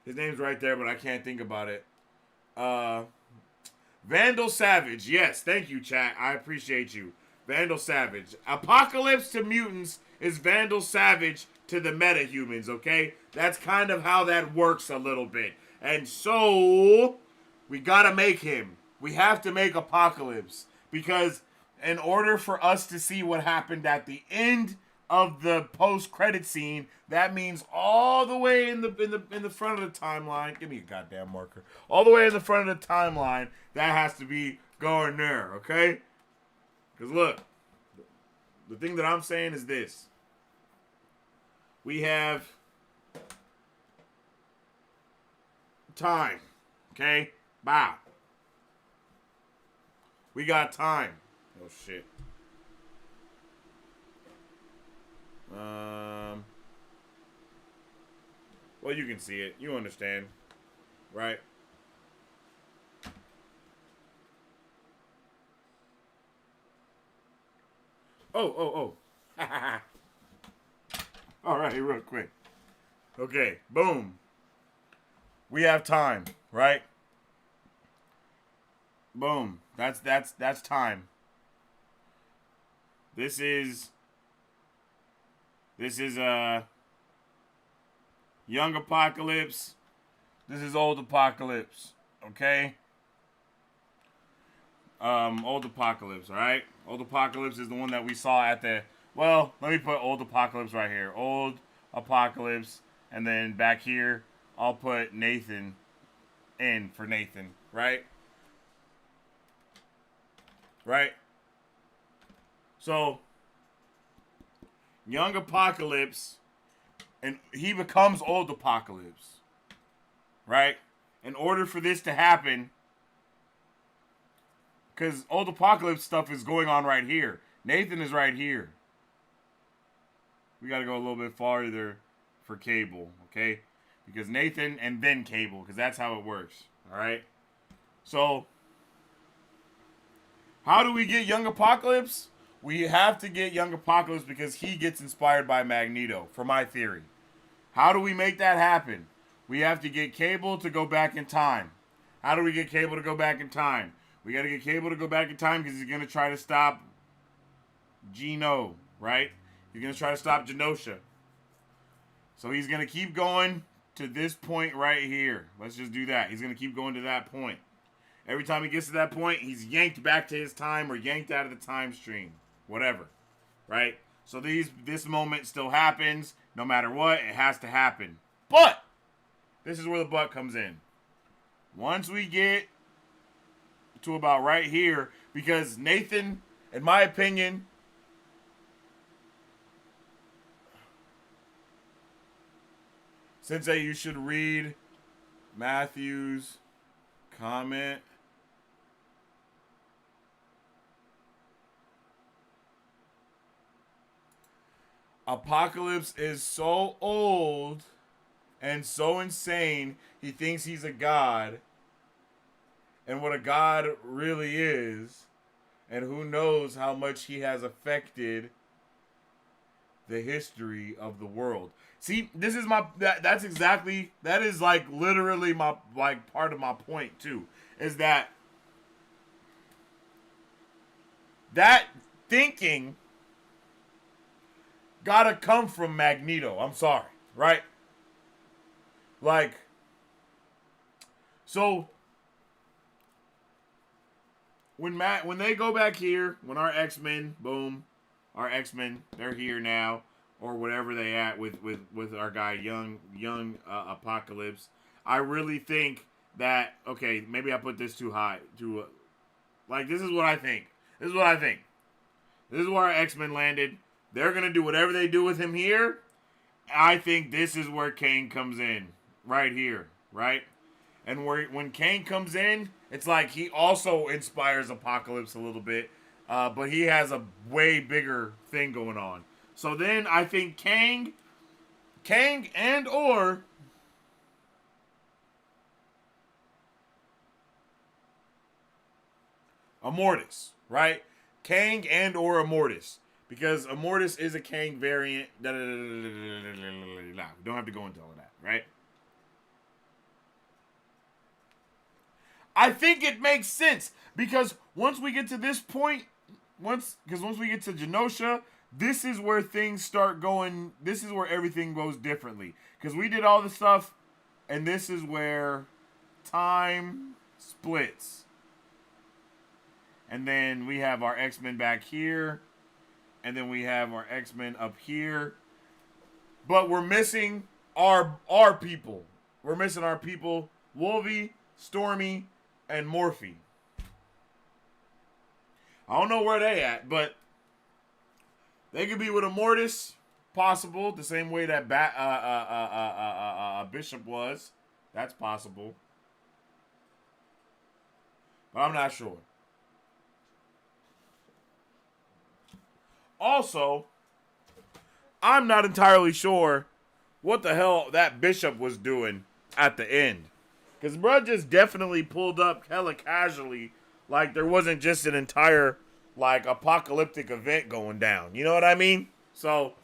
His name's right there, but I can't think about it. Vandal Savage. Yes, thank you, chat. I appreciate you. Vandal Savage. Apocalypse to mutants is Vandal Savage to the metahumans, okay? That's kind of how that works a little bit. And so, we gotta make him. We have to make Apocalypse. Because in order for us to see what happened at the end of the post-credit scene, that means all the way in the front of the timeline. Give me a goddamn marker. All the way in the front of the timeline, that has to be going there, okay? Because look, the thing that I'm saying is this. We have time, okay? Bow. We got time. Oh, shit. Well, you can see it. You understand. Right? Oh. All right, real quick. Okay, boom. We have time, right? Boom. That's time. This is young Apocalypse. This is old Apocalypse. Okay? Old Apocalypse, alright? Old Apocalypse is the one that we saw at the... Well, let me put Old Apocalypse right here. Old Apocalypse. And then back here, I'll put Nathan in for Nathan, right? right? So, young Apocalypse, and he becomes old Apocalypse, right? In order for this to happen, because old Apocalypse stuff is going on right here. Nathan is right here. We got to go a little bit farther for Cable, okay? Because Nathan and then Cable, because that's how it works, all right? So, how do we get Young Apocalypse? We have to get Young Apocalypse because he gets inspired by Magneto, for my theory. How do we make that happen? We have to get Cable to go back in time. How do we get Cable to go back in time? We got to get Cable to go back in time because he's going to try to stop Gino, right? He's going to try to stop Genosha. So he's going to keep going to this point right here. Let's just do that. He's going to keep going to that point. Every time he gets to that point, he's yanked back to his time or yanked out of the time stream. Whatever. Right? So this moment still happens. No matter what, it has to happen. But this is where the but comes in. Once we get to about right here, because Nathan, in my opinion, Sensei, you should read Matthew's comment. Apocalypse is so old and so insane, he thinks he's a god. And what a god really is. And who knows how much he has affected the history of the world. See, this is my that's exactly, that is like literally my like part of my point too, is that thinking gotta come from Magneto. I'm sorry, right? Like, so when they go back here, when our X-Men, boom, our X-Men, they're here now, or whatever they at with our guy young Apocalypse. I really think that, okay, maybe I put this too high, like, this is what I think. This is what I think. This is where our X-Men landed. They're gonna do whatever they do with him here. I think this is where Kane comes in, right here, right? And when Kane comes in, it's like he also inspires Apocalypse a little bit, but he has a way bigger thing going on. So then I think Kang and or Immortus, right? Kang and or Immortus. Because Immortus is a Kang variant. We don't have to go into all of that, right? I think it makes sense. Because once we get to this point, once we get to Genosha, this is where things start going. This is where everything goes differently. Because we did all the stuff, and this is where time splits. And then we have our X-Men back here. And then we have our X-Men up here. But we're missing our people. We're missing our people. Wolvie, Stormy, and Morphe. I don't know where they at, but they could be with Immortus, possible. The same way that Bishop was. That's possible. But I'm not sure. Also, I'm not entirely sure what the hell that Bishop was doing at the end. Because bro just definitely pulled up hella casually, like there wasn't just an entire, like, apocalyptic event going down. You know what I mean? So,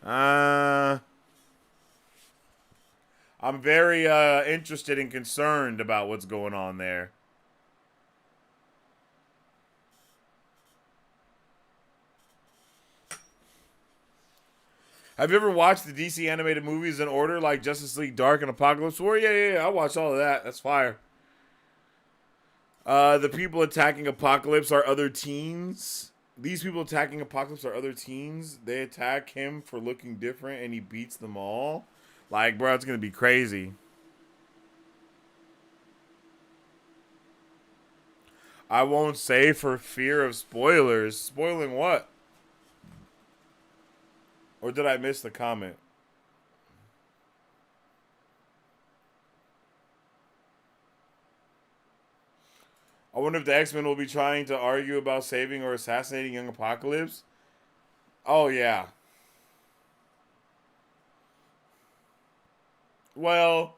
I'm very interested and concerned about what's going on there. Have you ever watched the DC animated movies in order, like Justice League Dark and Apocalypse War? Yeah. I watched all of that. That's fire. The people attacking Apocalypse are other teens. These people attacking Apocalypse are other teens. They attack him for looking different, and he beats them all. Like, bro, it's gonna be crazy. I won't say for fear of spoilers. Spoiling what? Or did I miss the comment? I wonder if the X-Men will be trying to argue about saving or assassinating young Apocalypse. Oh, yeah. Well,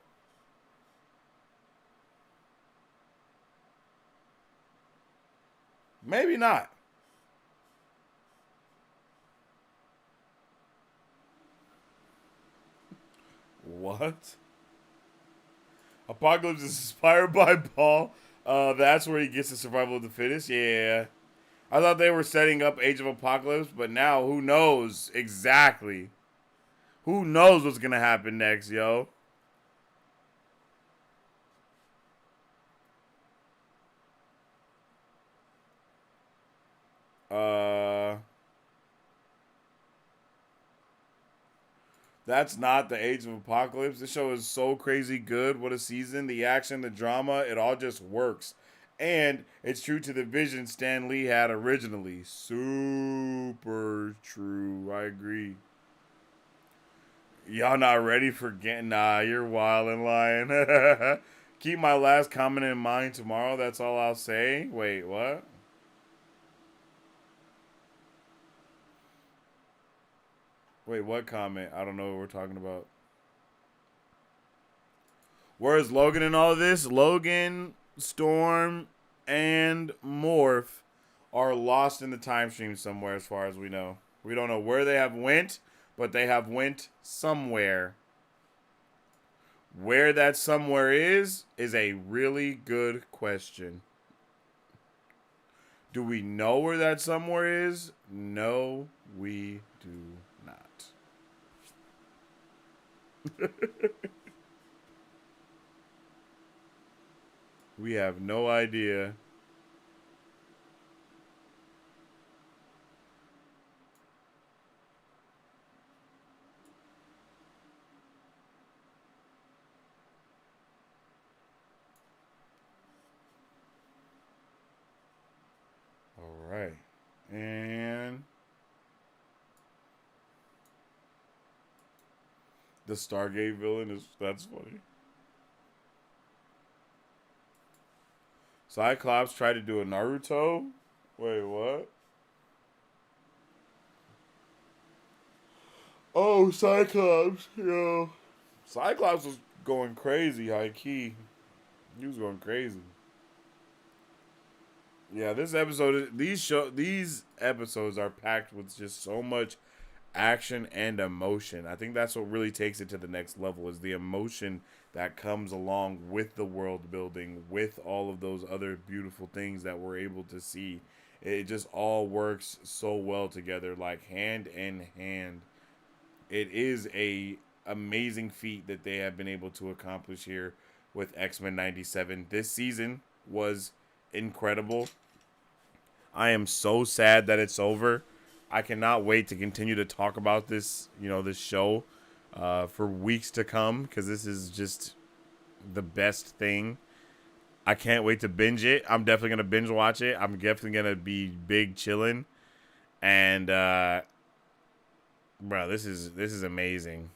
maybe not. What? Apocalypse is inspired by Paul. That's where he gets the survival of the fittest. Yeah. I thought they were setting up Age of Apocalypse, but now who knows exactly? Who knows what's gonna happen next, yo? Uh, that's not the Age of Apocalypse. This show is so crazy good. What a season! The action, the drama, it all just works. And it's true to the vision Stan Lee had originally. Super true. I agree. Y'all not ready for getting. Nah, you're wild and lying. Keep my last comment in mind tomorrow. That's all I'll say. Wait, what? Wait, what comment? I don't know what we're talking about. Where is Logan in all of this? Logan, Storm, and Morph are lost in the time stream somewhere as far as we know. We don't know where they have went, but they have went somewhere. Where that somewhere is a really good question. Do we know where that somewhere is? No, we do not. We have no idea. All right. And the Stargate villain is, that's funny. Cyclops tried to do a Naruto? Wait, what? Oh, Cyclops, yo. Cyclops was going crazy, high key. He was going crazy. Yeah, this episode, these episodes are packed with just so much action and emotion. I think that's what really takes it to the next level is the emotion that comes along with the world building, with all of those other beautiful things that we're able to see. It just all works so well together, like hand in hand. It is a amazing feat that they have been able to accomplish here with X-Men 97. This season was incredible. I am so sad that it's over. I cannot wait to continue to talk about this, this show for weeks to come because this is just the best thing. I can't wait to binge it. I'm definitely gonna binge watch it. I'm definitely gonna be big chilling, and bro, this is amazing.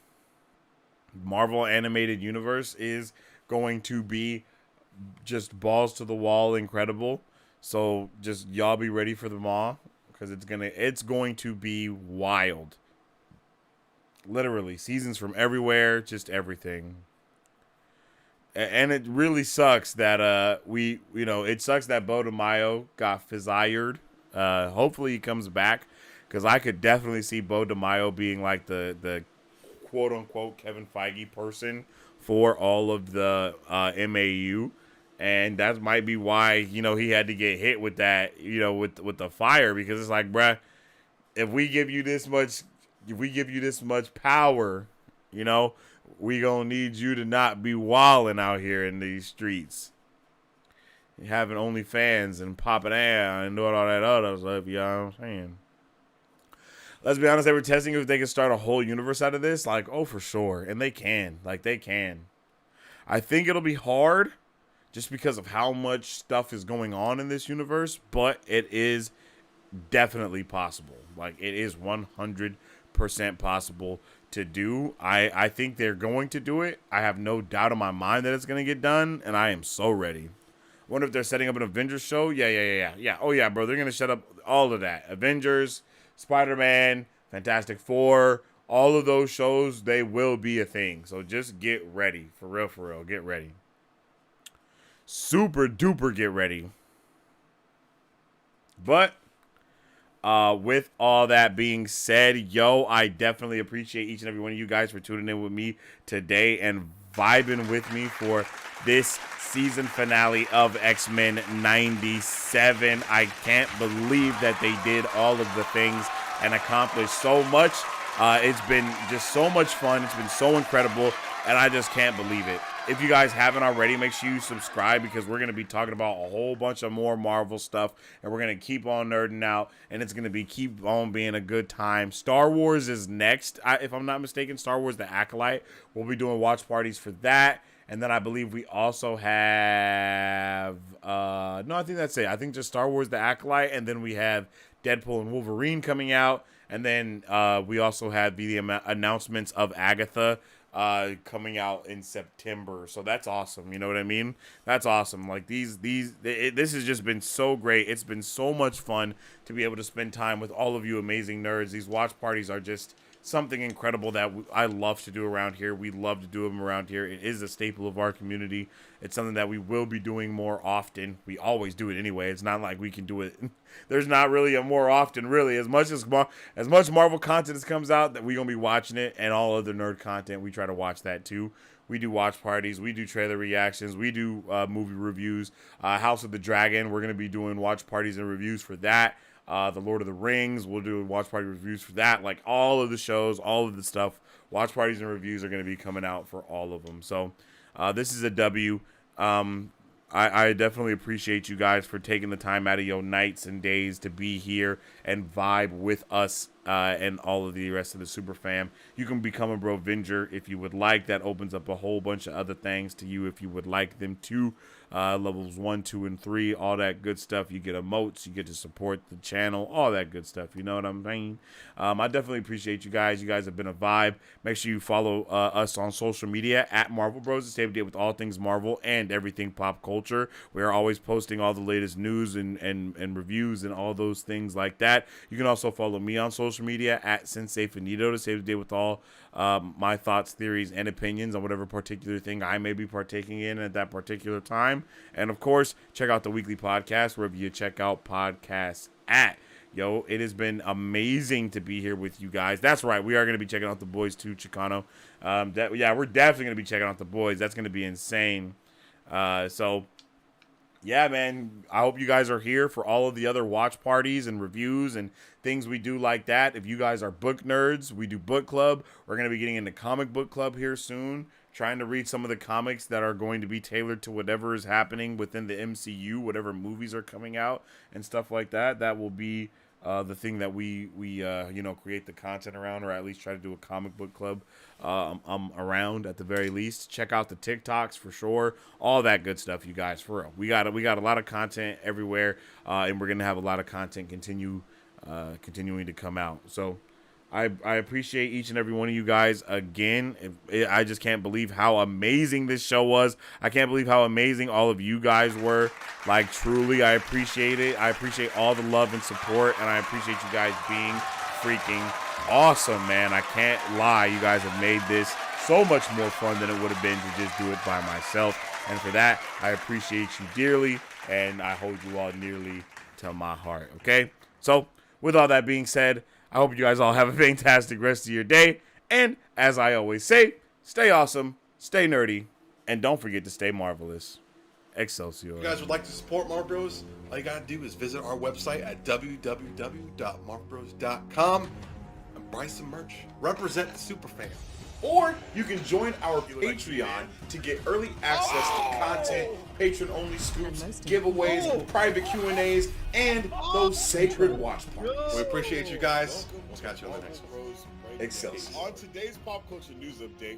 Marvel Animated Universe is going to be just balls to the wall incredible. So just y'all be ready for them all because it's going to be wild. Literally seasons from everywhere, just everything. And it really sucks that it sucks that Bo DeMaio got fired. Hopefully he comes back because I could definitely see Bo DeMaio being like the quote unquote Kevin Feige person for all of the MAU. And that might be why, he had to get hit with that, with the fire, because it's like, bruh, if we give you this much power, we gonna need you to not be wilding out here in these streets. Having OnlyFans and popping air and doing all that other stuff, you know what I'm saying? Let's be honest, they were testing if they could start a whole universe out of this. Like, oh, for sure. And they can. Like, they can. I think it'll be hard just because of how much stuff is going on in this universe, but it is definitely possible. Like, it is 100% possible to do. I think they're going to do it. I have no doubt in my mind that it's going to get done, and I am so ready. Wonder if they're setting up an Avengers show. Yeah. Oh yeah, bro. They're gonna set up all of that. Avengers, Spider-Man, Fantastic Four, all of those shows. They will be a thing. So just get ready, for real. Get ready. Super duper get ready. But with all that being said, I definitely appreciate each and every one of you guys for tuning in with me today and vibing with me for this season finale of X-Men 97. I can't believe that they did all of the things and accomplished so much. It's been just so much fun. It's been so incredible, and I just can't believe it. If you guys haven't already, make sure you subscribe, because we're going to be talking about a whole bunch of more Marvel stuff, and we're going to keep on nerding out, and it's going to keep on being a good time. Star Wars is next, if I'm not mistaken. Star Wars The Acolyte. We'll be doing watch parties for that. And then I believe we also have, no, I think that's it. I think just Star Wars The Acolyte, and then we have Deadpool and Wolverine coming out. And then we also have the announcements of Agatha coming out in September. So that's awesome. You know what I mean? That's awesome. Like this has just been so great. It's been so much fun to be able to spend time with all of you amazing nerds. These watch parties are just something incredible that I love to do around here. We love to do them around here. It is a staple of our community. It's something that we will be doing more often. We always do it anyway. It's not like we can do it. There's not really a more often, really. As much Marvel content as comes out, that we're going to be watching it, and all other nerd content, we try to watch that too. We do watch parties. We do trailer reactions. We do movie reviews. House of the Dragon, we're going to be doing watch parties and reviews for that. The Lord of the Rings, we'll do watch party reviews for that. Like, all of the shows, all of the stuff, watch parties and reviews are going to be coming out for all of them. So this is a W. I definitely appreciate you guys for taking the time out of your nights and days to be here and vibe with us and all of the rest of the super fam. You can become a Brovenger if you would like. That opens up a whole bunch of other things to you if you would like them to. Levels 1, 2, and 3, all that good stuff. You get emotes, you get to support the channel, all that good stuff. You know what I'm saying? I definitely appreciate you guys. You guys have been a vibe. Make sure you follow us on social media at Marvel Bros to stay up to date with all things Marvel and everything pop culture. We are always posting all the latest news and reviews and all those things like that. You can also follow me on social media at Sensei Finito to stay up to date with all my thoughts, theories, and opinions on whatever particular thing I may be partaking in at that particular time. And of course, check out the weekly podcast wherever you check out podcasts at. It has been amazing to be here with you guys. That's right, we are going to be checking out the boys too, Chicano. We're definitely going to be checking out the boys. That's going to be insane. Yeah, man, I hope you guys are here for all of the other watch parties and reviews and things we do like that. If you guys are book nerds, we do book club. We're going to be getting into comic book club here soon, trying to read some of the comics that are going to be tailored to whatever is happening within the MCU, whatever movies are coming out and stuff like that. That will be the thing that we create the content around, or at least try to do a comic book club around at the very least. Check out the TikToks for sure, all that good stuff, you guys, for real. We got a lot of content everywhere, and we're gonna have a lot of content continuing to come out. So I appreciate each and every one of you guys again. I just can't believe how amazing this show was. I can't believe how amazing all of you guys were. Like, truly, I appreciate it. I appreciate all the love and support, and I appreciate you guys being freaking awesome, man. I can't lie. You guys have made this so much more fun than it would have been to just do it by myself. And for that, I appreciate you dearly, and I hold you all nearly to my heart, okay? So, with all that being said, I hope you guys all have a fantastic rest of your day. And as I always say, stay awesome, stay nerdy, and don't forget to stay marvelous. Excelsior. If you guys would like to support Marvel Bros, all you gotta do is visit our website at www.marvelbros.com and buy some merch. Represent the superfan. Or you can join our Patreon to get early access to content, patron-only scoops, giveaways, private Q&As, and those sacred watch parties. We appreciate you guys. We'll catch you on the next one. Excelsior. On today's pop culture news update.